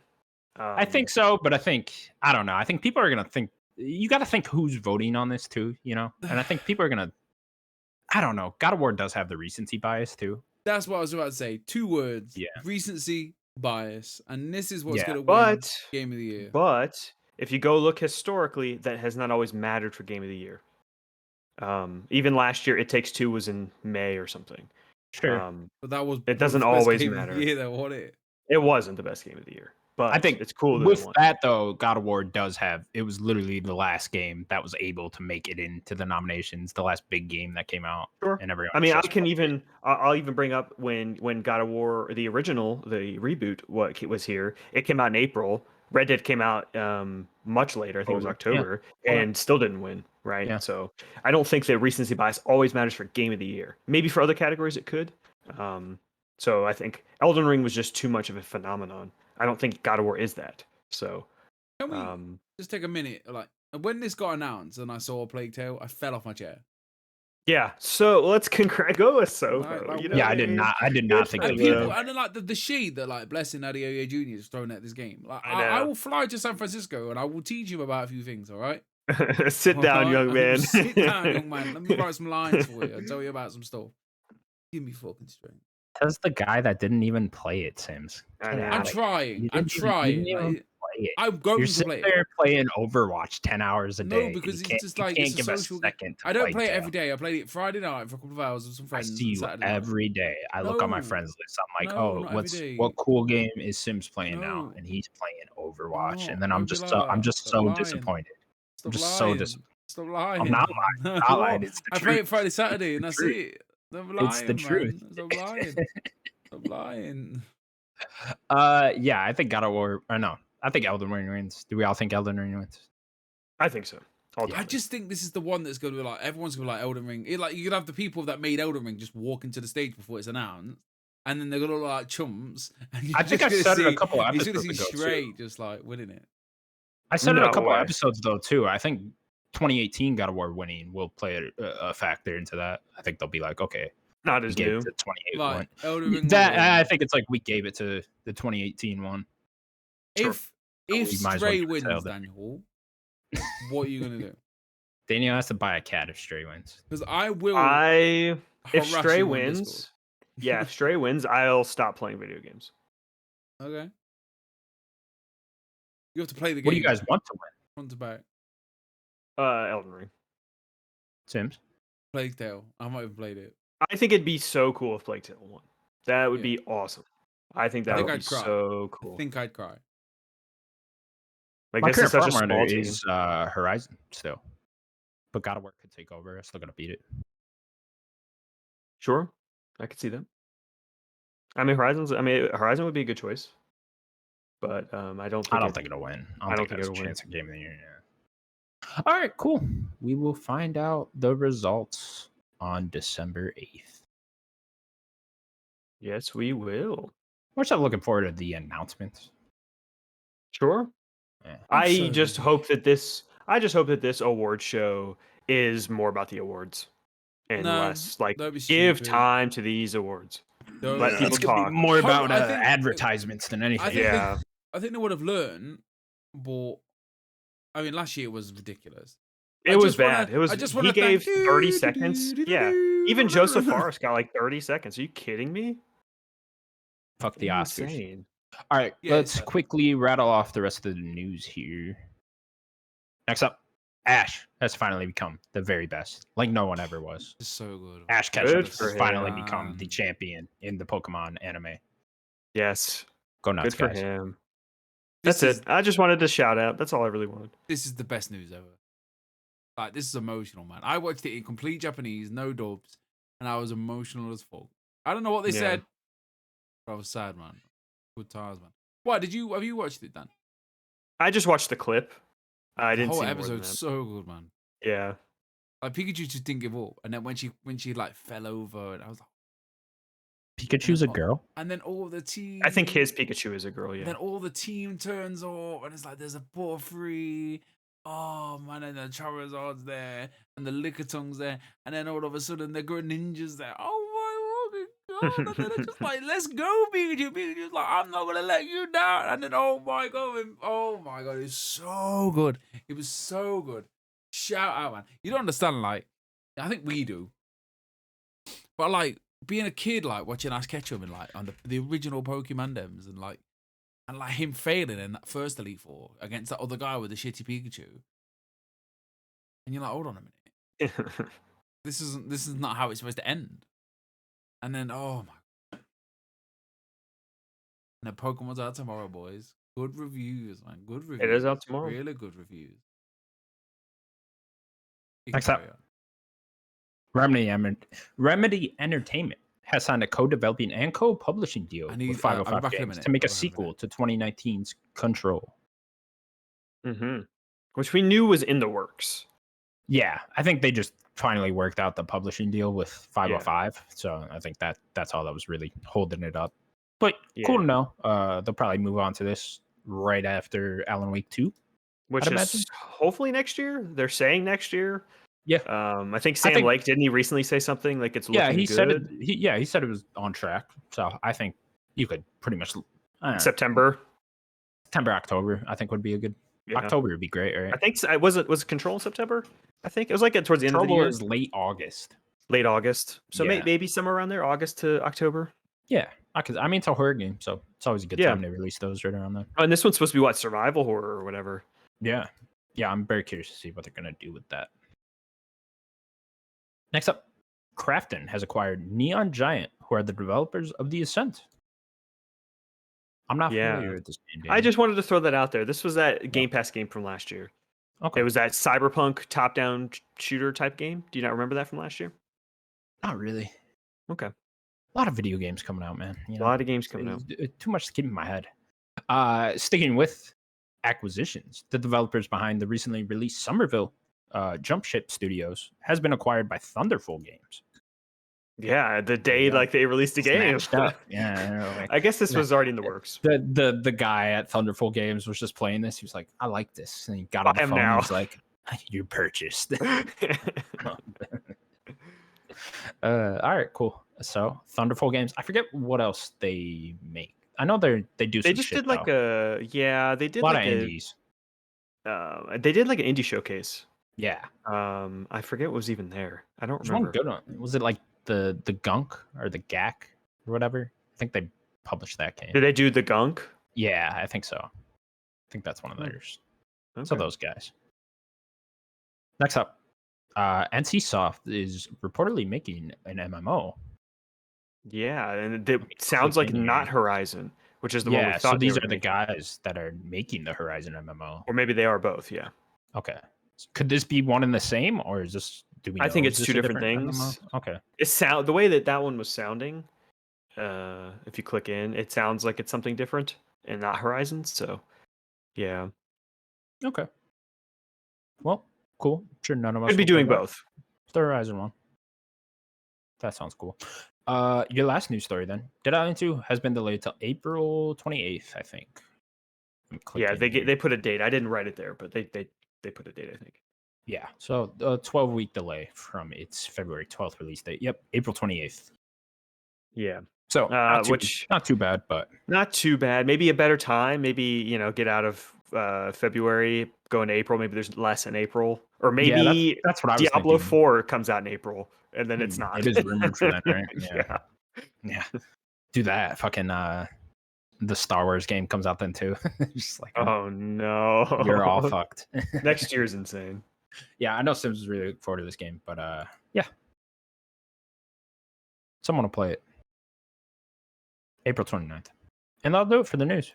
Speaker 1: I think so, but I don't know. I think people are gonna think. You got to think who's voting on this too, you know. And I think people are gonna. I don't know. God of War does have the recency bias too.
Speaker 3: That's what I was about to say. 2 words.
Speaker 1: Yeah.
Speaker 3: Recency bias, and this is what's
Speaker 1: Yeah,
Speaker 3: gonna win
Speaker 2: but
Speaker 3: Game of the Year.
Speaker 2: But if you go look historically, that has not always mattered for Game of the Year. Even last year, It Takes Two was in May or something.
Speaker 1: Sure.
Speaker 3: But that was
Speaker 2: It doesn't
Speaker 3: the best
Speaker 2: always
Speaker 3: game of
Speaker 2: matter.
Speaker 3: the year, though, wasn't it?
Speaker 2: It wasn't the best game of the year, but
Speaker 1: I think
Speaker 2: it's cool that
Speaker 1: with
Speaker 2: it won.
Speaker 1: that though, God of War does have. It was literally the last game that was able to make it into the nominations. The last big game that came out.
Speaker 2: Sure.
Speaker 1: And everyone.
Speaker 2: I mean,
Speaker 1: just fucked it.
Speaker 2: I'll even bring up when God of War, the original, the reboot, was here. It came out in April. Red Dead came out much later. I think it was October, and still didn't win. Right.
Speaker 1: Yeah.
Speaker 2: So I don't think that recency bias always matters for Game of the Year. Maybe for other categories it could. So I think Elden Ring was just too much of a phenomenon. I don't think God of War is that. So
Speaker 3: Can we just take a minute? Like, when this got announced and I saw Plague Tale, I fell off my chair.
Speaker 2: yeah. So let's go with Sofo.
Speaker 3: Like,
Speaker 2: you know
Speaker 1: Yeah,
Speaker 2: what
Speaker 1: I did
Speaker 2: mean?
Speaker 1: not. I did not think.
Speaker 3: And
Speaker 1: they would.
Speaker 3: people, and then like the shade that like Blessing Adeoye Jr. is throwing at this game. Like,
Speaker 2: I know.
Speaker 3: I will fly to San Francisco and I will teach you about a few things. All right.
Speaker 2: Sit down,
Speaker 3: Alright?
Speaker 2: young man.
Speaker 3: Sit down, young man. Let me write some lines for you and tell you about some stuff. Give me fucking strength.
Speaker 1: That's the guy that didn't even play it, Sims.
Speaker 2: I know.
Speaker 3: I'm
Speaker 1: Like,
Speaker 3: trying.
Speaker 1: you
Speaker 3: I'm
Speaker 1: didn't even- you
Speaker 3: trying.
Speaker 1: didn't even
Speaker 3: Like,
Speaker 1: play it.
Speaker 3: I'm going
Speaker 1: You're
Speaker 3: to
Speaker 1: sitting
Speaker 3: play it.
Speaker 1: there playing Overwatch 10 hours a
Speaker 3: No,
Speaker 1: day. and
Speaker 3: because
Speaker 1: you
Speaker 3: it's
Speaker 1: can't-
Speaker 3: just
Speaker 1: you
Speaker 3: like,
Speaker 1: can't
Speaker 3: it's a
Speaker 1: give
Speaker 3: social
Speaker 1: a second. To
Speaker 3: I don't play it
Speaker 1: Tale.
Speaker 3: every day. I played it Friday night for a couple of hours with some
Speaker 1: I
Speaker 3: friends.
Speaker 1: see you
Speaker 3: Saturday night.
Speaker 1: every day. I look on my
Speaker 3: No.
Speaker 1: friends list. I'm like,
Speaker 3: No, not
Speaker 1: oh,
Speaker 3: every day.
Speaker 1: what cool game is Sims playing now?
Speaker 3: No.
Speaker 1: And he's playing Overwatch.
Speaker 3: No,
Speaker 1: And then I'm
Speaker 3: don't be
Speaker 1: just
Speaker 3: like
Speaker 1: so
Speaker 3: that. Stop lying.
Speaker 1: disappointed.
Speaker 3: Stop
Speaker 1: just
Speaker 3: lying.
Speaker 1: so disappointed.
Speaker 3: Stop lying.
Speaker 1: I'm not lying. Not lying. It's the
Speaker 3: I play it
Speaker 1: truth.
Speaker 3: Friday, Saturday, and
Speaker 1: It's
Speaker 3: that's
Speaker 1: the truth.
Speaker 3: it. Stop lying,
Speaker 1: It's the truth.
Speaker 3: man. Stop lying. Stop lying.
Speaker 1: Yeah, I think God of War. Or no, I think Elden Ring wins. Do we all think Elden Ring wins?
Speaker 2: I think so. All
Speaker 3: I just think this is the one that's going to be like everyone's going to be like Elden Ring. Like you could have the people that made Elden Ring just walk into the stage before it's announced, and then they're going to look like chumps. And you're
Speaker 1: I think
Speaker 3: just
Speaker 1: I
Speaker 3: gonna
Speaker 1: said it a
Speaker 3: see-
Speaker 1: couple
Speaker 3: You're
Speaker 1: episodes
Speaker 3: going to see
Speaker 1: ago, too.
Speaker 3: Stray just like winning it.
Speaker 1: I said it
Speaker 2: No
Speaker 1: a couple
Speaker 2: way.
Speaker 1: episodes though too. I think 2018 God of War winning will play a factor into that. I think they'll be like, okay,
Speaker 2: not
Speaker 1: we
Speaker 2: as
Speaker 1: gave
Speaker 2: new.
Speaker 1: it to 28
Speaker 3: Like
Speaker 1: one.
Speaker 3: Elden Ring.
Speaker 1: That
Speaker 3: will
Speaker 1: I
Speaker 3: win.
Speaker 1: think it's like we gave it to the 2018 one.
Speaker 3: If
Speaker 1: we might as well
Speaker 3: Stray
Speaker 1: give it to
Speaker 3: wins,
Speaker 1: Elden.
Speaker 3: Daniel, what are you going to do?
Speaker 1: Daniel has to buy a cat if Stray wins.
Speaker 3: Because I will.
Speaker 2: If
Speaker 3: harass
Speaker 2: Stray
Speaker 3: you on
Speaker 2: wins,
Speaker 3: Discord.
Speaker 2: yeah, if Stray wins, I'll stop playing video games.
Speaker 3: Okay. You have to play the game.
Speaker 1: What do you guys want to win?
Speaker 3: Front to back.
Speaker 2: Elden Ring.
Speaker 1: Sims?
Speaker 3: Plague Tale. I might have played it.
Speaker 2: I think it'd be so cool if Plague Tale won. That would
Speaker 3: Yeah.
Speaker 2: be awesome. I think that
Speaker 3: I think
Speaker 2: would
Speaker 3: I'd
Speaker 2: be
Speaker 3: cry.
Speaker 2: so
Speaker 3: I
Speaker 2: cool.
Speaker 3: think I'd cry.
Speaker 2: Like
Speaker 1: My
Speaker 2: this is
Speaker 1: favorite
Speaker 2: such a
Speaker 1: front
Speaker 2: small
Speaker 1: runner
Speaker 2: team.
Speaker 1: is Horizon still. But God of War could take over. I'm still gonna beat it.
Speaker 2: Sure, I could see that. I mean, Horizon would be a good choice, but I don't think.
Speaker 1: I don't think it'll win. I don't think it has
Speaker 2: it'll
Speaker 1: a
Speaker 2: win.
Speaker 1: chance of Game of the Year. Yeah. All right, cool. We will find out the results on December 8th.
Speaker 2: Yes, we will.
Speaker 1: We're still looking forward to the announcements.
Speaker 2: Sure.
Speaker 1: Yeah.
Speaker 2: I
Speaker 3: so
Speaker 2: just
Speaker 3: busy.
Speaker 2: hope that this award show is more about the awards and
Speaker 3: No,
Speaker 2: less like
Speaker 3: that'd be
Speaker 2: give
Speaker 3: stupid.
Speaker 2: time to these awards.
Speaker 3: No,
Speaker 2: Let
Speaker 3: no,
Speaker 2: people
Speaker 1: It's gonna be
Speaker 2: talk.
Speaker 1: more
Speaker 3: Hope-
Speaker 1: about
Speaker 3: I think-
Speaker 1: advertisements than anything.
Speaker 3: I think
Speaker 2: Yeah.
Speaker 3: I think they would have learned, but I mean, last year was ridiculous.
Speaker 2: It was bad.
Speaker 3: I just want
Speaker 2: He
Speaker 3: to thank.
Speaker 2: gave 30 seconds. Yeah. Even Joseph Forrest got like 30 seconds. Are you kidding me?
Speaker 1: Fuck the Oscars.
Speaker 2: Insane.
Speaker 1: All right,
Speaker 3: Yeah,
Speaker 1: let's
Speaker 3: it's
Speaker 1: quickly rattle off the rest of the news here. Next up, Ash has finally become the very best, like no one ever was.
Speaker 3: It's so good.
Speaker 1: Ash Ketchum
Speaker 2: Good
Speaker 1: has
Speaker 2: for
Speaker 1: finally
Speaker 2: him.
Speaker 1: become the champion in the Pokemon anime.
Speaker 2: Yes.
Speaker 1: Go nuts,
Speaker 2: Good for
Speaker 1: guys.
Speaker 2: him.
Speaker 3: This
Speaker 2: That's
Speaker 3: is
Speaker 2: it. I just wanted to shout out. That's all I really wanted.
Speaker 3: this is the best news ever. Like, this is emotional, man. I watched it in complete Japanese, no dubs, and I was emotional as fuck. I don't know what they
Speaker 2: Yeah.
Speaker 3: said, but I was sad, man. Good times, man. What have you watched it, Dan?
Speaker 2: I just watched the clip. I
Speaker 3: The
Speaker 2: didn't
Speaker 3: whole
Speaker 2: see more than
Speaker 3: episode's
Speaker 2: that.
Speaker 3: so good, man.
Speaker 2: Yeah.
Speaker 3: Like, Pikachu just didn't give up, and then when she like fell over, and I was like,
Speaker 1: Pikachu's a girl.
Speaker 3: and then all the team.
Speaker 2: I think his Pikachu is a girl, yeah.
Speaker 3: Then all the team turns up, and it's like there's a Porphyry. Oh man, and the Charizard's there, and the Lickitungs there, and then all of a sudden the Greninja's there. Oh my fucking god! And then it's just like, let's go, Pikachu. Pikachu's like, I'm not gonna let you down. And then oh my god, it's so good. It was so good. Shout out, man. You don't understand, like, I think we do, but like being a kid, like watching Ash Ketchum and like on the original Pokemon dems and like him failing in that first Elite Four against that other guy with the shitty Pikachu. And you're like, hold on a minute. This is not how it's supposed to end. And then, oh my. And then Pokemon's out tomorrow, boys. Good reviews, man. Good reviews.
Speaker 2: It is out tomorrow.
Speaker 3: Really good reviews.
Speaker 1: Next up, Remedy Entertainment has signed a co-developing and co-publishing deal with 505 Games to make a sequel to 2019's Control.
Speaker 2: Which we knew was in the works.
Speaker 1: Yeah, I think they just finally worked out the publishing deal with 505. So I think that's all that was really holding it up. But cool to know. They'll probably move on to this right after Alan Wake 2.
Speaker 2: Which is hopefully next year. They're saying next year.
Speaker 1: Yeah.
Speaker 2: I think Sam Lake, didn't he recently say something like it's looking
Speaker 1: he
Speaker 2: good?
Speaker 1: said it. He said it was on track. So I think you could pretty much
Speaker 2: September,
Speaker 1: October. I think would be a good. Yeah. October would be great, right?
Speaker 2: I think was it Control in September? I think it was like towards the end of the year.
Speaker 1: Was late August.
Speaker 2: Late August. So maybe somewhere around there, August to October.
Speaker 1: Yeah, because I mean it's a horror game, so it's always a good time to release those right around there.
Speaker 2: Oh, and this one's supposed to be what, survival horror or whatever.
Speaker 1: Yeah, I'm very curious to see what they're gonna do with that. Next up, Krafton has acquired Neon Giant, who are the developers of The Ascent. I'm not familiar with this game.
Speaker 2: I just wanted to throw that out there. This was that Game Pass game from last year. Okay. It was that cyberpunk top-down shooter type game. Do you not remember that from last year?
Speaker 1: Not really.
Speaker 2: Okay.
Speaker 1: A lot of video games coming out, man.
Speaker 2: A lot of games coming out.
Speaker 1: Too much to keep in my head. Sticking with acquisitions, the developers behind the recently released Somerville Jump Ship Studios has been acquired by Thunderful Games.
Speaker 2: Yeah, the day they released the game.
Speaker 1: Yeah,
Speaker 2: I guess this was already in the works.
Speaker 1: The guy at Thunderful Games was just playing this. He was like, "I like this," and he got on the phone. And he's like, "You purchased." All right, cool. So Thunderful Games. I forget what else they make. I know they do.
Speaker 2: They just did like they did
Speaker 1: a lot of indies.
Speaker 2: They did like an indie showcase.
Speaker 1: Yeah.
Speaker 2: I forget what was even there. I don't remember.
Speaker 1: One good one. Was it like the Gunk or the GAC or whatever? I think they published that game.
Speaker 2: Did they do the Gunk?
Speaker 1: Yeah, I think so. I think that's one of theirs. Okay. So those guys. Next up, NCSoft is reportedly making an MMO.
Speaker 2: Yeah, and it sounds like not Horizon, which is the one we thought.
Speaker 1: So these are the guys that are making the Horizon MMO.
Speaker 2: Or maybe they are both, yeah.
Speaker 1: Okay. Could this be one and the same, or is this?
Speaker 2: I think it's two different things.
Speaker 1: MMO? Okay.
Speaker 2: The way that one was sounding. If you click in, it sounds like it's something different and not Horizon. So, yeah.
Speaker 1: Okay. Well, cool. I'm sure none of us
Speaker 2: could be doing both.
Speaker 1: The Horizon one. That sounds cool. Your last news story then. Dead Island 2 has been delayed till April 28th, I think.
Speaker 2: Yeah, they put a date. I didn't write it there, but they put a date, I think.
Speaker 1: Yeah, so a 12-week delay from its February 12th release date. Yep, April 28th.
Speaker 2: Yeah.
Speaker 1: So not too bad, but
Speaker 2: not too bad. Maybe a better time. Maybe get out of February, go into April. Maybe there's less in April, or
Speaker 1: Yeah,
Speaker 2: maybe
Speaker 1: that's what I was
Speaker 2: Diablo
Speaker 1: thinking.
Speaker 2: 4 comes out in April, and then it's not.
Speaker 1: It is rumored for that, right?
Speaker 2: Yeah.
Speaker 1: Yeah. Do that. Fucking the Star Wars game comes out then too. Just like,
Speaker 2: Oh no.
Speaker 1: you're all fucked.
Speaker 2: Next year's insane.
Speaker 1: Yeah, I know Sims is really looking forward to this game, but yeah. Someone will play it. April 29th. And that'll do it for the news.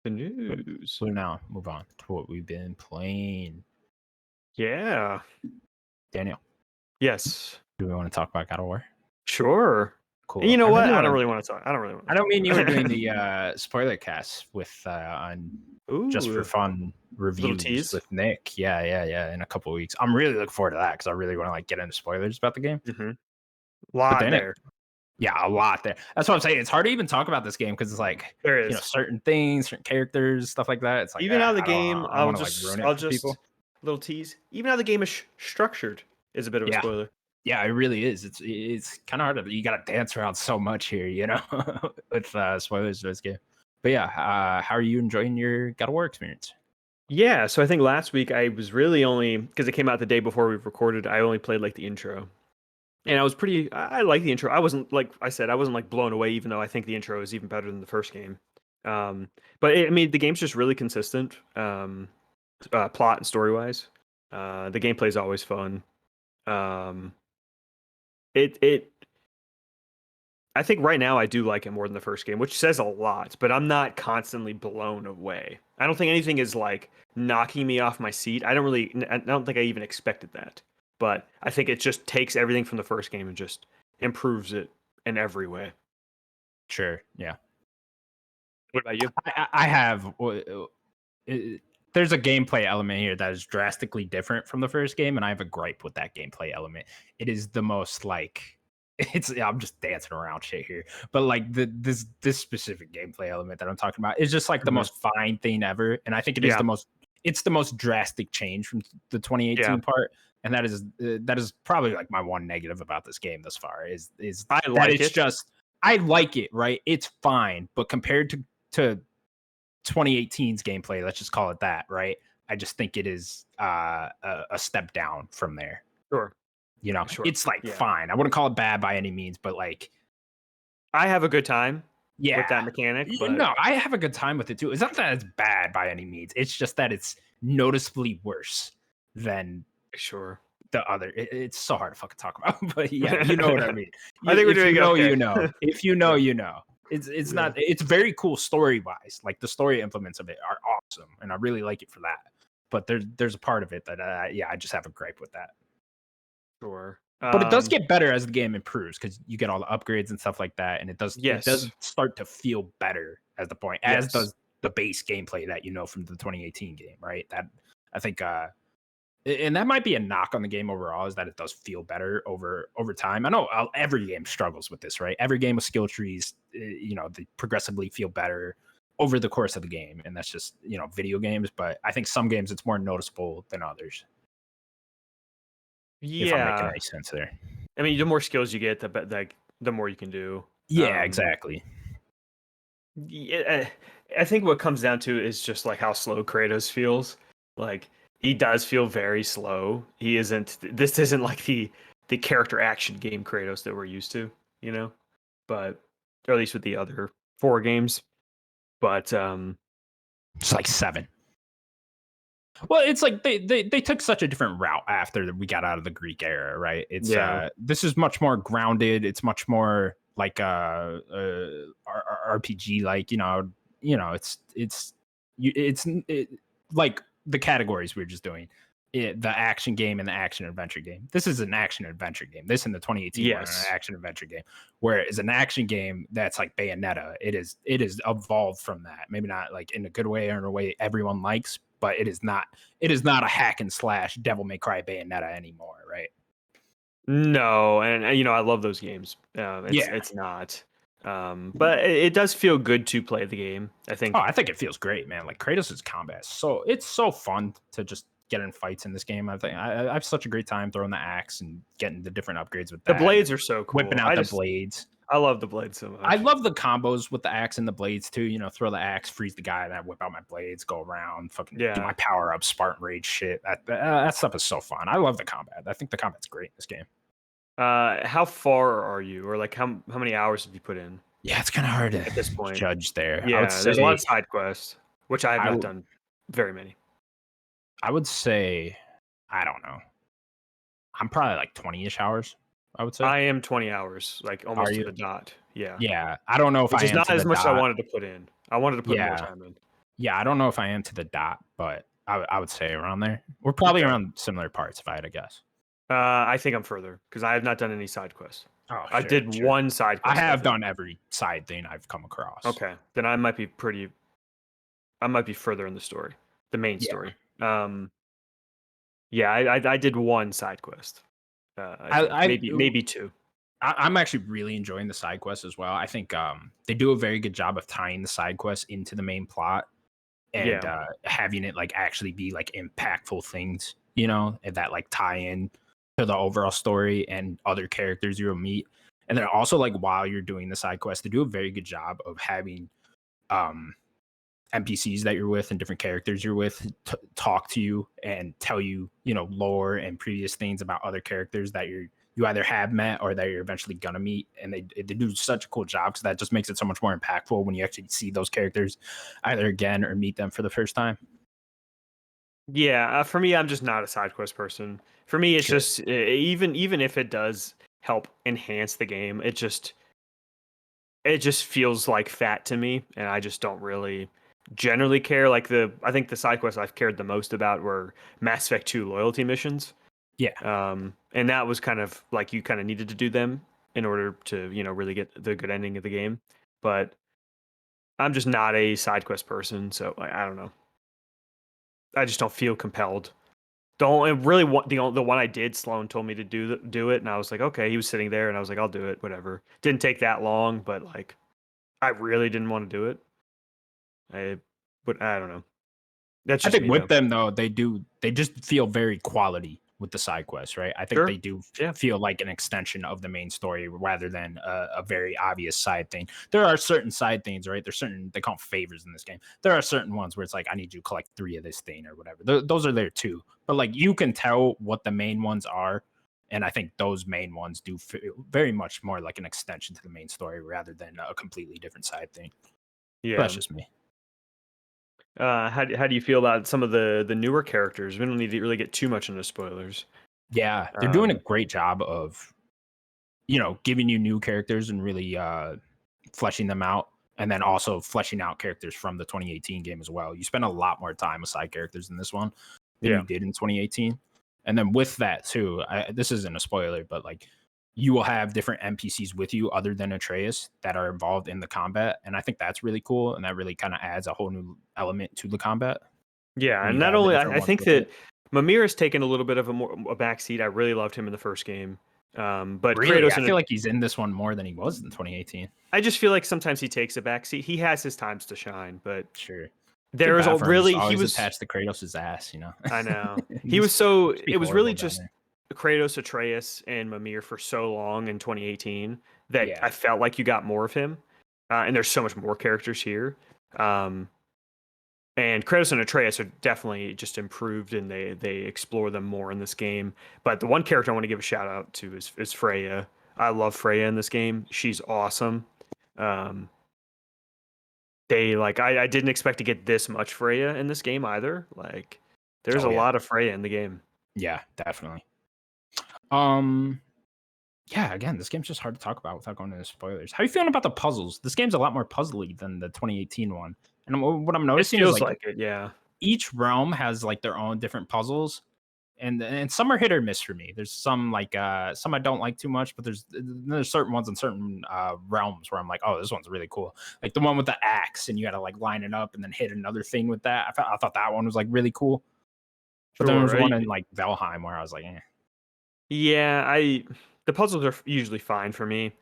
Speaker 2: The news.
Speaker 1: So now move on to what we've been playing.
Speaker 2: Yeah.
Speaker 1: Daniel,
Speaker 2: Yes.
Speaker 1: do we want to talk about God of War?
Speaker 2: Sure.
Speaker 1: Cool.
Speaker 2: And you know what? I
Speaker 1: wanna-
Speaker 2: don't really want to talk. I don't really want to.
Speaker 1: I don't mean you were doing the spoiler cast with on just for fun reviews
Speaker 2: tease?
Speaker 1: with Nick. Yeah. In a couple of weeks. I'm really looking forward to that because I really want to like get into spoilers about the game.
Speaker 2: Mm-hmm. Lot
Speaker 1: then
Speaker 2: there.
Speaker 1: Yeah, a lot there. That's what I'm saying. It's hard to even talk about this game because it's like
Speaker 2: There is.
Speaker 1: you know certain things, certain characters, stuff like that. It's like
Speaker 2: Even how the
Speaker 1: I don't
Speaker 2: game,
Speaker 1: know. I don't
Speaker 2: I'll
Speaker 1: wanna,
Speaker 2: just,
Speaker 1: like, ruin it
Speaker 2: I'll
Speaker 1: for
Speaker 2: just,
Speaker 1: people.
Speaker 2: little tease. Even how the game is structured is a bit of a
Speaker 1: Yeah.
Speaker 2: spoiler.
Speaker 1: Yeah, it really is. It's kind of hard to you got to dance around so much here, you know, with spoilers for this game. But yeah, how are you enjoying your God of War experience?
Speaker 2: Yeah, so I think last week I was really only, because it came out the day before we recorded, I only played like the intro. And I like the intro. I wasn't, like I said, I wasn't like blown away, even though I think the intro is even better than the first game. But I mean, the game's just really consistent, plot and story wise. The gameplay is always fun. I think right now I do like it more than the first game, which says a lot, but I'm not constantly blown away. I don't think anything is like knocking me off my seat. I don't think I even expected that. But I think it just takes everything from the first game and just improves it in every way.
Speaker 1: Sure. Yeah.
Speaker 2: What about you?
Speaker 1: I have. There's a gameplay element here that is drastically different from the first game, and I have a gripe with that gameplay element. It is the most like I'm just dancing around shit here, but like this specific gameplay element that I'm talking about is just like the most fine thing ever, and I think it is the most drastic change from the 2018 part, and that is probably like my one negative about this game thus far is
Speaker 2: I like it.
Speaker 1: I like it, right? It's fine, but compared to 2018's gameplay, let's just call it that, right? I just think it is a step down from there.
Speaker 2: Sure.
Speaker 1: You know, it's like fine. I wouldn't call it bad by any means, but like
Speaker 2: I have a good time
Speaker 1: with
Speaker 2: that mechanic. But...
Speaker 1: No, I have a good time with it too. It's not that it's bad by any means. It's just that it's noticeably worse than the other. It's so hard to fucking talk about, but yeah, you know what I mean.
Speaker 2: I think we're doing okay.
Speaker 1: You know. If you know, you know. It's not. It's very cool story wise. Like the story implements of it are awesome, and I really like it for that. But there's a part of it that I just have a gripe with that.
Speaker 2: Sure.
Speaker 1: But it does get better as the game improves because you get all the upgrades and stuff like that, and it does start to feel better as does the base gameplay that you know from the 2018 game, right? That I think and that might be a knock on the game overall, is that it does feel better over time. I know every game struggles with this, right? Every game with skill trees, you know, they progressively feel better over the course of the game, and that's just, you know, video games. But I think some games it's more noticeable than others.
Speaker 2: Yeah,
Speaker 1: if I'm making any sense there.
Speaker 2: I mean, the more skills you get, the more you can do.
Speaker 1: Yeah, exactly.
Speaker 2: Yeah, I think what comes down to is just like how slow Kratos feels. Like he does feel very slow. He isn't. This isn't like the character action game Kratos that we're used to, you know. But or at least with the other 4 games. But
Speaker 1: it's like 7. Well, it's like they took such a different route after we got out of the Greek era, right? It's this is much more grounded. It's much more like RPG, like you know, it's like the categories we were just doing. The action game and the action adventure game. This is an action adventure game. This in the 2018 was an action adventure game. Whereas an action game that's like Bayonetta, it is evolved from that. Maybe not like in a good way or in a way everyone likes, but it is not a hack and slash Devil May Cry Bayonetta anymore, right?
Speaker 2: No, and you know I love those games. It's not. But it does feel good to play the game. I think.
Speaker 1: Oh, I think it feels great, man. Like Kratos' combat, so it's so fun to just get in fights in this game. I think I have such a great time throwing the axe and getting the different upgrades with that.
Speaker 2: The blades are so cool.
Speaker 1: Whipping out the blades.
Speaker 2: I love the blade so much.
Speaker 1: I love the combos with the axe and the blades too. You know, throw the axe, freeze the guy, and I whip out my blades, go around, fucking do my power up, Spartan rage shit. That stuff is so fun. I love the combat. I think the combat's great in this game.
Speaker 2: How far are you, or like how many hours have you put in?
Speaker 1: Yeah, it's kind of hard
Speaker 2: at this point.
Speaker 1: judge there.
Speaker 2: Yeah, there's a lot of side quests, which I have not done very many.
Speaker 1: I would say, I don't know. I'm probably like 20-ish hours, I would say.
Speaker 2: I am 20 hours, like almost to the dot. Yeah.
Speaker 1: Yeah. I don't know if
Speaker 2: which
Speaker 1: I
Speaker 2: is
Speaker 1: am
Speaker 2: not
Speaker 1: to
Speaker 2: as
Speaker 1: the
Speaker 2: much as I
Speaker 1: dot.
Speaker 2: wanted to put in. I wanted to put more time in.
Speaker 1: Yeah, I don't know if I am to the dot, but I would say around there. We're probably around similar parts, if I had to guess.
Speaker 2: I think I'm further because I have not done any side quests.
Speaker 1: Oh,
Speaker 2: I did one side quest.
Speaker 1: I have done every side thing I've come across.
Speaker 2: Okay, then I might be further in the story, the main story. Yeah, I did one side quest. Maybe two.
Speaker 1: I'm actually really enjoying the side quests as well. I think they do a very good job of tying the side quests into the main plot and having it like actually be like impactful things, you know, and that like tie in to the overall story and other characters you'll meet. And then also like while you're doing the side quest, they do a very good job of having NPCs that you're with and different characters you're with talk to you and tell you, you know, lore and previous things about other characters that you either have met or that you're eventually gonna meet. And they do such a cool job because that just makes it so much more impactful when you actually see those characters either again or meet them for the first time.
Speaker 2: Yeah, for me, I'm just not a side quest person. For me, it's just even if it does help enhance the game, it just feels like fat to me, and I just don't really generally care. Like I think the side quests I've cared the most about were Mass Effect 2 loyalty missions.
Speaker 1: Yeah.
Speaker 2: And that was kind of like you kind of needed to do them in order to, you know, really get the good ending of the game. But I'm just not a side quest person, so I don't know. I just don't feel compelled. The one I did, Sloan told me to do it, and I was like, okay. He was sitting there, and I was like, I'll do it, whatever. Didn't take that long, but like, I really didn't want to do it. But I don't know. That's just
Speaker 1: I think with them though, they just feel very quality with the side quests, right? I think they do feel like an extension of the main story rather than a very obvious side thing. There are certain side things, right? There's certain, they call them favors in this game. There are certain ones where it's like, I need you to collect 3 of this thing or whatever. Those are there too. But like you can tell what the main ones are. And I think those main ones do feel very much more like an extension to the main story rather than a completely different side thing. Yeah. But that's just me.
Speaker 2: How do you feel about some of the newer characters? We don't need to really get too much into spoilers.
Speaker 1: Yeah, they're doing a great job of, you know, giving you new characters and really fleshing them out, and then also fleshing out characters from the 2018 game as well. You spend a lot more time with side characters in this one than you did in 2018. And then with that too, this isn't a spoiler, but like you will have different NPCs with you other than Atreus that are involved in the combat. And I think that's really cool. And that really kind of adds a whole new element to the combat.
Speaker 2: Yeah. And not only, I think that Mimir has taken a little bit of a backseat. I really loved him in the first game. But
Speaker 1: really, Kratos, I feel like he's in this one more than he was in 2018.
Speaker 2: I just feel like sometimes he takes a backseat. He has his times to shine, but
Speaker 1: sure.
Speaker 2: There was
Speaker 1: he was attached to Kratos' ass, you know.
Speaker 2: I know. He was so, it was really just Kratos, Atreus, and Mimir for so long in 2018 that I felt like you got more of him. And there's so much more characters here. And Kratos and Atreus are definitely just improved, and they explore them more in this game. But the one character I want to give a shout out to is Freya. I love Freya in this game. She's awesome. I didn't expect to get this much Freya in this game either. Like, there's a lot of Freya in the game.
Speaker 1: Yeah, definitely. Yeah, again, this game's just hard to talk about without going into spoilers. How are you feeling about the puzzles? This game's a lot more puzzly than the 2018 one. And what I'm noticing is like
Speaker 2: it, yeah.
Speaker 1: Each realm has like their own different puzzles, and some are hit or miss for me. There's some like some I don't like too much, but there's certain ones in certain realms where I'm like, oh, this one's really cool. Like the one with the axe, and you got to like line it up and then hit another thing with that. I thought that one was like really cool. But there was one in like Valheim where I was like, eh.
Speaker 2: Yeah, the puzzles are usually fine for me.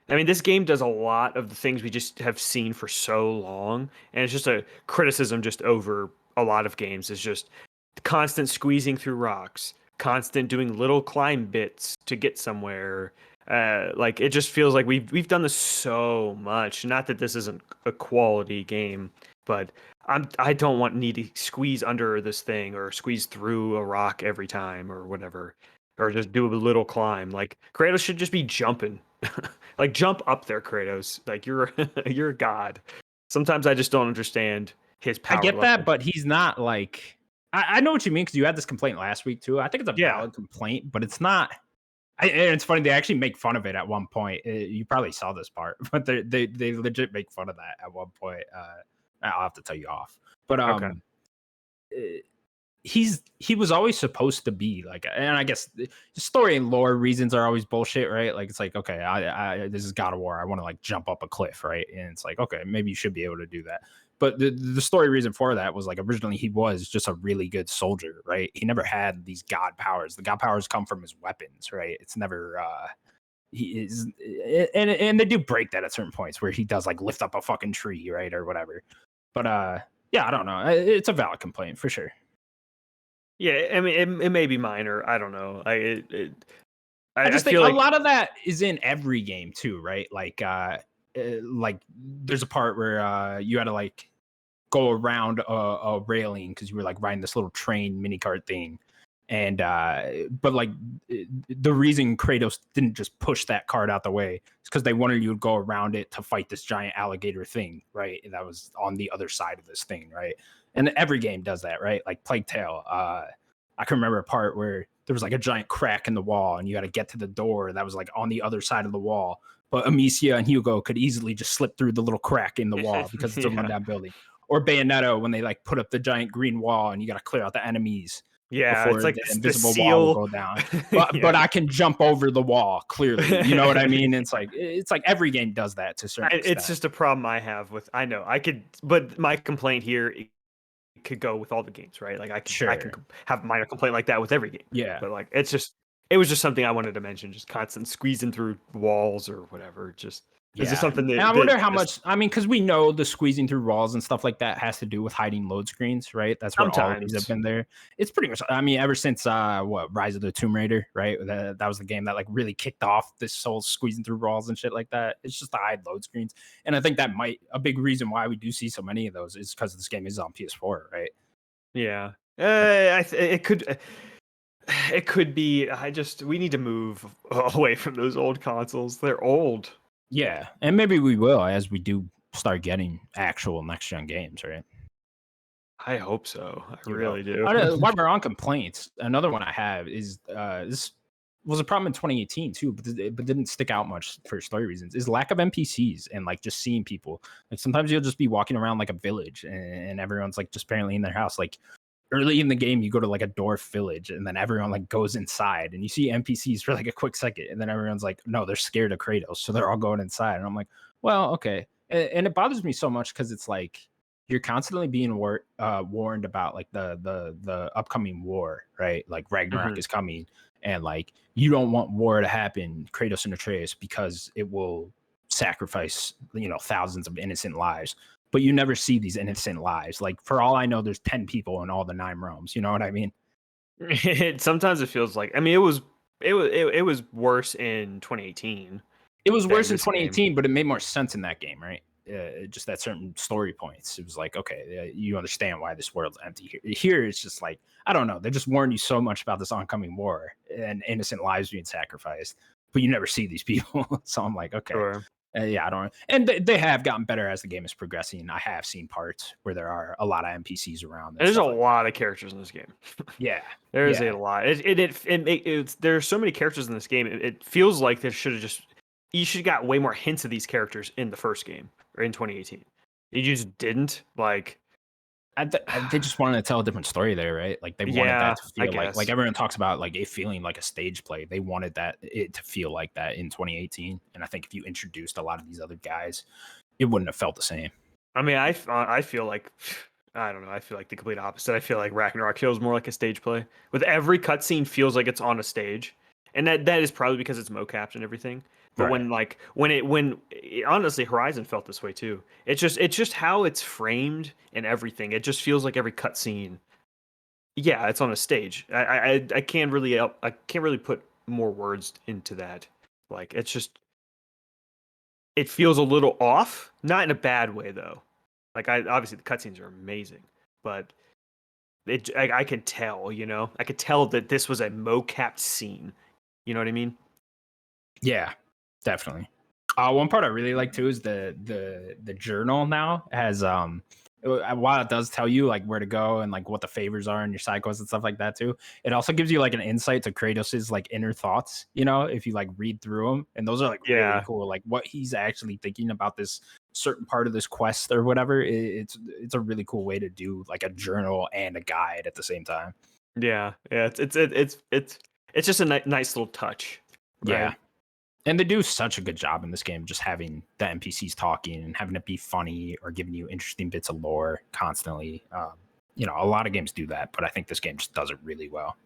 Speaker 2: I mean, this game does a lot of the things we just have seen for so long, and it's just a criticism just over a lot of games. It's just constant squeezing through rocks, constant doing little climb bits to get somewhere, Like it just feels like we've done this so much. Not that this isn't a quality game, but I don't need to squeeze under this thing or squeeze through a rock every time or whatever, or just do a little climb. Like Kratos should just be jumping, like jump up there, Kratos. Like you're you're a god. Sometimes I just don't understand his
Speaker 1: I
Speaker 2: power
Speaker 1: get
Speaker 2: level.
Speaker 1: that, but he's not like I know what you mean because you had this complaint last week too. I think it's a valid complaint, but it's not. And it's funny they actually make fun of it at one point. You probably saw this part, but they legit make fun of that at one point. I'll have to tell you off, but he was always supposed to be like, and I guess the story and lore reasons are always bullshit, right? Like it's like, okay, I this is God of War, I want to like jump up a cliff, right? And it's like, okay, maybe you should be able to do that. But the story reason for that was like originally he was just a really good soldier, right? He never had these god powers. The god powers come from his weapons, right? It's never he is, and they do break that at certain points where he does like lift up a fucking tree, right, or whatever. But yeah, I don't know. It's a valid complaint for sure.
Speaker 2: Yeah, I mean, it may be minor. I don't know.
Speaker 1: I just think a lot of that is in every game too, right? Like there's a part where you had to like go around a railing because you were like riding this little train mini cart thing, and but like the reason Kratos didn't just push that cart out the way is because they wanted you to go around it to fight this giant alligator thing, right? And that was on the other side of this thing, right? And every game does that, right? Like Plague Tale. I can remember a part where there was like a giant crack in the wall and you got to get to the door that was like on the other side of the wall. But Amicia and Hugo could easily just slip through the little crack in the wall because it's a rundown building. Or Bayonetta when they like put up the giant green wall and you got to clear out the enemies.
Speaker 2: Yeah,
Speaker 1: before
Speaker 2: it's like
Speaker 1: the invisible
Speaker 2: seal.
Speaker 1: wall will go down. But I can jump over the wall, clearly. You know what I mean? It's like every game does that to a certain extent.
Speaker 2: It's just a problem I have with I know I could, but my complaint here could go with all the games, right? Like I can have a minor complaint like that with every game.
Speaker 1: Yeah.
Speaker 2: But like it was just something I wanted to mention, just constant squeezing through walls or whatever. Just is just something that,
Speaker 1: and I wonder how much, I mean, because we know the squeezing through walls and stuff like that has to do with hiding load screens, right? That's where all of these have been there. It's pretty much, I mean, ever since Rise of the Tomb Raider, right? That was the game that like really kicked off this whole squeezing through walls and shit like that. It's just to hide load screens. And I think that a big reason why we do see so many of those is because this game is on PS4, right?
Speaker 2: Yeah. It could be. We need to move away from those old consoles. They're old.
Speaker 1: Yeah, and maybe we will as we do start getting actual next gen games, right?
Speaker 2: I hope so. I really do.
Speaker 1: While we're on complaints, another one I have is this was a problem in 2018 too, but didn't stick out much for story reasons. Is lack of NPCs and like just seeing people. Like sometimes you'll just be walking around like a village and everyone's like just apparently in their house. Like early in the game, you go to like a dwarf village and then everyone like goes inside and you see NPCs for like a quick second. And then everyone's like, no, they're scared of Kratos. So they're all going inside. And I'm like, well, okay. And it bothers me so much because it's like you're constantly being warned about like the upcoming war, right? Like Ragnarok is coming and like you don't want war to happen, Kratos and Atreus, because it will sacrifice, thousands of innocent lives. But you never see these innocent lives. Like for all I know, there's 10 people in all the 9 realms. You know what I mean?
Speaker 2: Sometimes it feels like, I mean, it was worse in 2018.
Speaker 1: It was worse in 2018, but it made more sense in that game, right? Just at certain story points, it was like, okay, you understand why this world's empty here. Here, it's just like, I don't know. They just warned you so much about this oncoming war and innocent lives being sacrificed, but you never see these people. So I'm like, okay.
Speaker 2: Sure.
Speaker 1: Yeah, I don't know. And they have gotten better as the game is progressing. I have seen parts where there are a lot of NPCs around.
Speaker 2: There's a lot of characters in this game.
Speaker 1: Yeah.
Speaker 2: There's a lot. There's so many characters in this game. It feels like you should have got way more hints of these characters in the first game or in 2018. You just didn't. Like,
Speaker 1: they just wanted to tell a different story there, right? Like they wanted that to feel like everyone talks about like it feeling like a stage play. They wanted it to feel like that in 2018. And I think if you introduced a lot of these other guys, it wouldn't have felt the same.
Speaker 2: I mean, I feel like, I don't know. I feel like the complete opposite. I feel like Ragnarok feels more like a stage play. With every cutscene feels like it's on a stage, and that is probably because it's mocapped and everything. But right. when honestly, Horizon felt this way too. It's just how it's framed and everything. It just feels like every cutscene. Yeah, it's on a stage. I can't really put more words into that. Like it's just it feels a little off, not in a bad way though. Like I obviously the cutscenes are amazing, but I can tell, I could tell that this was a mocap scene. You know what I mean?
Speaker 1: Yeah, definitely. One part I really like too is the journal now has while it does tell you like where to go and like what the favors are and your side quests and stuff like that too, it also gives you like an insight to Kratos's like inner thoughts, if you like read through them, and those are like really cool, like what he's actually thinking about this certain part of this quest or whatever. It's a really cool way to do like a journal and a guide at the same time.
Speaker 2: Yeah, it's just a nice little touch. Right?
Speaker 1: Yeah. And they do such a good job in this game, just having the NPCs talking and having it be funny or giving you interesting bits of lore constantly. A lot of games do that, but I think this game just does it really well.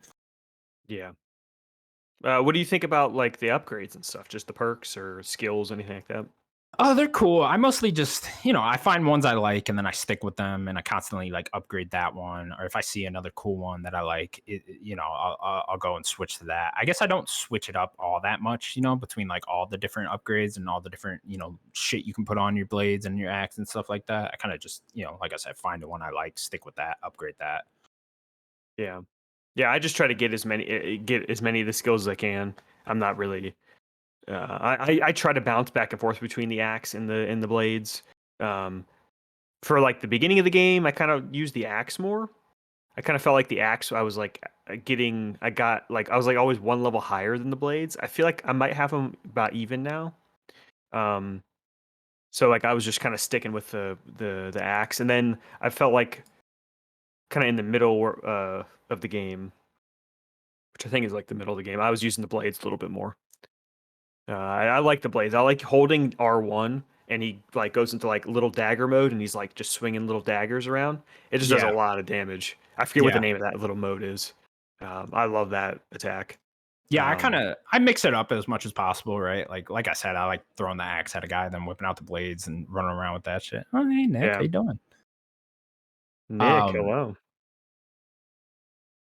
Speaker 2: Yeah. What do you think about like the upgrades and stuff? Just the perks or skills, anything like that?
Speaker 1: Oh, they're cool. I mostly just, I find ones I like and then I stick with them and I constantly like upgrade that one. Or if I see another cool one that I like, I'll go and switch to that. I guess I don't switch it up all that much, between like all the different upgrades and all the different, shit you can put on your blades and your axe and stuff like that. I kind of just, like I said, find the one I like, stick with that, upgrade that.
Speaker 2: Yeah. Yeah, I just try to get as many of the skills as I can. I'm not really I try to bounce back and forth between the axe and the blades. For like the beginning of the game, I kind of used the axe more. I kind of felt like the axe, I was like I was like always one level higher than the blades. I feel like I might have them about even now. So like I was just kind of sticking with the axe, and then I felt like kind of in the middle of the game, which I think is like the middle of the game, I was using the blades a little bit more. I like the blades. I like holding R1 and he like goes into like little dagger mode and he's like just swinging little daggers around. It just does a lot of damage. I forget what the name of that little mode is. I love that attack.
Speaker 1: Yeah, I mix it up as much as possible, right? Like I said, I like throwing the axe at a guy, then whipping out the blades and running around with that shit. Oh, hey Nick, how you doing?
Speaker 2: Nick, hello.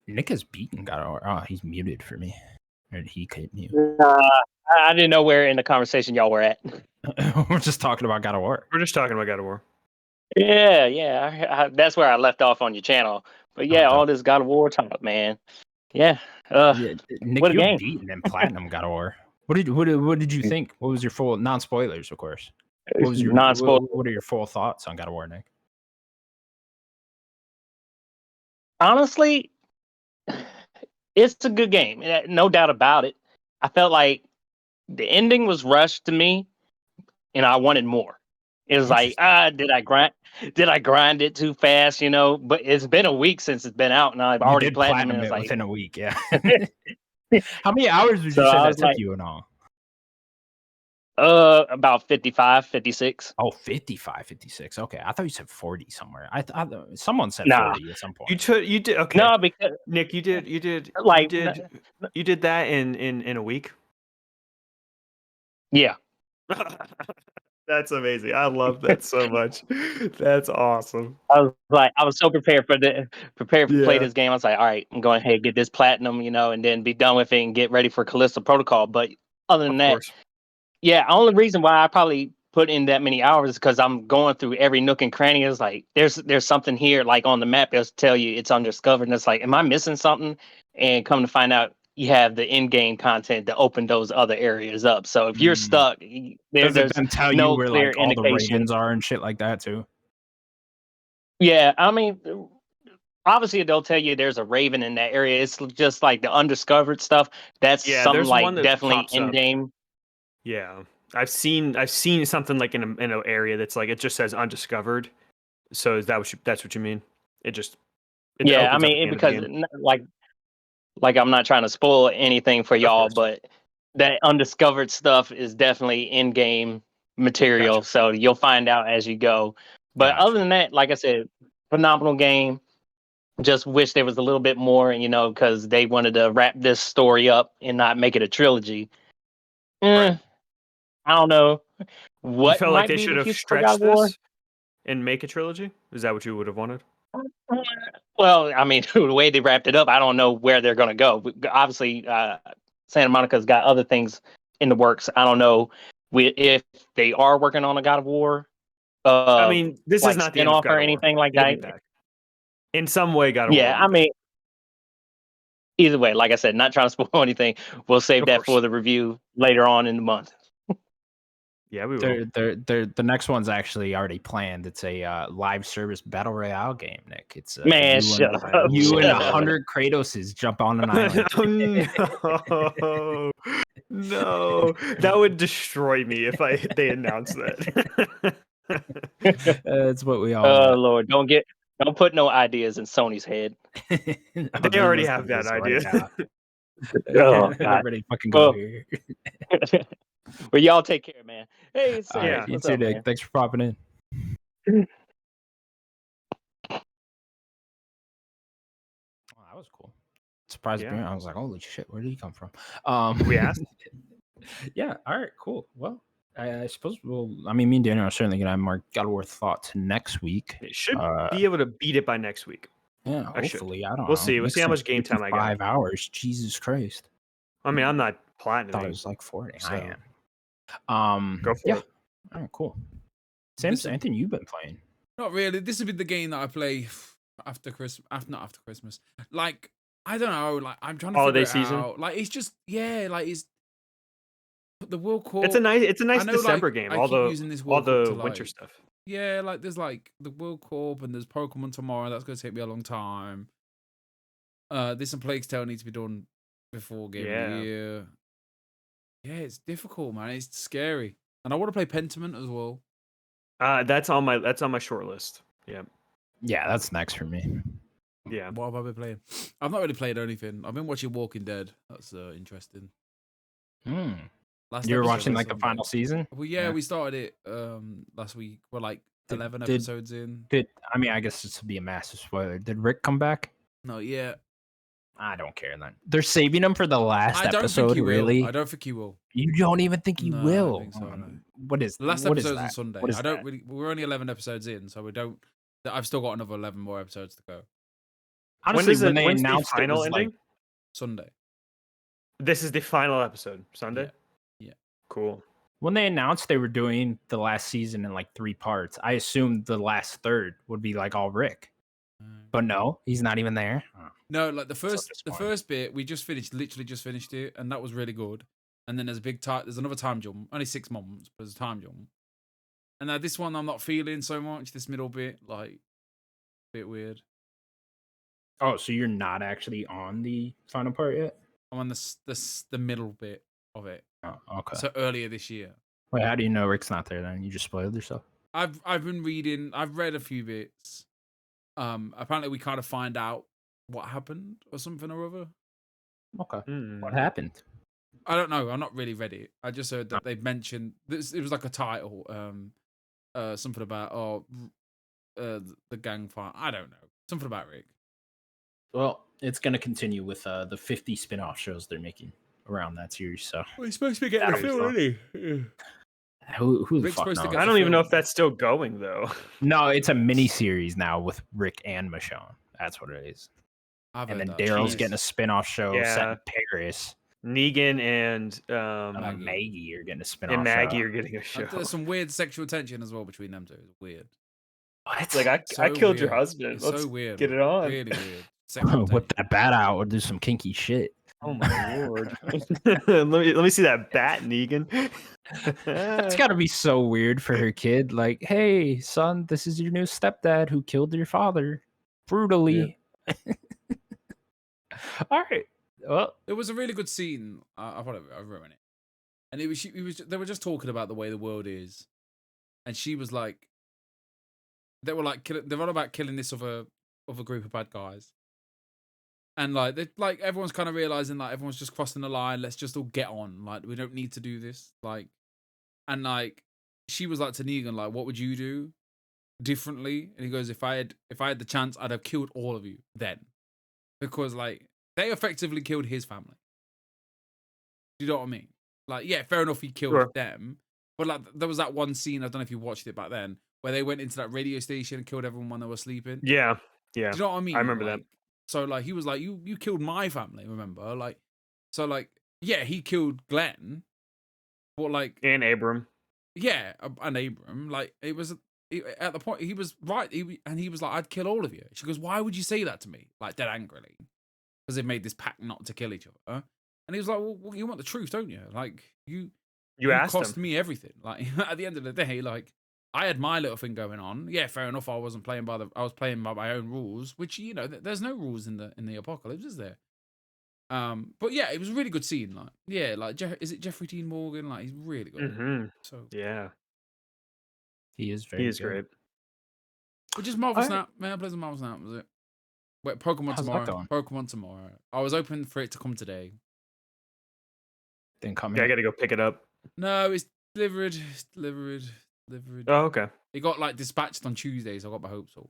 Speaker 1: Nick has beaten God. Oh, he's muted for me. Or did he mute?
Speaker 4: I didn't know where in the conversation y'all were at.
Speaker 1: We're just talking about God of War.
Speaker 2: We're just talking about God of War.
Speaker 4: Yeah. That's where I left off on your channel. But yeah, all this God of War talk, man. Yeah.
Speaker 1: Nick,
Speaker 4: what a
Speaker 1: you've
Speaker 4: game.
Speaker 1: beaten and platinum God of War. What did you think? What was your full non-spoilers, of course? What was your what are your full thoughts on God of War, Nick?
Speaker 4: Honestly, it's a good game, no doubt about it. I felt like the ending was rushed to me, and I wanted more. It was like, did I grind it too fast? But it's been a week since it's been out, and I've already platinum it
Speaker 1: within a week. Yeah. How many hours would you say that took you in all?
Speaker 4: About 55, 56.
Speaker 1: Oh, 55, 56. Okay, I thought you said 40 somewhere. I someone said 40 at some point.
Speaker 2: You did okay.
Speaker 4: No, because
Speaker 2: Nick, you did that in a week.
Speaker 4: Yeah.
Speaker 2: That's amazing. I love that so much. That's awesome.
Speaker 4: I was so prepared to play this game. I was like, all right, I'm going ahead and get this platinum, and then be done with it and get ready for Callisto Protocol. But other than that, yeah, only reason why I probably put in that many hours is because I'm going through every nook and cranny. It's like there's something here, like on the map, it'll tell you it's undiscovered, and it's like, am I missing something? And come to find out, you have the in-game content to open those other areas up. So if you're stuck, there's
Speaker 1: tell
Speaker 4: no
Speaker 1: you where
Speaker 4: clear
Speaker 1: like all
Speaker 4: indication.
Speaker 1: the ravens are and shit like that too.
Speaker 4: Yeah, I mean, obviously they'll tell you there's a raven in that area. It's just like the undiscovered stuff. That's something like definitely in-game.
Speaker 2: Yeah, I've seen something like in an area that's like it just says undiscovered. So is that's what you mean? Yeah,
Speaker 4: I mean because like I'm not trying to spoil anything for y'all, but that undiscovered stuff is definitely in-game material. Gotcha. So you'll find out as you go. But other than that, like I said, phenomenal game. Just wish there was a little bit more, because they wanted to wrap this story up and not make it a trilogy. I don't know. What
Speaker 2: you felt like they should have stretched this and make a trilogy? Is that what you would have wanted?
Speaker 4: Well, I mean, the way they wrapped it up, I don't know where they're going to go. Obviously, Santa Monica's got other things in the works. I don't know if they are working on a God of War.
Speaker 2: I mean, this
Speaker 4: like
Speaker 2: is not the end of
Speaker 4: spinoff
Speaker 2: God
Speaker 4: or
Speaker 2: of War.
Speaker 4: anything like
Speaker 2: It'll be
Speaker 4: that.
Speaker 2: back. In some way, God of War.
Speaker 4: Yeah, I mean, either way, like I said, not trying to spoil anything. We'll save
Speaker 2: Of
Speaker 4: that
Speaker 2: course.
Speaker 4: for the review later on in the month.
Speaker 2: Yeah, we will.
Speaker 1: The next one's actually already planned. It's a live service battle royale game, Nick. It's
Speaker 4: Man,
Speaker 1: you
Speaker 4: shut
Speaker 1: and,
Speaker 4: up.
Speaker 1: you and
Speaker 4: Shut up.
Speaker 1: 100 Kratoses jump on an island.
Speaker 2: Oh, no, no, that would destroy me if they announced that.
Speaker 1: That's what we all
Speaker 4: Oh
Speaker 1: want.
Speaker 4: Lord, don't put no ideas in Sony's head.
Speaker 1: No,
Speaker 2: They already
Speaker 1: listen
Speaker 2: have
Speaker 1: to
Speaker 2: that
Speaker 1: this
Speaker 2: idea.
Speaker 1: now.
Speaker 4: Oh God.
Speaker 1: Everybody fucking go
Speaker 4: Well,
Speaker 1: here.
Speaker 4: Well, y'all take care, man. Hey,
Speaker 1: All
Speaker 4: Sam,
Speaker 1: right, you
Speaker 4: what's
Speaker 1: too,
Speaker 4: up,
Speaker 1: Nick.
Speaker 4: man?
Speaker 1: Thanks for popping in. Oh, that was cool. Surprised
Speaker 2: Yeah.
Speaker 1: appearance. I was like, holy shit, where did he come from?
Speaker 2: We asked.
Speaker 1: Yeah, all right, cool. Well, I suppose me and Daniel are certainly going to have more God of War thoughts next week.
Speaker 2: It should be able to beat it by next week.
Speaker 1: Yeah,
Speaker 2: I should.
Speaker 1: hopefully. I don't know.
Speaker 2: We'll see. We'll see how much game time I got.
Speaker 1: 5 hours. Jesus Christ.
Speaker 2: I mean, I'm not
Speaker 1: I thought it
Speaker 2: platinum.
Speaker 1: was like 40.
Speaker 2: So-
Speaker 1: I am.
Speaker 2: Go for
Speaker 1: yeah.
Speaker 2: it.
Speaker 1: All right, cool. Sam, anything you've been playing?
Speaker 3: Not really. This has been the game that I play after Christmas. Not after Christmas. Like, I don't know. Like, I'm trying to
Speaker 2: Holiday
Speaker 3: figure it
Speaker 2: season?
Speaker 3: out. Like, it's just like it's the World Cup.
Speaker 2: It's a nice
Speaker 3: I know,
Speaker 2: December
Speaker 3: like,
Speaker 2: game.
Speaker 3: I
Speaker 2: All
Speaker 3: keep
Speaker 2: the
Speaker 3: using this
Speaker 2: all
Speaker 3: World Cup
Speaker 2: the
Speaker 3: to,
Speaker 2: winter
Speaker 3: like,
Speaker 2: stuff.
Speaker 3: Yeah, like there's like the World Cup and there's Pokemon tomorrow. That's gonna take me a long time. This and Plague's Tale needs to be done before Game of
Speaker 2: Yeah.
Speaker 3: the Year. Yeah, it's difficult, man. It's scary, and I want to play Pentiment as well.
Speaker 2: That's on my short list. Yeah.
Speaker 1: Yeah, that's next for me.
Speaker 2: Yeah.
Speaker 3: What have I been playing? I've not really played anything. I've been watching Walking Dead. That's interesting. Last
Speaker 1: You were
Speaker 3: episode
Speaker 1: watching
Speaker 3: was
Speaker 1: like the
Speaker 3: Sunday.
Speaker 1: final season?
Speaker 3: Well, yeah, we started it last week. We're like 11 episodes in.
Speaker 1: I guess this would be a massive spoiler. Did Rick come back?
Speaker 3: No, yeah.
Speaker 1: I don't care then. They're saving him for the last
Speaker 3: I don't
Speaker 1: episode,
Speaker 3: think he
Speaker 1: really?
Speaker 3: will. I don't think he will.
Speaker 1: You don't even think he
Speaker 3: No, I
Speaker 1: will?
Speaker 3: don't think so, no.
Speaker 1: What is
Speaker 3: The last
Speaker 1: what is
Speaker 3: episode's
Speaker 1: that?
Speaker 3: on Sunday.
Speaker 1: What is
Speaker 3: I don't
Speaker 1: that?
Speaker 3: really. We're only 11 episodes in, so we don't. I've still got another 11 more episodes to go.
Speaker 1: Honestly, when they
Speaker 2: when's the
Speaker 1: announced it
Speaker 2: final
Speaker 1: was
Speaker 2: ending?
Speaker 1: like,
Speaker 3: Sunday.
Speaker 2: This is the final episode. Sunday?
Speaker 3: Yeah.
Speaker 2: Cool.
Speaker 1: when they announced they were doing the last season in like 3 parts, I assumed the last third would be like all Rick. But no, he's not even there. Oh,
Speaker 3: No, like the
Speaker 1: so
Speaker 3: first bit we just finished, literally just finished it, and that was really good. And then there's a big there's another time jump, only 6 months, but there's a time jump. And now this one I'm not feeling so much. This middle bit, like, a bit weird.
Speaker 1: Oh, so you're not actually on the final part yet?
Speaker 3: I'm on the middle bit of it.
Speaker 1: Oh, okay.
Speaker 3: So earlier this year.
Speaker 1: Wait, how do you know Rick's not there then? You just spoiled yourself?
Speaker 3: I've been reading. I've read a few bits. Apparently we kind of find out what happened or something or other.
Speaker 1: Okay. What happened?
Speaker 3: I don't know. I'm not really read it. I just heard that they mentioned this. It was like a title. Something about the gang fight. I don't know. Something about Rick.
Speaker 1: Well, it's going to continue with the 50 spin-off shows they're making around that series. So
Speaker 3: Well, he's supposed to be getting a film, isn't he?
Speaker 1: who the
Speaker 3: Rick's
Speaker 1: fuck
Speaker 3: supposed to
Speaker 1: knows?
Speaker 3: get
Speaker 2: I don't even know if that's still going though.
Speaker 1: No, it's a mini series now with Rick and Michonne. That's what it is.
Speaker 3: I've
Speaker 1: And
Speaker 3: heard
Speaker 1: then
Speaker 3: that.
Speaker 1: Daryl's
Speaker 3: Jeez.
Speaker 1: getting a spin-off show set
Speaker 2: Yeah.
Speaker 1: in Paris.
Speaker 2: Negan and
Speaker 1: Maggie are getting a spin-off
Speaker 2: and Maggie
Speaker 1: show.
Speaker 2: are getting a show.
Speaker 3: There's some weird sexual tension as well between them two. It's weird.
Speaker 1: What?
Speaker 2: It's like I
Speaker 3: So
Speaker 2: killed your
Speaker 3: weird.
Speaker 2: husband.
Speaker 3: It's
Speaker 2: Let's
Speaker 3: so weird.
Speaker 2: get it on.
Speaker 3: Really weird. Sexual
Speaker 1: Whip
Speaker 3: tension.
Speaker 1: that bat out or do some kinky shit.
Speaker 2: Oh my lord. let me see that bat, Negan.
Speaker 1: That's got to be so weird for her kid. Like, hey, son, this is your new stepdad who killed your father brutally. All right. Well,
Speaker 3: It was a really good scene. I ruined it. And they were just talking about the way the world is, and she was like, they were all about killing this other group of bad guys, and like everyone's kind of realizing like everyone's just crossing the line. Let's just all get on. Like we don't need to do this. Like, and like she was like to Negan, like, what would you do differently? And he goes, if I had the chance, I'd have killed all of you then, because like they effectively killed his family. Do you know what I mean? Like, yeah, fair enough, he killed them, but like there was that one scene, I don't know if you watched it back then, where they went into that radio station and killed everyone when they were sleeping.
Speaker 2: Yeah.
Speaker 3: Do you know what I mean?
Speaker 2: I remember
Speaker 3: like,
Speaker 2: that.
Speaker 3: So like he was like, you killed my family, remember? Like, so like, yeah, he killed Glenn, But like,
Speaker 2: And Abram.
Speaker 3: yeah, and Abram, like it was at the point he was right. He was like, "I'd kill all of you." She goes, "Why would you say that to me?" Like dead angrily, because they made this pact not to kill each other. And he was like, "Well, you want the truth, don't you? Like you
Speaker 2: asked
Speaker 3: cost
Speaker 2: him.
Speaker 3: me everything. Like at the end of the day, like I had my little thing going on. Yeah, fair enough. I was playing by my own rules, which there's no rules in the apocalypse, is there? But yeah, it was a really good scene. Like, yeah, like is it Jeffrey Dean Morgan? Like, he's really good.
Speaker 2: Mm-hmm.
Speaker 3: So
Speaker 2: yeah,
Speaker 1: he is very good.
Speaker 2: great.
Speaker 3: But just Marvel Snap, man. I played some Marvel Snap. Was it? Wait, Pokemon
Speaker 1: How's that going?
Speaker 3: Pokemon tomorrow. I was hoping for it to come today.
Speaker 1: Didn't come
Speaker 2: Yeah, I
Speaker 1: in.
Speaker 2: got to go pick it up.
Speaker 3: No, it's delivered. It's delivered.
Speaker 2: Oh, okay.
Speaker 3: It got like dispatched on Tuesday, so I got my hopes up.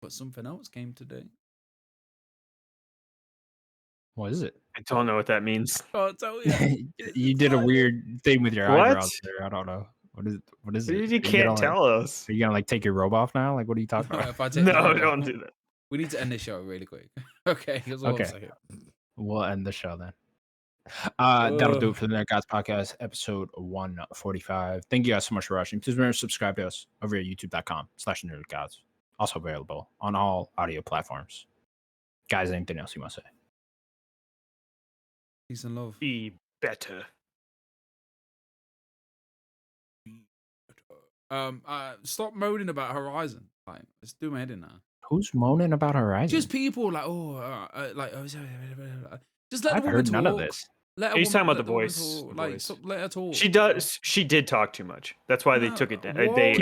Speaker 3: But something else came today.
Speaker 1: What is it?
Speaker 2: I don't know what that means.
Speaker 3: I'll tell you.
Speaker 1: You did a weird thing with your
Speaker 2: What?
Speaker 1: eyebrows there. I don't know. What is it?
Speaker 2: You can't tell us.
Speaker 1: Are you gonna like take your robe off now? Like, what are you talking about?
Speaker 3: If I take
Speaker 2: No, don't do that.
Speaker 3: We need to end this show really quick. Okay. Here's what I'm saying.
Speaker 1: We'll end the show then. That'll do it for the Nerdic Podcast, episode 145. Thank you guys so much for watching. Please remember to subscribe to us over at youtube.com/NerdicGods. Also available on all audio platforms. Guys, anything else you want to say?
Speaker 3: Peace and love.
Speaker 2: Be better.
Speaker 3: Stop moaning about Horizon. Like, let's do my head in now.
Speaker 1: Who's moaning about Horizon?
Speaker 3: Just people like, just let
Speaker 1: I've
Speaker 3: the woman
Speaker 1: heard
Speaker 3: talk.
Speaker 1: none of this.
Speaker 2: He's talking about the voice.
Speaker 3: Like, let her talk.
Speaker 2: She did talk too much. That's why they took it down.
Speaker 1: They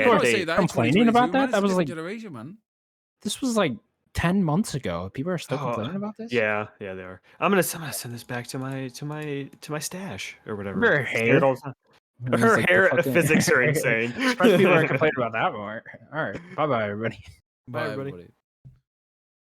Speaker 1: complaining about that. That was like
Speaker 3: generation, man.
Speaker 1: This was like 10 months ago. People are still complaining about this.
Speaker 2: Yeah, they are. I'm gonna send this back to my stash or whatever.
Speaker 1: Her hair.
Speaker 2: Her hair physics are insane.
Speaker 1: People are complaining about that more. All right. Bye-bye, everybody.
Speaker 3: Bye, everybody.